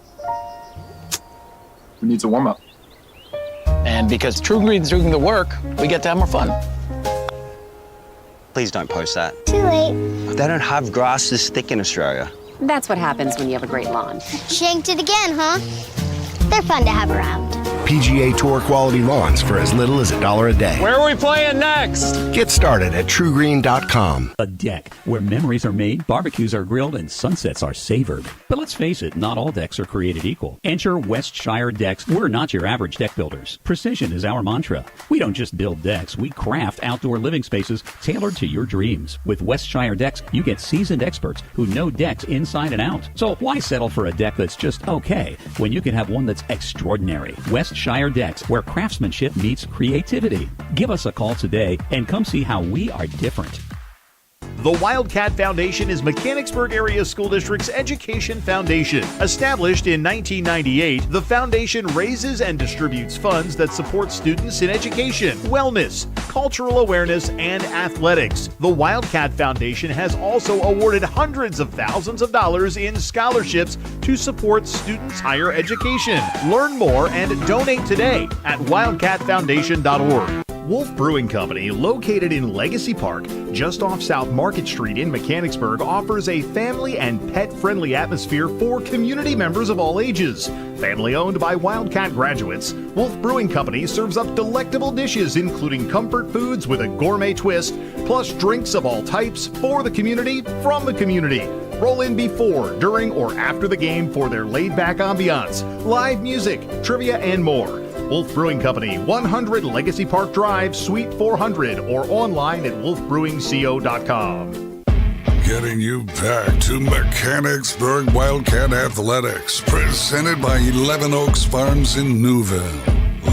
Who needs a warm-up? And because True Green's doing the work, we get to have more fun. Please don't post that. Too late. They don't have grass this thick in Australia. That's what happens when you have a great lawn. Shanked it again, huh? They're fun to have around. PGA Tour quality lawns for as little as $1 a day. Where are we playing next? Get started at TrueGreen.com. A deck where memories are made, barbecues are grilled, and sunsets are savored. But let's face it, not all decks are created equal. Enter Westshire Decks. We're not your average deck builders. Precision is our mantra. We don't just build decks, we craft outdoor living spaces tailored to your dreams. With Westshire Decks, you get seasoned experts who know decks inside and out. So why settle for a deck that's just okay when you can have one that's extraordinary? Westshire Decks, where craftsmanship meets creativity. Give us a call today and come see how we are different. The Wildcat Foundation is Mechanicsburg Area School District's education foundation. Established in 1998, the foundation raises and distributes funds that support students in education, wellness, cultural awareness, and athletics. The Wildcat Foundation has also awarded hundreds of thousands of dollars in scholarships to support students' higher education. Learn more and donate today at wildcatfoundation.org. Wolf Brewing Company, located in Legacy Park, just off South Market Street in Mechanicsburg, offers a family and pet-friendly atmosphere for community members of all ages. Family owned by Wildcat graduates, Wolf Brewing Company serves up delectable dishes including comfort foods with a gourmet twist, plus drinks of all types for the community, from the community. Roll in before, during, or after the game for their laid-back ambiance, live music, trivia, and more. Wolf Brewing Company, 100 Legacy Park Drive, Suite 400, or online at wolfbrewingco.com. Getting you back to Mechanicsburg Wildcat Athletics, presented by 11 Oaks Farms in Newville.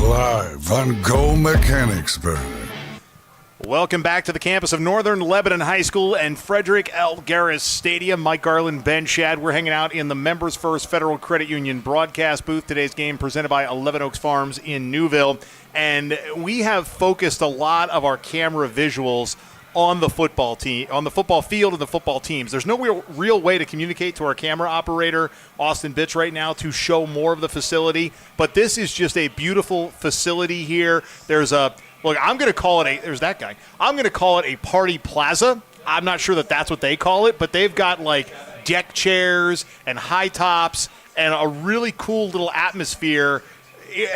Live on Go Mechanicsburg. Welcome back to the campus of Northern Lebanon High School and Frederick L. Garris Stadium. Mike Garland, Ben Shad. We're hanging out in the Members First Federal Credit Union broadcast booth. Today's game presented by 11 Oaks Farms in Newville. And we have focused a lot of our camera visuals on the football team, on the football field and the football teams. There's no real way to communicate to our camera operator, Austin Bitch, right now to show more of the facility. But this is just a beautiful facility here. There's a... Look, I'm going to call it there's that guy. I'm going to call it a party plaza. I'm not sure that that's what they call it, but they've got like deck chairs and high tops and a really cool little atmosphere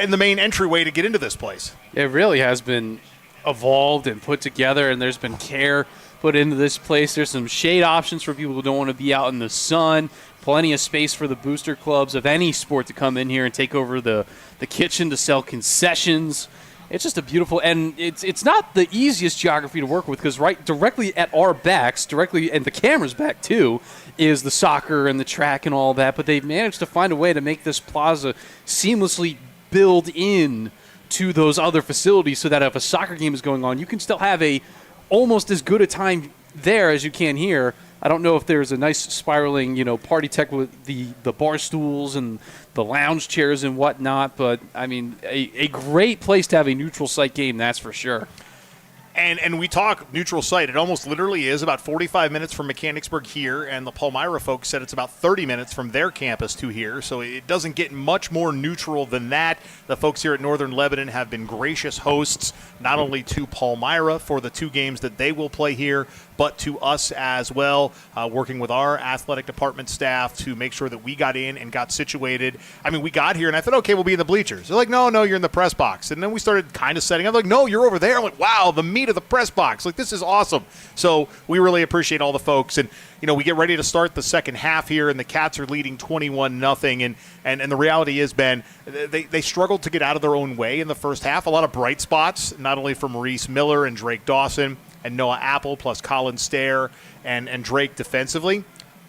in the main entryway to get into this place. It really has been evolved and put together, and there's been care put into this place. There's some shade options for people who don't want to be out in the sun. Plenty of space for the booster clubs of any sport to come in here and take over the kitchen to sell concessions. It's just a beautiful, and it's not the easiest geography to work with because right directly at our backs, and the camera's back too, is the soccer and the track and all that. But they've managed to find a way to make this plaza seamlessly build in to those other facilities so that if a soccer game is going on, you can still have almost as good a time there as you can here. I don't know if there's a nice spiraling, party tech with the bar stools and the lounge chairs and whatnot, but, I mean, a great place to have a neutral site game, that's for sure. And we talk neutral site. It almost literally is about 45 minutes from Mechanicsburg here, and the Palmyra folks said it's about 30 minutes from their campus to here, so it doesn't get much more neutral than that. The folks here at Northern Lebanon have been gracious hosts, not only to Palmyra for the 2 games that they will play here, but to us as well, working with our athletic department staff to make sure that we got in and got situated. I mean, we got here, and I thought, okay, we'll be in the bleachers. They're like, no, you're in the press box. And then we started kind of setting up, like, no, you're over there. I'm like, wow, the meat of the press box. Like, this is awesome. So we really appreciate all the folks. And, we get ready to start the second half here, and the Cats are leading 21-0. And the reality is, Ben, they struggled to get out of their own way in the first half. A lot of bright spots, not only from Maurice Miller and Drake Dawson and Noah Apple, plus Colin Stair and Drake defensively.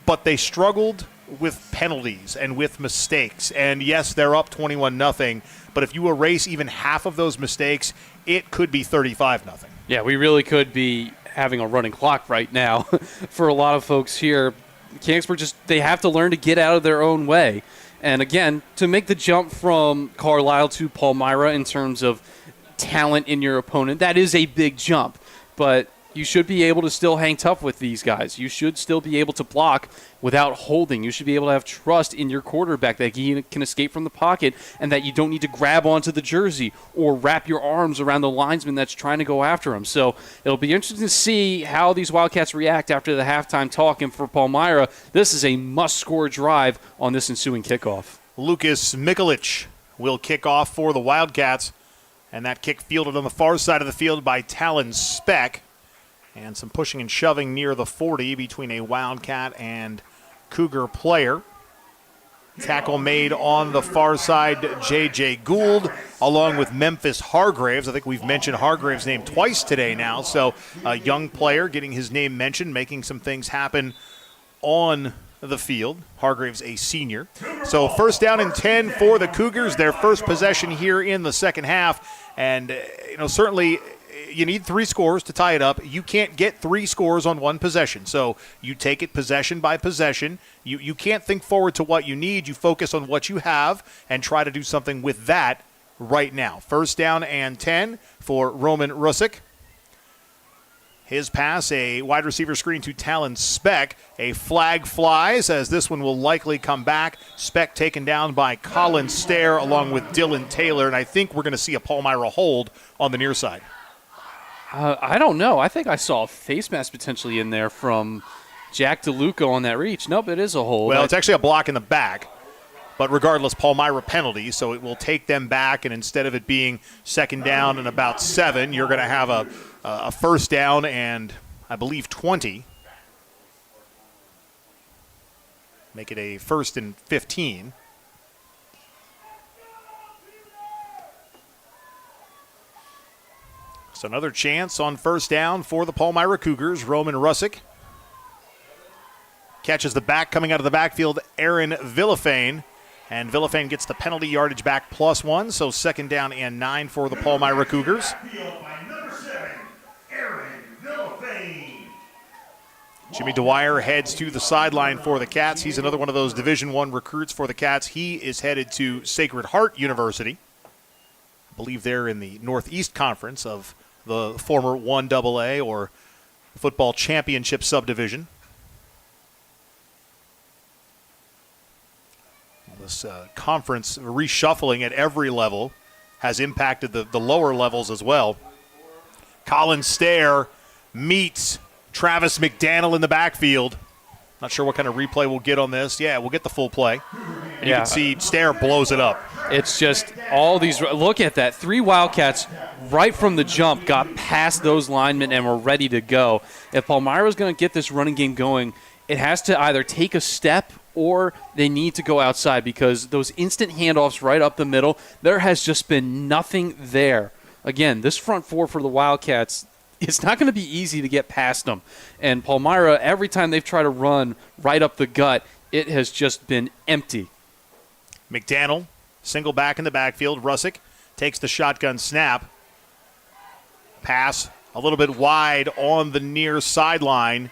But they struggled with penalties and with mistakes. And, yes, they're up 21-0. But if you erase even half of those mistakes, it could be 35-0. Yeah, we really could be having a running clock right now for a lot of folks here. Mechanicsburg they have to learn to get out of their own way. And, again, to make the jump from Carlisle to Palmyra in terms of talent in your opponent, that is a big jump. But you should be able to still hang tough with these guys. You should still be able to block without holding. You should be able to have trust in your quarterback that he can escape from the pocket and that you don't need to grab onto the jersey or wrap your arms around the linesman that's trying to go after him. So it'll be interesting to see how these Wildcats react after the halftime talk. And for Palmyra, this is a must-score drive on this ensuing kickoff. Lucas Mikulich will kick off for the Wildcats. And that kick fielded on the far side of the field by Talon Speck. And some pushing and shoving near the 40 between a Wildcat and Cougar player. Tackle made on the far side, J.J. Gould, along with Memphis Hargraves. I think we've mentioned Hargraves' name twice today now. So a young player getting his name mentioned, making some things happen on the field. Hargraves, a senior. So first down and 10 for the Cougars, their first possession here in the second half. And, certainly you need 3 scores to tie it up. You can't get 3 scores on one possession. So you take it possession by possession. You can't think forward to what you need. You focus on what you have and try to do something with that right now. First down and 10 for Roman Rusick. His pass, a wide receiver screen to Talon Speck. A flag flies as this one will likely come back. Speck taken down by Colin Stair along with Dylan Taylor. And I think we're going to see a Palmyra hold on the near side. I don't know. I think I saw a face mask potentially in there from Jack DeLuca on that reach. Nope, it is a hold. Well, it's actually a block in the back. But regardless, Palmyra penalty, so it will take them back. And instead of it being second down and about 7, you're going to have a first down and, I believe, 20. Make it a first and 15. So another chance on first down for the Palmyra Cougars. Roman Rusick catches the back coming out of the backfield, Aaron Villafane. And Villafane gets the penalty yardage back +1, so second down and 9 for the Palmyra Cougars. Jimmy Dwyer heads to the sideline for the Cats. He's another one of those Division I recruits for the Cats. He is headed to Sacred Heart University. I believe they're in the Northeast Conference of the former 1AA or Football Championship subdivision. This conference reshuffling at every level has impacted the lower levels as well. Colin Stair meets Travis McDaniel in the backfield. Not sure what kind of replay we'll get on this. Yeah, we'll get the full play. And you can see Stair blows it up. It's just all these – look at that. 3 Wildcats right from the jump got past those linemen and were ready to go. If Palmyra's going to get this running game going, it has to either take a step or they need to go outside because those instant handoffs right up the middle, there has just been nothing there. Again, this front four for the Wildcats – it's not going to be easy to get past them. And Palmyra, every time they've tried to run right up the gut, it has just been empty. McDaniel, single back in the backfield. Russick takes the shotgun snap. Pass a little bit wide on the near sideline.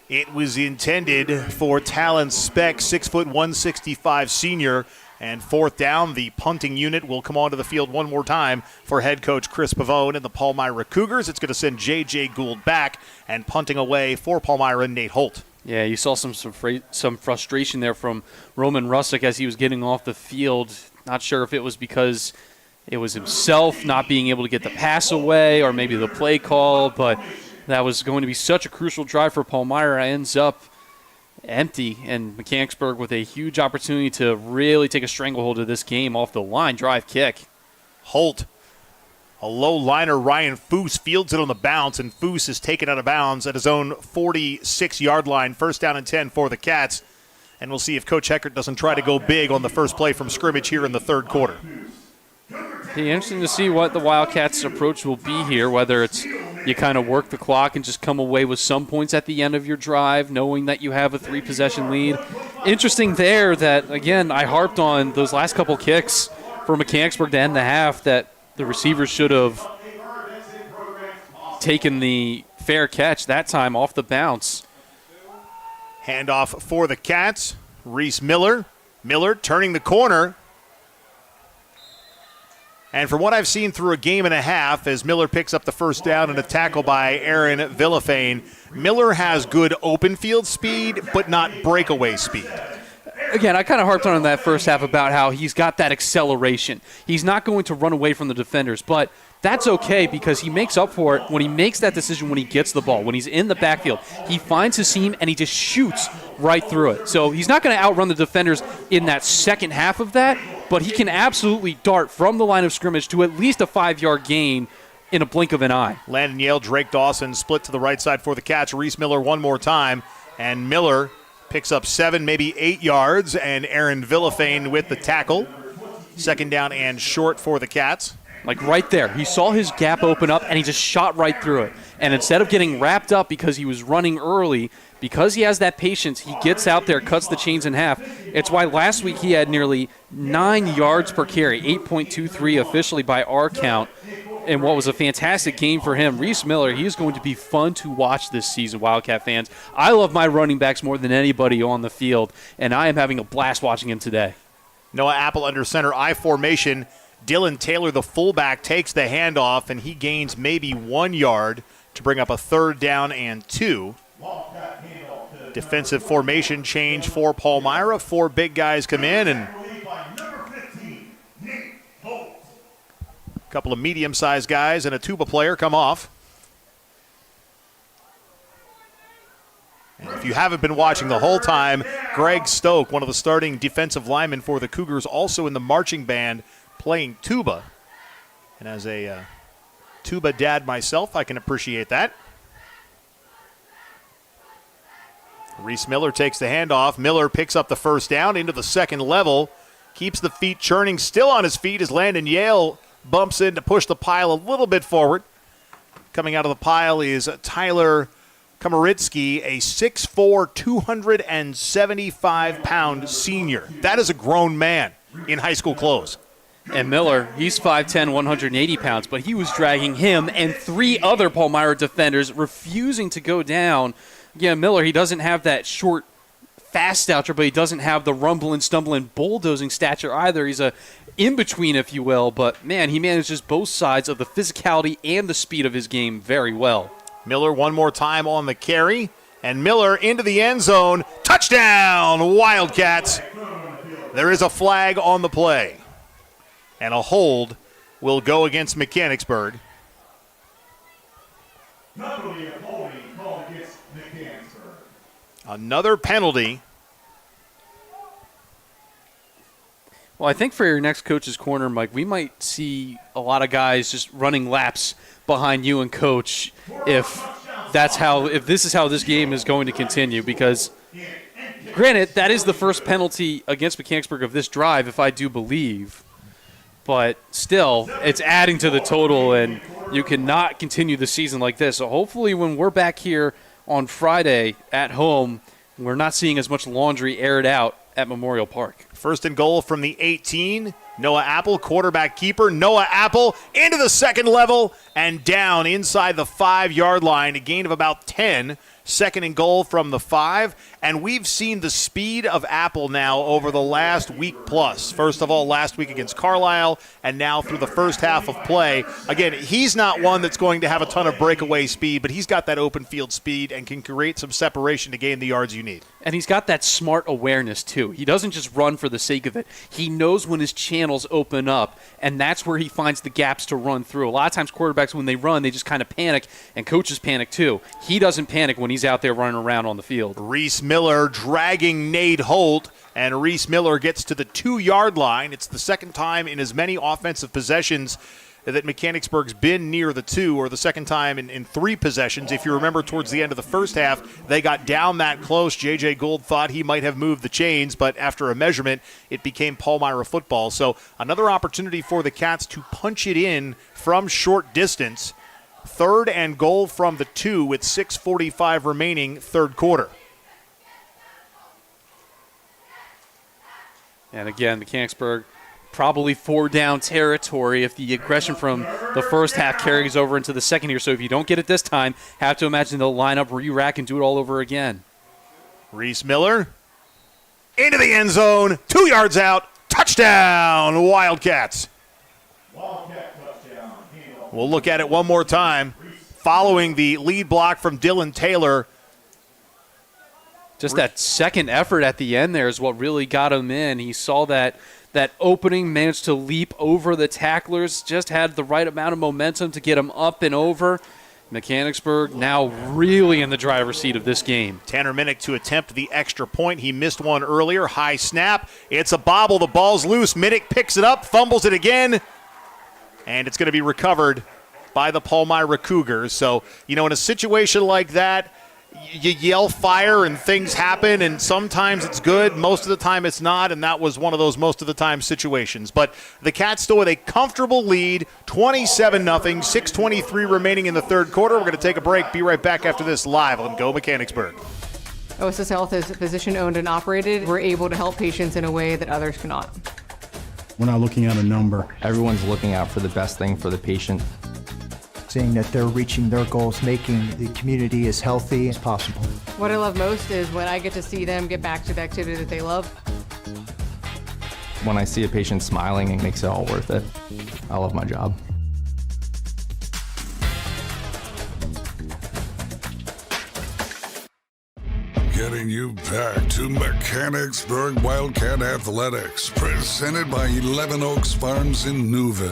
It was intended for Talon Speck, 6', 165 senior. And fourth down, the punting unit will come onto the field one more time for head coach Chris Pavone and the Palmyra Cougars. It's going to send J.J. Gould back, and punting away for Palmyra, Nate Holt. Yeah, you saw some frustration there from Roman Russick as he was getting off the field. Not sure if it was because it was himself not being able to get the pass away or maybe the play call, but that was going to be such a crucial drive for Palmyra. Ends up empty, and Mechanicsburg with a huge opportunity to really take a stranglehold of this game off the line. Drive kick. Holt, a low liner. Ryan Foose fields it on the bounce, and Foose is taken out of bounds at his own 46-yard line. First down and 10 for the Cats. And we'll see if Coach Heckert doesn't try to go big on the first play from scrimmage here in the third quarter. Be interesting to see what the Wildcats' approach will be here, whether it's you kind of work the clock and just come away with some points at the end of your drive, knowing that you have a 3-possession lead. Interesting there that, again, I harped on those last couple kicks for Mechanicsburg to end the half that the receivers should have taken the fair catch that time off the bounce. Handoff for the Cats. Reese Miller. Miller turning the corner. And from what I've seen through a game and a half, as Miller picks up the first down and a tackle by Aaron Villafane, Miller has good open field speed, but not breakaway speed. Again, I kind of harped on in that first half about how he's got that acceleration. He's not going to run away from the defenders, but that's okay because he makes up for it when he makes that decision when he gets the ball. When he's in the backfield, he finds his seam and he just shoots right through it. So he's not going to outrun the defenders in that second half of that, but he can absolutely dart from the line of scrimmage to at least a 5-yard gain in a blink of an eye. Landon Yale, Drake Dawson split to the right side for the catch. Reese Miller one more time, and Miller picks up 7, maybe 8 yards, and Aaron Villafane with the tackle. Second down and short for the Cats. Like right there. He saw his gap open up, and he just shot right through it. And instead of getting wrapped up because he was running early, because he has that patience, he gets out there, cuts the chains in half. It's why last week he had nearly 9 yards per carry, 8.23 officially by our count, and what was a fantastic game for him. Reese Miller, he is going to be fun to watch this season, Wildcat fans. I love my running backs more than anybody on the field, and I am having a blast watching him today. Noah Apple under center, I formation. Dylan Taylor, the fullback, takes the handoff, and he gains maybe 1 yard to bring up a third down and 2. Defensive formation change for Palmyra. 4 big guys come in, and a couple of medium-sized guys and a tuba player come off. And if you haven't been watching the whole time, Greg Stoke, one of the starting defensive linemen for the Cougars, also in the marching band, playing tuba. And as a tuba dad myself, I can appreciate that. Reese Miller takes the handoff. Miller picks up the first down into the second level. Keeps the feet churning. Still on his feet as Landon Yale bumps in to push the pile a little bit forward. Coming out of the pile is Tyler Komaritsky, a 6'4", 275-pound senior. That is a grown man in high school clothes. And Miller, he's 5'10", 180 pounds, but he was dragging him and 3 other Palmyra defenders, refusing to go down. Yeah, Miller, he doesn't have that short, fast stature, but he doesn't have the rumbling, stumbling, bulldozing stature either. He's a in-between, if you will, but, man, he manages both sides of the physicality and the speed of his game very well. Miller one more time on the carry, and Miller into the end zone. Touchdown, Wildcats. There is a flag on the play, and a hold will go against Mechanicsburg. Another penalty. Well, I think for your next coach's corner, Mike, we might see a lot of guys just running laps behind you and coach if this is how this game is going to continue, because granted, that is the first penalty against Mechanicsburg of this drive, if I do believe. But still, it's adding to the total, and you cannot continue the season like this. So hopefully when we're back here on Friday at home, we're not seeing as much laundry aired out at Memorial Park. First and goal from the 18. Noah Apple, quarterback keeper. Noah Apple into the second level and down inside the 5-yard line, a gain of about 10. Second and goal from the 5. And we've seen the speed of Apple now over the last week plus. First of all, last week against Carlisle, and now through the first half of play. Again, he's not one that's going to have a ton of breakaway speed, but he's got that open field speed and can create some separation to gain the yards you need. And he's got that smart awareness, too. He doesn't just run for the sake of it. He knows when his channels open up, and that's where he finds the gaps to run through. A lot of times quarterbacks, when they run, they just kind of panic, and coaches panic, too. He doesn't panic when he's out there running around on the field. Reese Miller dragging Nate Holt, and Reese Miller gets to the 2-yard line. It's the second time in as many offensive possessions that Mechanicsburg's been near the 2, or the second time in 3 possessions. If you remember, towards the end of the first half, they got down that close. J.J. Gould thought he might have moved the chains, but after a measurement, it became Palmyra football. So another opportunity for the Cats to punch it in from short distance. Third and goal from the 2 with 6:45 remaining, third quarter. And again, Mechanicsburg probably 4-down territory if the aggression from the first half carries over into the second here. So if you don't get it this time, have to imagine they'll line up, re-rack, and do it all over again. Reese Miller into the end zone, 2 yards out, touchdown, Wildcats. We'll look at it one more time. Following the lead block from Dylan Taylor. Just that second effort at the end there is what really got him in. He saw that opening, managed to leap over the tacklers, just had the right amount of momentum to get him up and over. Mechanicsburg now really in the driver's seat of this game. Tanner Minnick to attempt the extra point. He missed one earlier. High snap. It's a bobble. The ball's loose. Minnick picks it up, fumbles it again, and it's going to be recovered by the Palmyra Cougars. So, in a situation like that, you yell fire and things happen, and sometimes it's good, most of the time it's not, and that was one of those most of the time situations. But the Cats still with a comfortable lead, 27-0, 6:23 remaining in the third quarter. We're going to take a break. Be right back after this live on Go Mechanicsburg. OSS Health is physician-owned and operated. We're able to help patients in a way that others cannot. We're not looking at a number. Everyone's looking out for the best thing for the patient. Seeing that they're reaching their goals, making the community as healthy as possible. What I love most is when I get to see them get back to the activity that they love. When I see a patient smiling, it makes it all worth it. I love my job. Getting you back to Mechanicsburg Wildcat Athletics, presented by 11 Oaks Farms in Newville.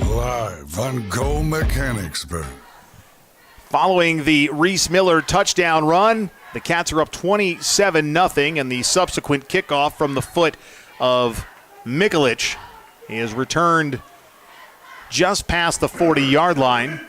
Live on Go Mechanicsburg. Following the Reese Miller touchdown run, the Cats are up 27-0, and the subsequent kickoff from the foot of Mikulich is returned just past the 40-yard line.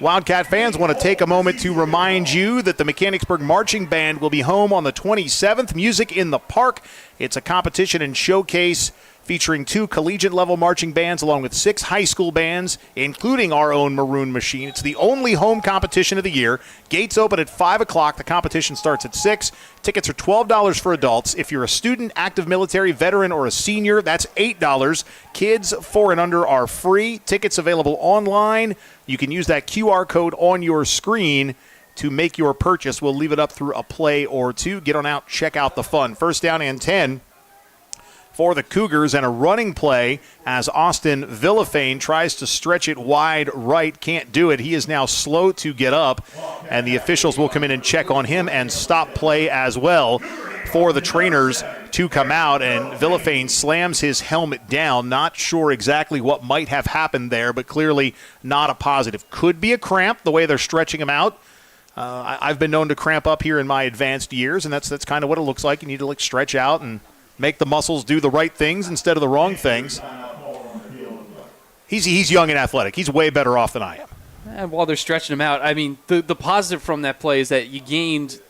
Wildcat fans want to take a moment to remind you that the Mechanicsburg Marching Band will be home on the 27th. Music in the Park. It's a competition and showcase featuring 2 collegiate-level marching bands along with 6 high school bands, including our own Maroon Machine. It's the only home competition of the year. Gates open at 5 o'clock. The competition starts at 6. Tickets are $12 for adults. If you're a student, active military, veteran, or a senior, that's $8. Kids 4 and under are free. Tickets available online. You can use that QR code on your screen to make your purchase. We'll leave it up through a play or two. Get on out, check out the fun. First down and 10 for the Cougars, and a running play as Austin Villafane tries to stretch it wide right. Can't do it. He is now slow to get up, and the officials will come in and check on him and stop play as well for the trainers to come out, and Villafane slams his helmet down. Not sure exactly what might have happened there, but clearly not a positive. Could be a cramp the way they're stretching him out. I've been known to cramp up here in my advanced years, and that's kind of what it looks like. You need to stretch out and make the muscles do the right things instead of the wrong things. He's young and athletic. He's way better off than I am. And while they're stretching him out, I mean, the positive from that play is that you gained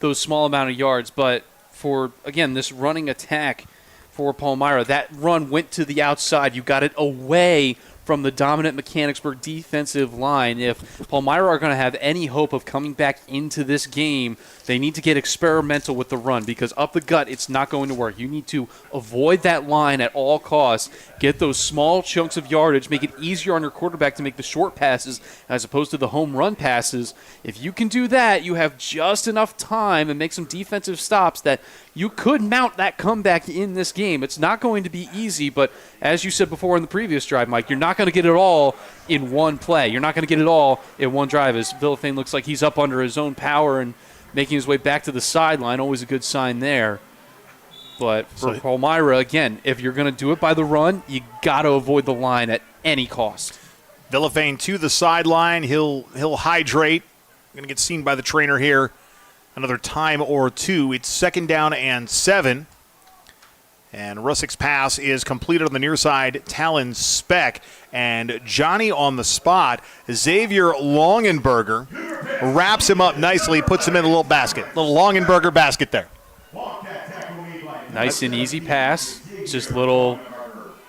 those small amount of yards, but for, again, this running attack for Palmyra, that run went to the outside. You got it away from the dominant Mechanicsburg defensive line. If Palmyra are going to have any hope of coming back into this game, they need to get experimental with the run, because up the gut, it's not going to work. You need to avoid that line at all costs, get those small chunks of yardage, make it easier on your quarterback to make the short passes as opposed to the home run passes. If you can do that, you have just enough time and make some defensive stops that you could mount that comeback in this game. It's not going to be easy, but as you said before in the previous drive, Mike, you're not going to get it all in one play. You're not going to get it all in one drive, as Villafane looks like he's up under his own power and making his way back to the sideline. Always a good sign there. But for Palmyra, again, if you're going to do it by the run, you got to avoid the line at any cost. Villafane to the sideline. He'll hydrate. Going to get seen by the trainer here another time or two. It's 2nd down and 7. And Russick's pass is completed on the near side. Talon Speck. And Johnny on the spot. Xavier Longenberger wraps him up nicely, puts him in a little basket. Little Longenberger basket there. Nice and easy pass. Just little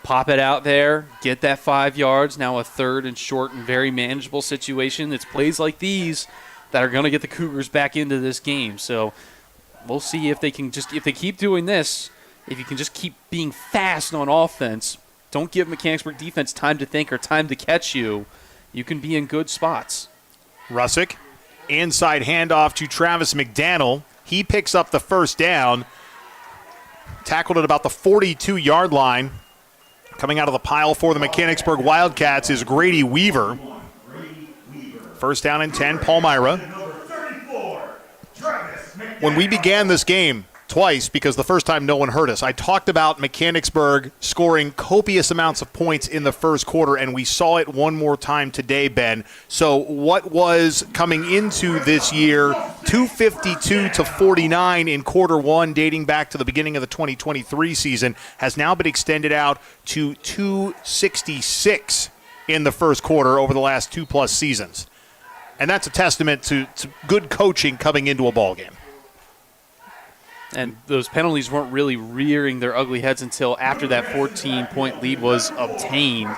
pop it out there, get that 5 yards. Now a 3rd and short and very manageable situation. It's plays like these that are going to get the Cougars back into this game. So we'll see if they can if they keep doing this, if you can just keep being fast on offense, don't give Mechanicsburg defense time to think or time to catch you, you can be in good spots. Russick, inside handoff to Travis McDaniel. He picks up the 1st down. Tackled at about the 42-yard line. Coming out of the pile for the Mechanicsburg Wildcats is Grady Weaver. 1st down and 10, Palmyra. When we began this game twice, because the first time no one heard us, I talked about Mechanicsburg scoring copious amounts of points in the first quarter, and we saw it one more time today, Ben. So what was coming into this year 252-49 in quarter one, dating back to the beginning of the 2023 season, has now been extended out to 266 in the first quarter over the last 2+ seasons. And that's a testament to good coaching coming into a ball game. And those penalties weren't really rearing their ugly heads until after that 14-point lead was obtained.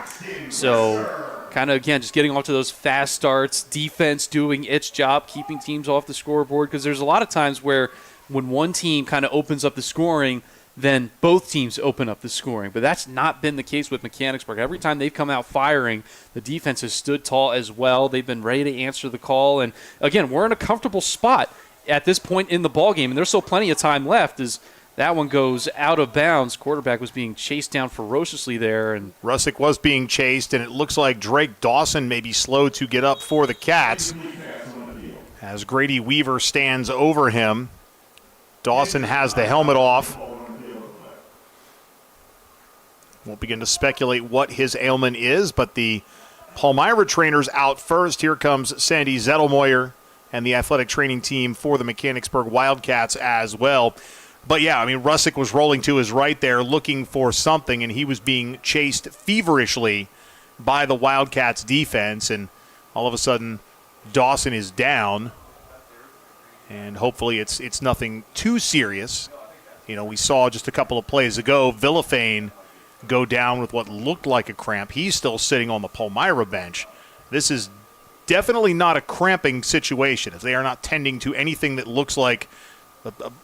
So kind of, again, just getting off to those fast starts, defense doing its job, keeping teams off the scoreboard, because there's a lot of times where when one team kind of opens up the scoring, then both teams open up the scoring. But that's not been the case with Mechanicsburg. Every time they've come out firing, the defense has stood tall as well. They've been ready to answer the call. And, again, we're in a comfortable spot at this point in the ballgame, and there's still plenty of time left as that one goes out of bounds. Quarterback was being chased down ferociously there. And Russick was being chased, and it looks like Drake Dawson may be slow to get up for the Cats as Grady Weaver stands over him. Dawson has the helmet off. Won't begin to speculate what his ailment is, but the Palmyra trainer's out first. Here comes Sandy Zettelmoyer and the athletic training team for the Mechanicsburg Wildcats as well. But, yeah, I mean, Russick was rolling to his right there looking for something, and he was being chased feverishly by the Wildcats defense, and all of a sudden Dawson is down, and hopefully it's nothing too serious. You know, we saw just a couple of plays ago Villafane go down with what looked like a cramp. He's still sitting on the Palmyra bench. This is definitely not a cramping situation, as they are not tending to anything that looks like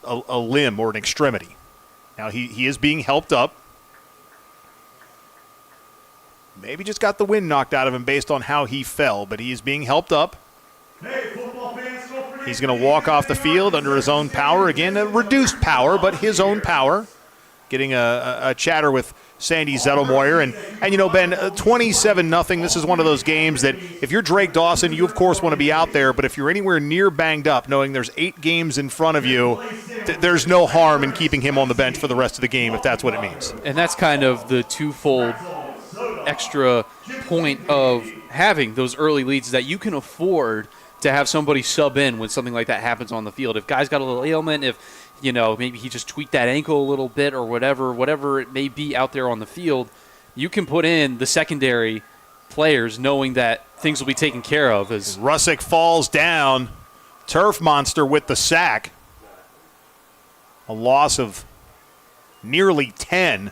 a limb or an extremity. Now, he is being helped up. Maybe just got the wind knocked out of him based on how he fell, but he is being helped up. He's going to walk off the field under his own power. Again, a reduced power, but his own power. Getting a chatter with Sandy Zettelmoyer. And you know, Ben, 27-0, this is one of those games that if you're Drake Dawson, you, of course, want to be out there. But if you're anywhere near banged up, knowing there's 8 games in front of you, there's no harm in keeping him on the bench for the rest of the game, if that's what it means. And that's kind of the twofold extra point of having those early leads, that you can afford to have somebody sub in when something like that happens on the field. If guy's got a little ailment, if maybe he just tweaked that ankle a little bit or whatever it may be out there on the field, you can put in the secondary players knowing that things will be taken care of. As Russick falls down, Turf Monster with the sack. A loss of nearly 10.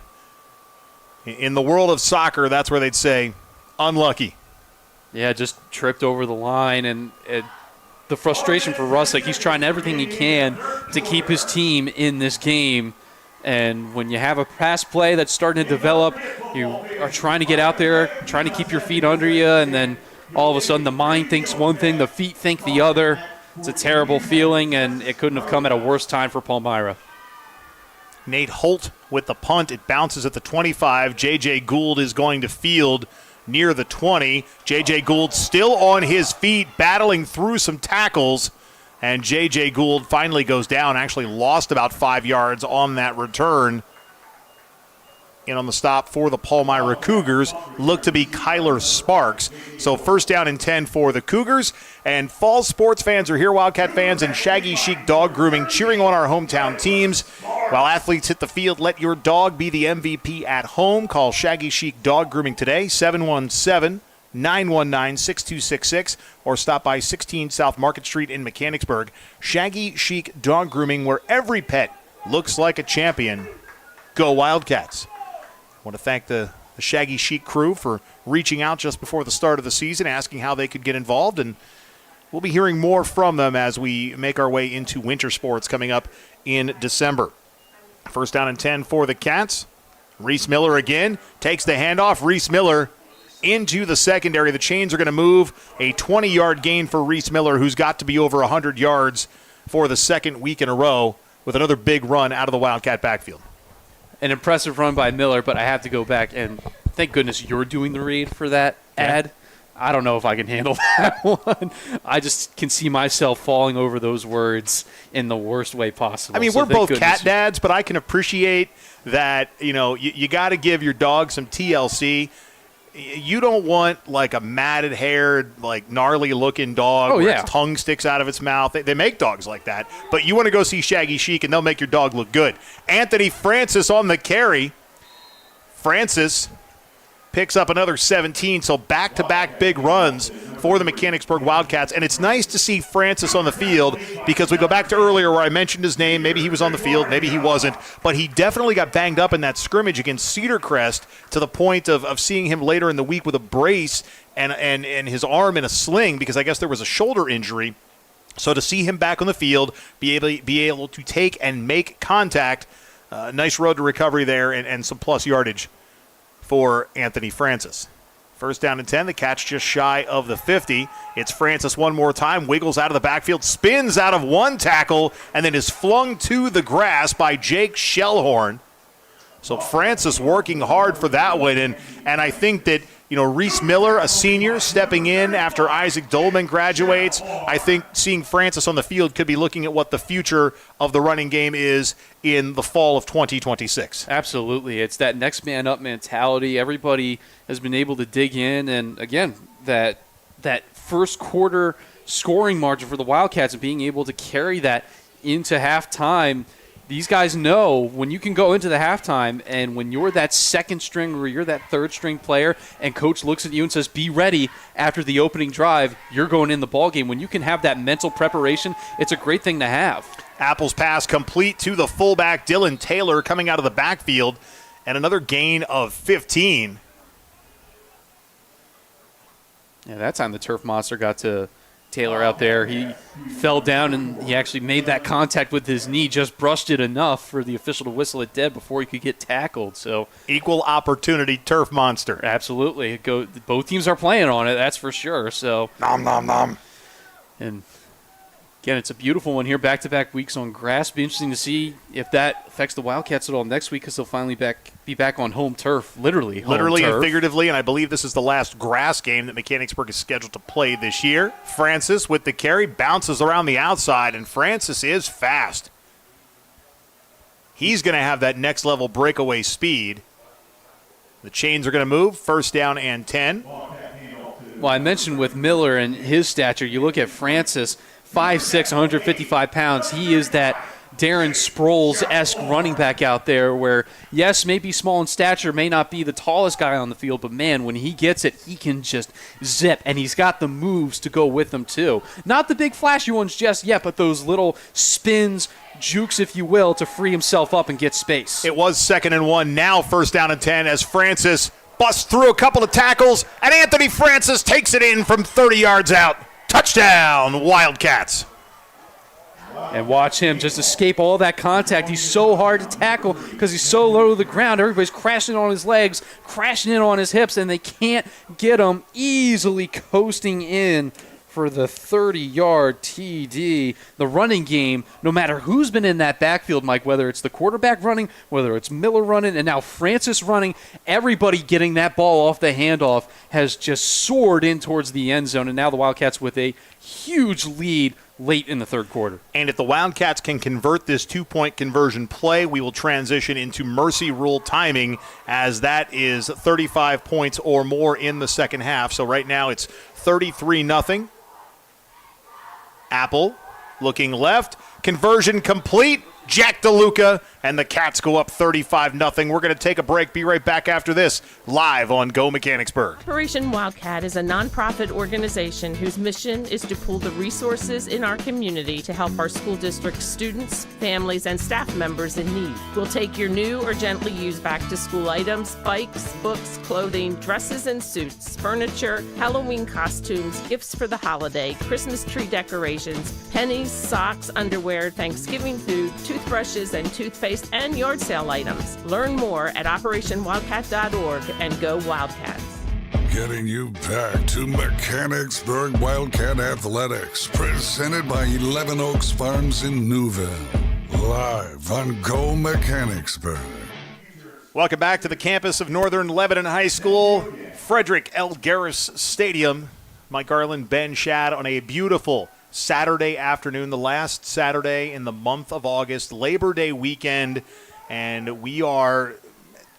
In the world of soccer, that's where they'd say unlucky. Yeah, just tripped over the line, and the frustration for Russick, he's trying everything he can to keep his team in this game. And when you have a pass play that's starting to develop, you are trying to get out there, trying to keep your feet under you, and then all of a sudden the mind thinks one thing, the feet think the other. It's a terrible feeling, and it couldn't have come at a worse time for Palmyra. Nate Holt with the punt. It bounces at the 25. J.J. Gould is going to field near the 20. J.J. Gould still on his feet, battling through some tackles. And J.J. Gould finally goes down, actually lost about 5 yards on that return. And on the stop for the Palmyra Cougars looked to be Kyler Sparks. So first down and 10 for the Cougars. And fall sports fans are here, Wildcat fans, and Shaggy Chic Dog Grooming cheering on our hometown teams. While athletes hit the field, let your dog be the MVP at home. Call Shaggy Chic Dog Grooming today, 717-919-6266, or stop by 16 South Market Street in Mechanicsburg. Shaggy Chic Dog Grooming, where every pet looks like a champion. Go Wildcats. I want to thank the Shaggy Chic crew for reaching out just before the start of the season, asking how they could get involved, and we'll be hearing more from them as we make our way into winter sports coming up in December. First down and 10 for the Cats. Reese Miller again takes the handoff. Reese Miller into the secondary. The chains are going to move. A 20-yard gain for Reese Miller, who's got to be over 100 yards for the second week in a row with another big run out of the Wildcat backfield. An impressive run by Miller, but I have to go back, and thank goodness you're doing the read for that ad. I don't know if I can handle that one. I just can see myself falling over those words in the worst way possible. I mean, we're both cat dads, but I can appreciate that, you got to give your dog some TLC. You don't want like a matted-haired, like gnarly-looking dog where its tongue sticks out of its mouth. They make dogs like that. But you want to go see Shaggy Chic, and they'll make your dog look good. Anthony Francis on the carry. Francis picks up another 17, so back-to-back big runs for the Mechanicsburg Wildcats. And it's nice to see Francis on the field because we go back to earlier where I mentioned his name. Maybe he was on the field, maybe he wasn't. But he definitely got banged up in that scrimmage against Cedar Crest to the point of seeing him later in the week with a brace and his arm in a sling because I guess there was a shoulder injury. So to see him back on the field, be able to take and make contact, nice road to recovery there and some plus yardage for Anthony Francis. First down and 10, the catch just shy of the 50. It's Francis one more time, wiggles out of the backfield, spins out of one tackle, and then is flung to the grass by Jake Shellhorn. So Francis working hard for that one, and I think that, Reese Miller, a senior, stepping in after Isaac Dolman graduates. I think seeing Francis on the field could be looking at what the future of the running game is in the fall of 2026. Absolutely. It's that next man up mentality. Everybody has been able to dig in, and again, that first quarter scoring margin for the Wildcats and being able to carry that into halftime. These guys know when you can go into the halftime and when you're that second string or you're that third string player and coach looks at you and says, be ready after the opening drive, you're going in the ballgame. When you can have that mental preparation, it's a great thing to have. Apple's pass complete to the fullback, Dylan Taylor, coming out of the backfield, and another gain of 15. Yeah, that time the Turf Monster got to Taylor out there. He fell down and he actually made that contact with his knee, just brushed it enough for the official to whistle it dead before he could get tackled. So equal opportunity Turf Monster. Absolutely. Both teams are playing on it, that's for sure. So nom nom nom. And again, it's a beautiful one here, back-to-back weeks on grass. Be interesting to see if that affects the Wildcats at all next week because they'll finally be back on home turf, literally and figuratively, and I believe this is the last grass game that Mechanicsburg is scheduled to play this year. Francis with the carry, bounces around the outside, and Francis is fast. He's going to have that next-level breakaway speed. The chains are going to move, first down and 10. Well, I mentioned with Miller and his stature, you look at Francis, 5'6", 155 pounds. He is that Darren Sproles-esque running back out there where, yes, maybe small in stature, may not be the tallest guy on the field, but, man, when he gets it, he can just zip, and he's got the moves to go with them, too. Not the big flashy ones just yet, but those little spins, jukes, if you will, to free himself up and get space. It was 2nd and 1, now 1st down and 10 as Francis busts through a couple of tackles, and Anthony Francis takes it in from 30 yards out. Touchdown, Wildcats. And watch him just escape all that contact. He's so hard to tackle because he's so low to the ground. Everybody's crashing on his legs, crashing in on his hips, and they can't get him, easily coasting in for the 30-yard TD. The running game, no matter who's been in that backfield, Mike, whether it's the quarterback running, whether it's Miller running, and now Francis running, everybody getting that ball off the handoff has just soared in towards the end zone, and now the Wildcats with a huge lead late in the third quarter. And if the Wildcats can convert this two-point conversion play, we will transition into mercy rule timing, as that is 35 points or more in the second half. So right now it's 33-0. Apple looking left. Conversion complete. Jack DeLuca, and the Cats go up 35-0. We're going to take a break. Be right back after this, live on Go Mechanicsburg. Operation Wildcat is a nonprofit organization whose mission is to pool the resources in our community to help our school district students, families, and staff members in need. We'll take your new or gently used back-to-school items, bikes, books, clothing, dresses and suits, furniture, Halloween costumes, gifts for the holiday, Christmas tree decorations, pennies, socks, underwear, Thanksgiving food, toothbrushes and toothpaste, and yard sale items. Learn more at OperationWildcat.org and go Wildcats. Getting you back to Mechanicsburg Wildcat Athletics, presented by 11 Oaks Farms in Newville. Live on Go Mechanicsburg. Welcome back to the campus of Northern Lebanon High School, Frederick L. Garris Stadium. Mike Garland, Ben Shad on a beautiful Saturday afternoon, the last Saturday in the month of August, Labor Day weekend, and we are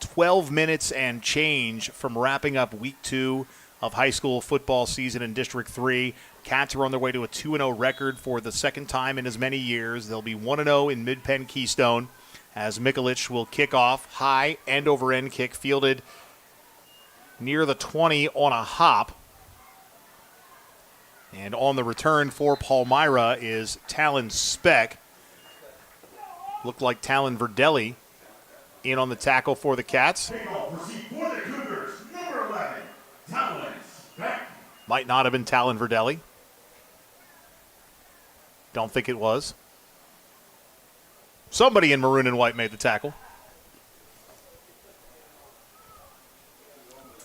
12 minutes and change from wrapping up week 2 of high school football season in District 3. Cats are on their way to a 2-0 record for the second time in as many years. They'll be 1-0 in Mid-Penn Keystone as Mikulich will kick off. High end-over-end kick fielded near the 20 on a hop. And on the return for Palmyra is Talon Speck. Looked like Talon Verdelli in on the tackle for the Cats. Might not have been Talon Verdelli. Don't think it was. Somebody in maroon and white made the tackle.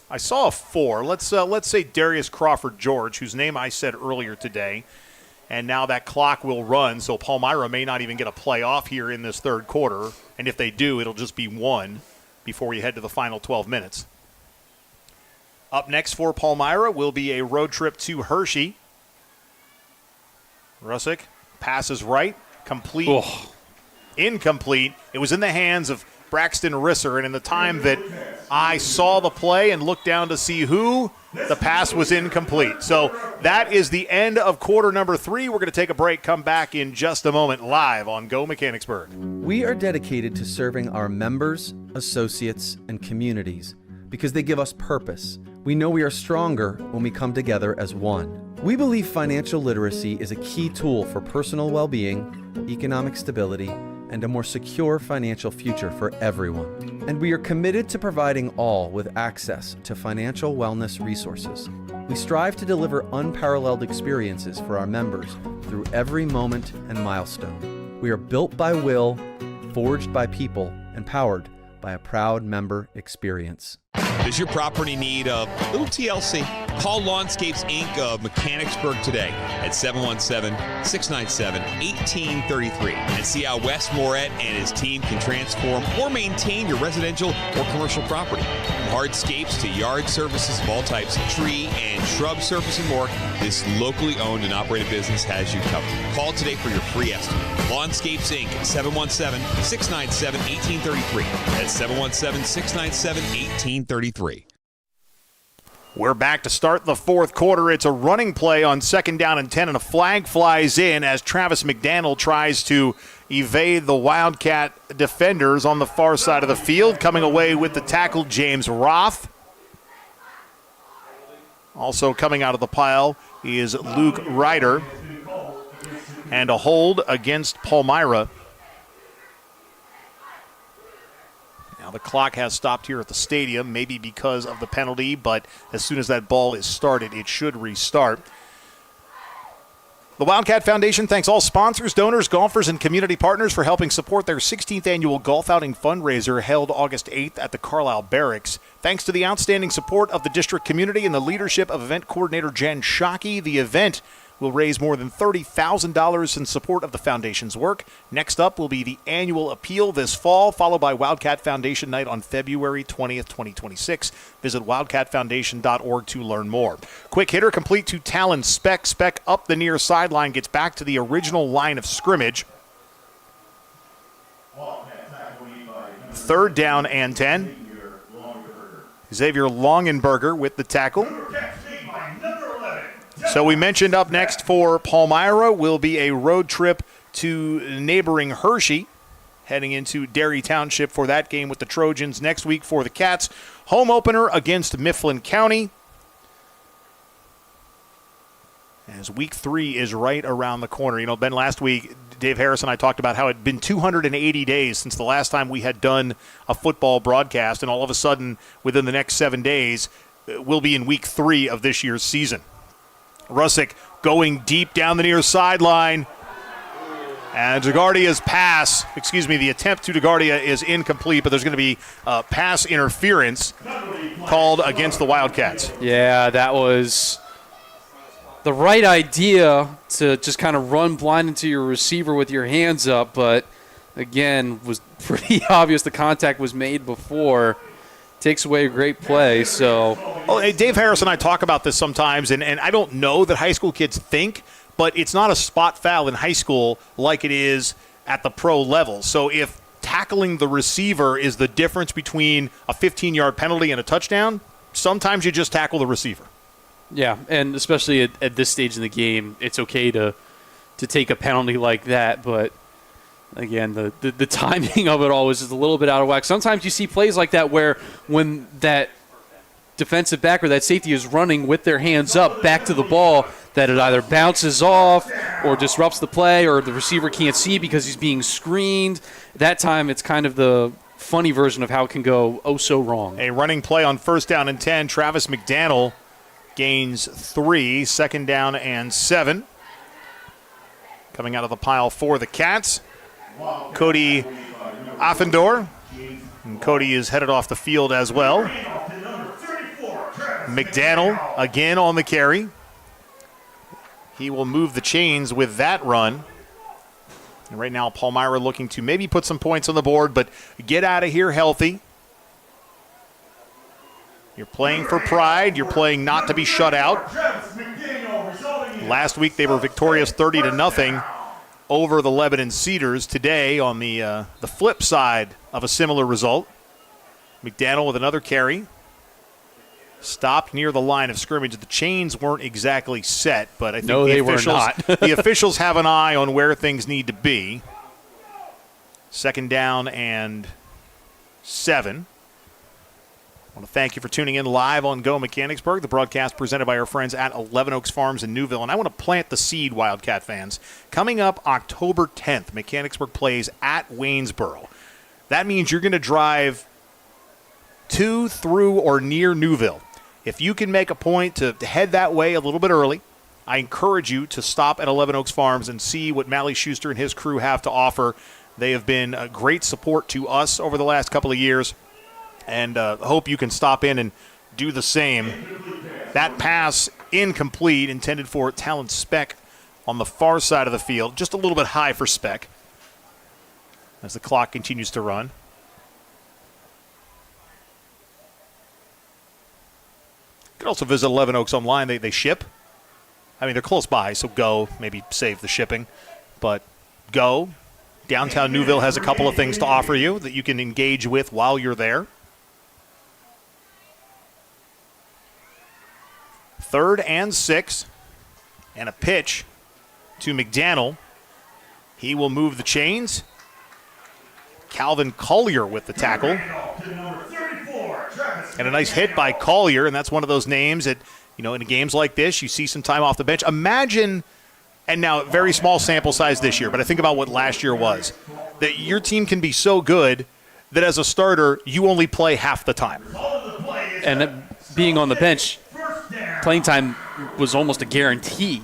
I saw a 4. Let's say Darius Crawford George, whose name I said earlier today, and now that clock will run, so Palmyra may not even get a playoff here in this third quarter, and if they do, it'll just be 1 before you head to the final 12 minutes. Up next for Palmyra will be a road trip to Hershey. Rusick passes right, complete, incomplete. It was in the hands of Braxton Risser, and in the time that I saw the play and looked down to see who, the pass was incomplete. So that is the end of quarter number 3. We're going to take a break, come back in just a moment, live on Go Mechanicsburg. We are dedicated to serving our members, associates, and communities because they give us purpose. We know we are stronger when we come together as one. We believe financial literacy is a key tool for personal well-being, economic stability, and a more secure financial future for everyone. And we are committed to providing all with access to financial wellness resources. We strive to deliver unparalleled experiences for our members through every moment and milestone. We are built by will, forged by people, and powered by a proud member experience. Does your property need a little TLC? Call Lawnscapes Inc. of Mechanicsburg today at 717-697-1833 and see how Wes Moret and his team can transform or maintain your residential or commercial property. From hardscapes to yard services of all types, tree and shrub service and more, this locally owned and operated business has you covered. Call today for your free estimate. Lawnscapes Inc. at 717-697-1833. That's 717-697-1833. We're back to start the fourth quarter. It's a running play on 2nd down and 10, and a flag flies in as Travis McDaniel tries to evade the Wildcat defenders on the far side of the field. Coming away with the tackle, James Roth. Also coming out of the pile is Luke Ryder. And a hold against Palmyra. Now the clock has stopped here at the stadium, maybe because of the penalty, but as soon as that ball is started, it should restart. The Wildcat Foundation thanks all sponsors, donors, golfers, and community partners for helping support their 16th annual golf outing fundraiser held August 8th at the Carlisle Barracks. Thanks to the outstanding support of the district community and the leadership of event coordinator Jen Shockey, the event will raise more than $30,000 in support of the foundation's work. Next up will be the annual appeal this fall, followed by Wildcat Foundation Night on February 20th, 2026. Visit wildcatfoundation.org to learn more. Quick hitter complete to Talon Speck. Speck up the near sideline, gets back to the original line of scrimmage. 3rd down and 10. Xavier Longenberger with the tackle. So we mentioned up next for Palmyra will be a road trip to neighboring Hershey, heading into Derry Township for that game with the Trojans. Next week for the Cats, home opener against Mifflin County. As week 3 is right around the corner. You know, Ben, last week, Dave Harris and I talked about how it had been 280 days since the last time we had done a football broadcast, and all of a sudden, within the next 7 days, we'll be in week 3 of this year's season. Russick going deep down the near sideline. And DeGuardia's the attempt to DeGuardia is incomplete, but there's going to be pass interference called against the Wildcats. Yeah, that was the right idea to just kind of run blind into your receiver with your hands up, but again, was pretty obvious the contact was made before. Takes away a great play, so. Well, Dave Harris and I talk about this sometimes, and I don't know that high school kids think, but it's not a spot foul in high school like it is at the pro level. So if tackling the receiver is the difference between a 15-yard penalty and a touchdown, sometimes you just tackle the receiver. Yeah, and especially at this stage in the game, it's okay to take a penalty like that, but again, the timing of it all was just a little bit out of whack. Sometimes you see plays like that where when that defensive back or that safety is running with their hands up back to the ball, that it either bounces off or disrupts the play, or the receiver can't see because he's being screened. That time it's kind of the funny version of how it can go oh so wrong. A running play on 1st down and 10. Travis McDaniel gains 3, 2nd down and 7. Coming out of the pile for the Cats, Cody Offendor. And Cody is headed off the field as well. McDaniel again on the carry. He will move the chains with that run. And right now, Palmyra looking to maybe put some points on the board, but get out of here healthy. You're playing for pride. You're playing not to be shut out. Last week, they were victorious 30-0 over the Lebanon Cedars. Today, on the flip side of a similar result, McDaniel with another carry. Stopped near the line of scrimmage. The chains weren't exactly set, but I think the officials have an eye on where things need to be. 2nd down and 7. I want to thank you for tuning in live on Go Mechanicsburg, the broadcast presented by our friends at 11 Oaks Farms in Newville. And I want to plant the seed, Wildcat fans. Coming up October 10th, Mechanicsburg plays at Waynesboro. That means you're going to drive to, through, or near Newville. If you can make a point to head that way a little bit early, I encourage you to stop at 11 Oaks Farms and see what Mally Schuster and his crew have to offer. They have been a great support to us over the last couple of years, and hope you can stop in and do the same. That pass incomplete, intended for Talon Speck on the far side of the field, just a little bit high for Speck as the clock continues to run. You can also visit 11 Oaks online. They ship. I mean, they're close by, so go. Maybe save the shipping. But go. Downtown Newville has a couple of things to offer you that you can engage with while you're there. 3rd and 6. And a pitch to McDaniel. He will move the chains. Calvin Collier with the tackle. And a nice hit by Collier, and that's one of those names that, in games like this, you see some time off the bench. Imagine, and now very small sample size this year, but I think about what last year was, that your team can be so good that as a starter, you only play half the time. And being on the bench, playing time was almost a guarantee.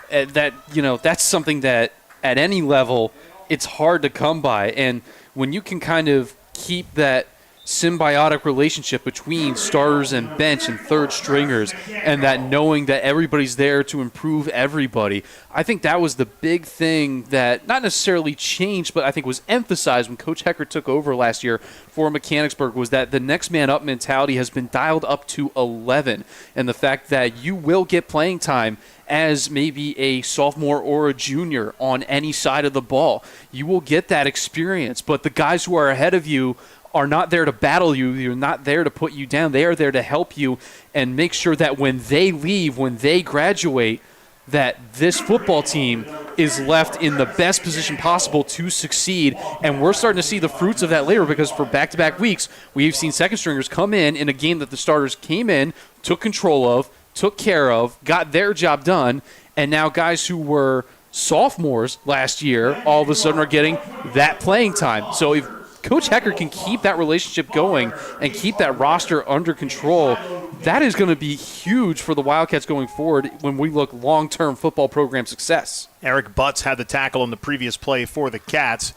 That's something that at any level, it's hard to come by. And when you can kind of keep that symbiotic relationship between starters and bench and third stringers, and that knowing that everybody's there to improve everybody, I think that was the big thing that not necessarily changed, but I think was emphasized when Coach Hecker took over last year for Mechanicsburg, was that the next man up mentality has been dialed up to 11, and the fact that you will get playing time as maybe a sophomore or a junior on any side of the ball. You will get that experience, but the guys who are ahead of you are not there to battle you. You're not there to put you down. They are there to help you and make sure that when they leave, when they graduate, that this football team is left in the best position possible to succeed. And we're starting to see the fruits of that labor, because for back-to-back weeks, we've seen second stringers come in a game that the starters came in, took control of, took care of, got their job done, and now guys who were sophomores last year all of a sudden are getting that playing time. So if Coach Hecker can keep that relationship going and keep that roster under control, that is going to be huge for the Wildcats going forward when we look long-term football program success. Eric Butts had the tackle on the previous play for the Cats.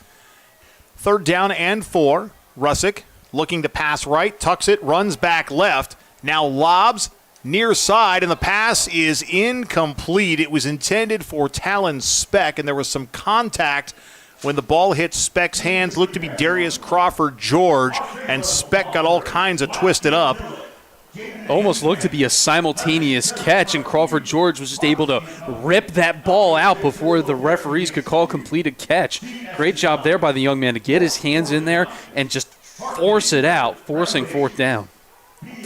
3rd down and 4. Russick looking to pass right, tucks it, runs back left, now lobs near side, and the pass is incomplete. It was intended for Talon Speck, and there was some contact when the ball hit Speck's hands. Looked to be Darius Crawford George, and Speck got all kinds of twisted up. Almost looked to be a simultaneous catch, and Crawford George was just able to rip that ball out before the referees could call completed catch. Great job there by the young man to get his hands in there and just force it out, forcing 4th down.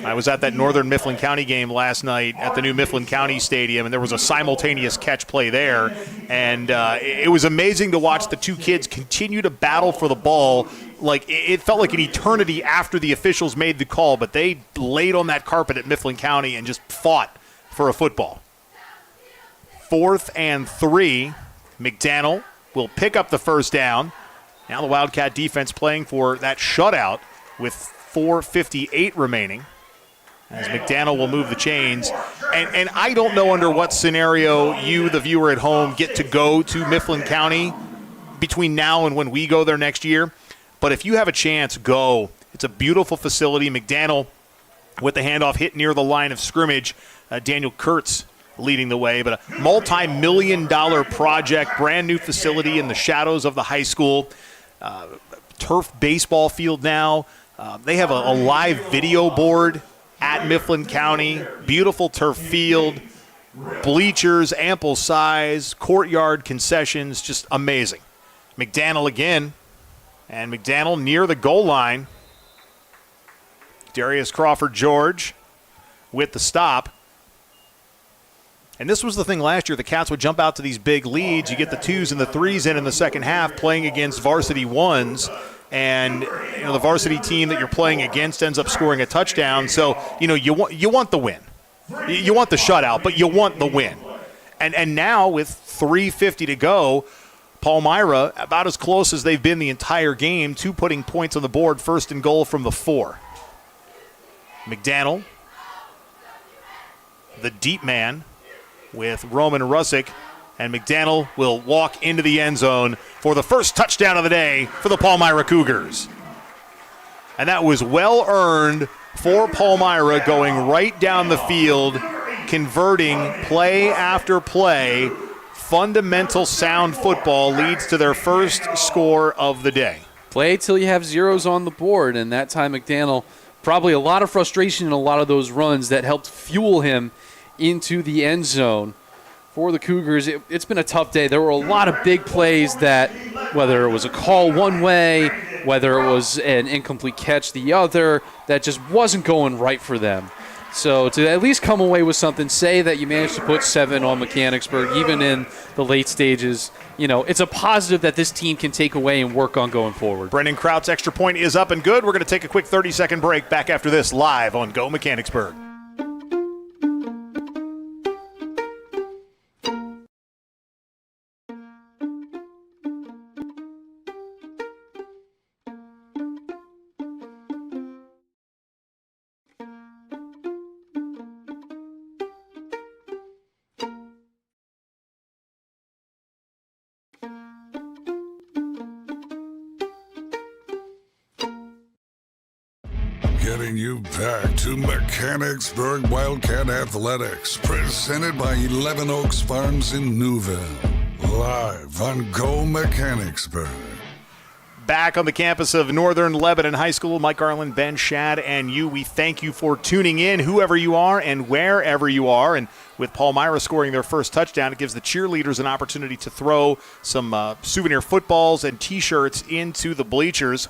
I was at that Northern Mifflin County game last night at the new Mifflin County Stadium, and there was a simultaneous catch play there. And it was amazing to watch the two kids continue to battle for the ball. Like, it felt like an eternity after the officials made the call, but they laid on that carpet at Mifflin County and just fought for a football. 4th and 3. McDaniel will pick up the first down. Now the Wildcat defense playing for that shutout with 4:58 remaining, as McDaniel will move the chains. And I don't know under what scenario you, the viewer at home, get to go to Mifflin County between now and when we go there next year. But if you have a chance, go. It's a beautiful facility. McDaniel with the handoff hit near the line of scrimmage. Daniel Kurtz leading the way. But a multi-million-dollar project, brand new facility in the shadows of the high school. Turf baseball field now. They have a live video board at Mifflin County. Beautiful turf field, bleachers, ample size, courtyard concessions, just amazing. McDaniel again, and McDaniel near the goal line. Darius Crawford George with the stop. And this was the thing last year. The Cats would jump out to these big leads. You get the 2s and the 3s in the second half playing against varsity 1s. And the varsity team that you're playing against ends up scoring a touchdown. So, you want the win. You want the shutout, but you want the win. And now with 3:50 to go, Palmyra about as close as they've been the entire game to putting points on the board, 1st and goal from the 4. McDaniel, the deep man with Roman Russick. And McDaniel will walk into the end zone for the first touchdown of the day for the Palmyra Cougars. And that was well earned for Palmyra, going right down the field, converting play after play. Fundamental sound football leads to their first score of the day. Play till you have zeros on the board, and that time McDaniel, probably a lot of frustration in a lot of those runs that helped fuel him into the end zone. For the Cougars, it's been a tough day. There were a lot of big plays that, whether it was a call one way, whether it was an incomplete catch the other, that just wasn't going right for them. So to at least come away with something, say that you managed to put 7 on Mechanicsburg, even in the late stages, it's a positive that this team can take away and work on going forward. Brendan Kraut's extra point is up and good. We're going to take a quick 30-second break. Back after this, live on Go Mechanicsburg. Getting you back to Mechanicsburg Wildcat Athletics, presented by 11 Oaks Farms in Newville. Live on Go Mechanicsburg. Back on the campus of Northern Lebanon High School, Mike Garland, Ben Shad, and you. We thank you for tuning in, whoever you are and wherever you are. And with Palmyra scoring their first touchdown, it gives the cheerleaders an opportunity to throw some souvenir footballs and T-shirts into the bleachers.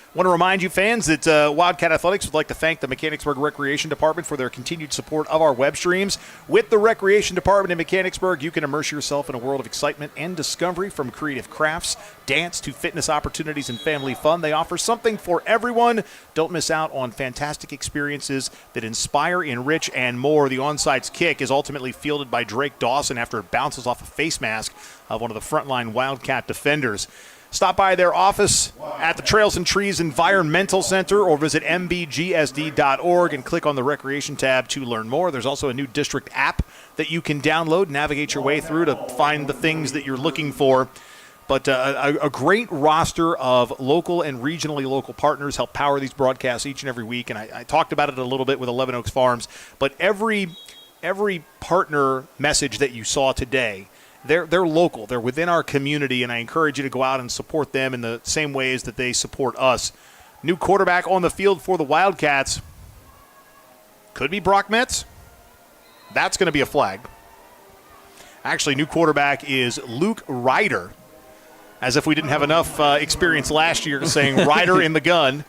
I want to remind you, fans, that Wildcat Athletics would like to thank the Mechanicsburg Recreation Department for their continued support of our web streams. With the Recreation Department in Mechanicsburg, you can immerse yourself in a world of excitement and discovery, from creative crafts, dance, to fitness opportunities and family fun. They offer something for everyone. Don't miss out on fantastic experiences that inspire, enrich, and more. The onside kick is ultimately fielded by Drake Dawson after it bounces off a face mask of one of the frontline Wildcat defenders. Stop by their office at the Trails and Trees Environmental Center or visit mbgsd.org and click on the Recreation tab to learn more. There's also a new district app that you can download, navigate your way through to find the things that you're looking for. But a great roster of local and regionally local partners help power these broadcasts each and every week. And I talked about it a little bit with 11 Oaks Farms, but every partner message that you saw today, they're local. They're within our community, and I encourage you to go out and support them in the same ways that they support us. New quarterback on the field for the Wildcats. Could be Brock Metz. That's going to be a flag. Actually, new quarterback is Luke Ryder, as if we didn't have enough experience last year saying Ryder in the gun.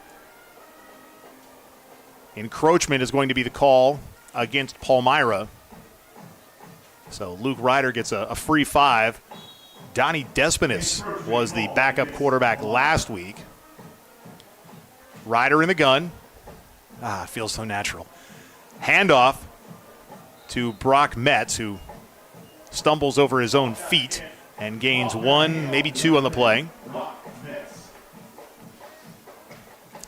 Encroachment is going to be the call against Palmyra. So Luke Ryder gets a free 5. Donnie Despinis was the backup quarterback last week. Ryder in the gun. It feels so natural. Handoff to Brock Metz, who stumbles over his own feet and gains 1, maybe 2 on the play.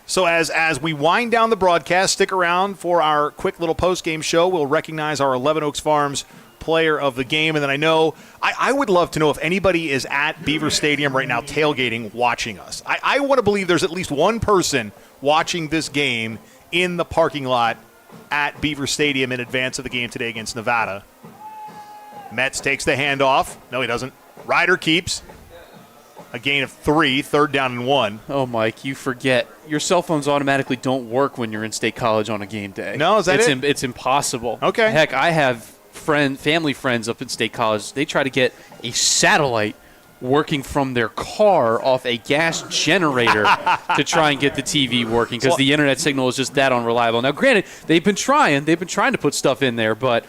So as we wind down the broadcast, stick around for our quick little post-game show. We'll recognize our 11 Oaks Farms player of the game. And then I would love to know if anybody is at Beaver Stadium right now tailgating, watching us. I want to believe there's at least one person watching this game in the parking lot at Beaver Stadium in advance of the game today against Nevada. Metz takes the handoff. No, he doesn't. Ryder keeps. A gain of 3, 3rd down and 1. Oh, Mike, you forget. Your cell phones automatically don't work when you're in State College on a game day. No, is that it? It's impossible. Okay. Heck, I have family friends up in State College. They try to get a satellite working from their car off a gas generator to try and get the TV working because the internet signal is just that unreliable. Now, granted, they've been trying to put stuff in there, but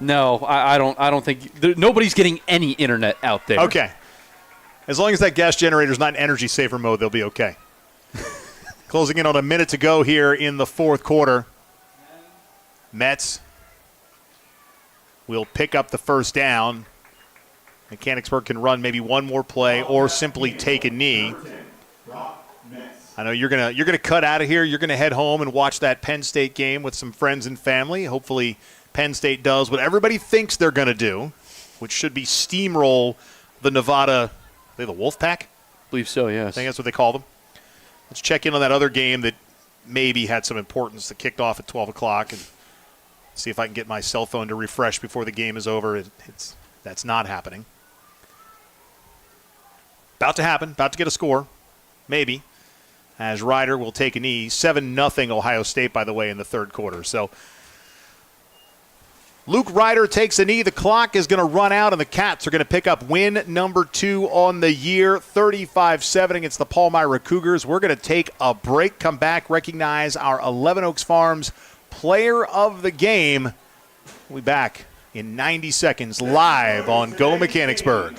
no, I don't think nobody's getting any internet out there. Okay. As long as that gas generator is not in energy saver mode, they'll be okay. Closing in on a minute to go here in the fourth quarter. Metz will pick up the first down. Mechanicsburg can run maybe one more play or simply take a knee. I know you're gonna cut out of here. You're gonna head home and watch that Penn State game with some friends and family. Hopefully Penn State does what everybody thinks they're gonna do, which should be steamroll the Nevada. Are they the Wolfpack? I believe so, yes. I think that's what they call them. Let's check in on that other game that maybe had some importance that kicked off at 12 o'clock and see if I can get my cell phone to refresh before the game is over. That's not happening. About to happen. About to get a score. Maybe. As Ryder will take a knee. 7-0 Ohio State, by the way, in the third quarter. So Luke Ryder takes a knee. The clock is going to run out, and the Cats are going to pick up win number 2 on the year, 35-7 against the Palmyra Cougars. We're going to take a break, come back, recognize our 11 Oaks Farms player of the game. We'll be back in 90 seconds live on Go Mechanicsburg.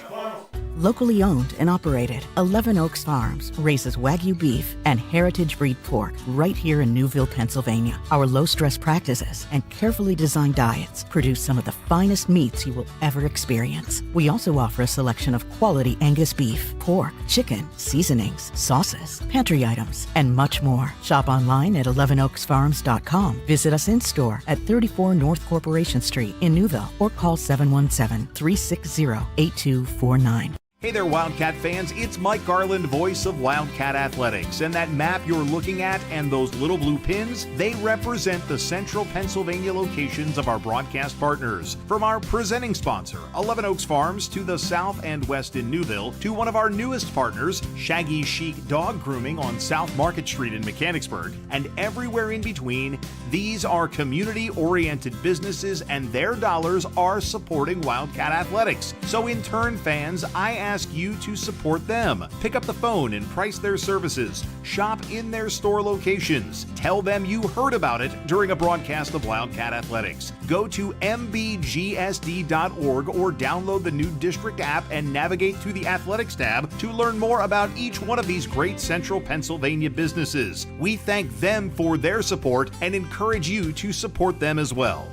Locally owned and operated, 11 Oaks Farms raises Wagyu beef and heritage breed pork right here in Newville, Pennsylvania. Our low-stress practices and carefully designed diets produce some of the finest meats you will ever experience. We also offer a selection of quality Angus beef, pork, chicken, seasonings, sauces, pantry items, and much more. Shop online at 11oaksfarms.com. Visit us in-store at 34 North Corporation Street in Newville or call 717-360-8249. Hey there, Wildcat fans. It's Mike Garland, voice of Wildcat Athletics. And that map you're looking at and those little blue pins, they represent the central Pennsylvania locations of our broadcast partners. From our presenting sponsor, 11 Oaks Farms, to the south and west in Newville, to one of our newest partners, Shaggy Chic Dog Grooming on South Market Street in Mechanicsburg, and everywhere in between, these are community-oriented businesses and their dollars are supporting Wildcat Athletics. So in turn, fans, I ask you to support them. Pick up the phone and price their services. Shop in their store locations. Tell them you heard about it during a broadcast of Wildcat Athletics. Go to mbgsd.org or download the new district app and navigate to the Athletics tab to learn more about each one of these great central Pennsylvania businesses. We thank them for their support and encourage you to support them as well.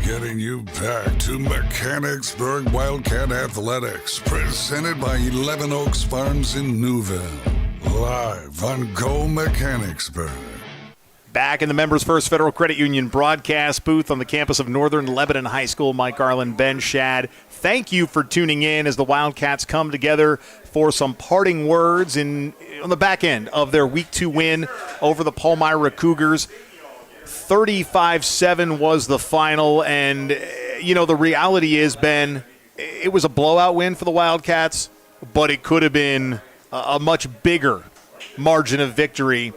Getting you back to Mechanicsburg Wildcat Athletics, presented by 11 Oaks Farms in Newville. Live on Go Mechanicsburg. Back in the Members First Federal Credit Union broadcast booth on the campus of Northern Lebanon High School. Mike Garland, Ben Shad. Thank you for tuning in as the Wildcats come together for some parting words on the back end of their Week 2 win over the Palmyra Cougars. 35-7 was the final, and, the reality is, Ben, it was a blowout win for the Wildcats, but it could have been a much bigger margin of victory.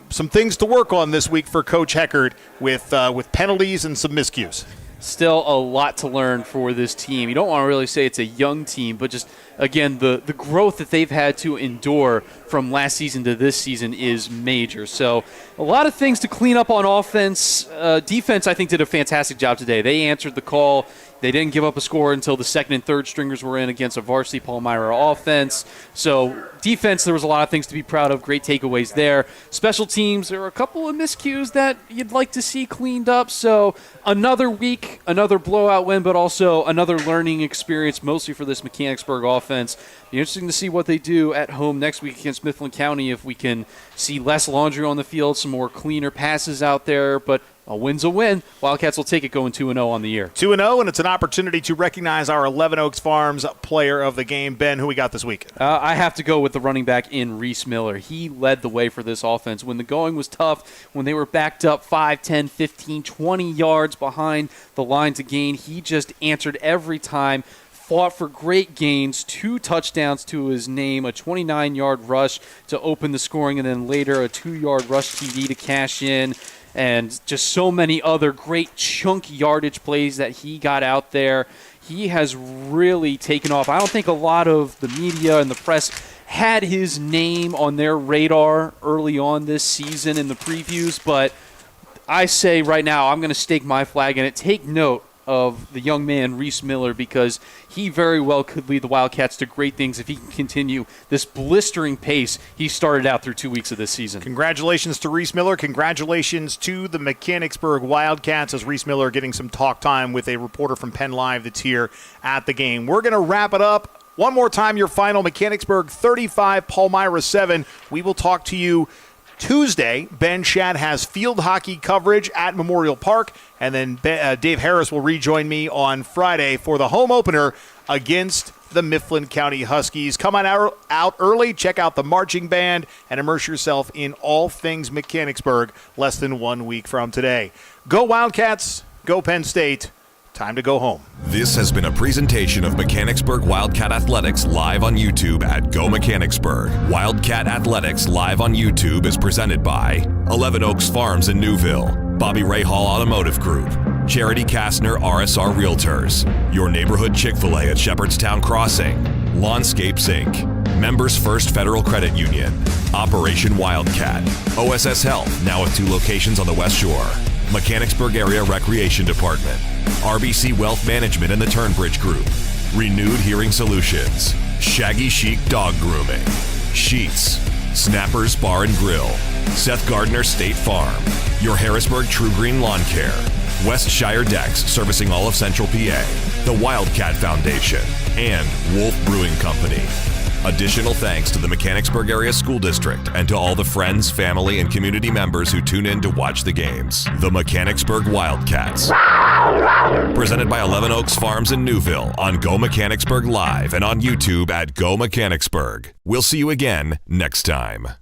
Some things to work on this week for Coach Heckert with penalties and some miscues. Still a lot to learn for this team. You don't want to really say it's a young team, but just, again, the growth that they've had to endure from last season to this season is major. So a lot of things to clean up on offense. Defense, I think, did a fantastic job today. They answered the call. They didn't give up a score until the second and third stringers were in against a Varsity Palmyra offense. So defense, there was a lot of things to be proud of. Great takeaways there. Special teams, there were a couple of miscues that you'd like to see cleaned up. So another week, another blowout win, but also another learning experience, mostly for this Mechanicsburg offense. Be interesting to see what they do at home next week against Mifflin County, if we can see less laundry on the field, some more cleaner passes out there. But a win's a win. Wildcats will take it going 2-0 on the year. 2-0, and it's an opportunity to recognize our 11 Oaks Farms player of the game. Ben, who we got this week? I have to go with the running back in Reese Miller. He led the way for this offense. When the going was tough, when they were backed up 5, 10, 15, 20 yards behind the line to gain, he just answered every time. Fought for great gains, 2 touchdowns to his name, a 29-yard rush to open the scoring, and then later a 2-yard rush TD to cash in. And just so many other great chunk yardage plays that he got out there. He has really taken off. I don't think a lot of the media and the press had his name on their radar early on this season in the previews, but I say right now I'm going to stake my flag in it. Take note of the young man, Reese Miller, because he very well could lead the Wildcats to great things if he can continue this blistering pace he started out through 2 weeks of this season. Congratulations to Reese Miller. Congratulations to the Mechanicsburg Wildcats, as Reese Miller getting some talk time with a reporter from Penn Live that's here at the game. We're going to wrap it up. One more time, your final: Mechanicsburg 35, Palmyra 7. We will talk to you Tuesday. Ben Shad has field hockey coverage at Memorial Park, and then Dave Harris will rejoin me on Friday for the home opener against the Mifflin County Huskies. Come on out early, check out the marching band, and immerse yourself in all things Mechanicsburg less than 1 week from today. Go Wildcats, go Penn State. Time to go home. This has been a presentation of Mechanicsburg Wildcat Athletics live on YouTube at Go Mechanicsburg. Wildcat Athletics live on YouTube is presented by 11 Oaks Farms in Newville, Bobby Ray Hall Automotive Group, Charity Kastner RSR Realtors, Your Neighborhood Chick-fil-A at Shepherdstown Crossing, Lawnscapes Inc., Members First Federal Credit Union, Operation Wildcat. OSS Health, now with 2 locations on the West Shore. Mechanicsburg Area Recreation Department. RBC Wealth Management and the Turnbridge Group. Renewed Hearing Solutions. Shaggy Chic Dog Grooming. Sheets. Snappers Bar and Grill. Seth Gardner State Farm. Your Harrisburg True Green Lawn Care. Westshire Decks, servicing all of Central PA. The Wildcat Foundation. And Wolf Brewing Company. Additional thanks to the Mechanicsburg Area School District and to all the friends, family, and community members who tune in to watch the games. The Mechanicsburg Wildcats. Presented by 11 Oaks Farms in Newville on Go Mechanicsburg Live and on YouTube at Go Mechanicsburg. We'll see you again next time.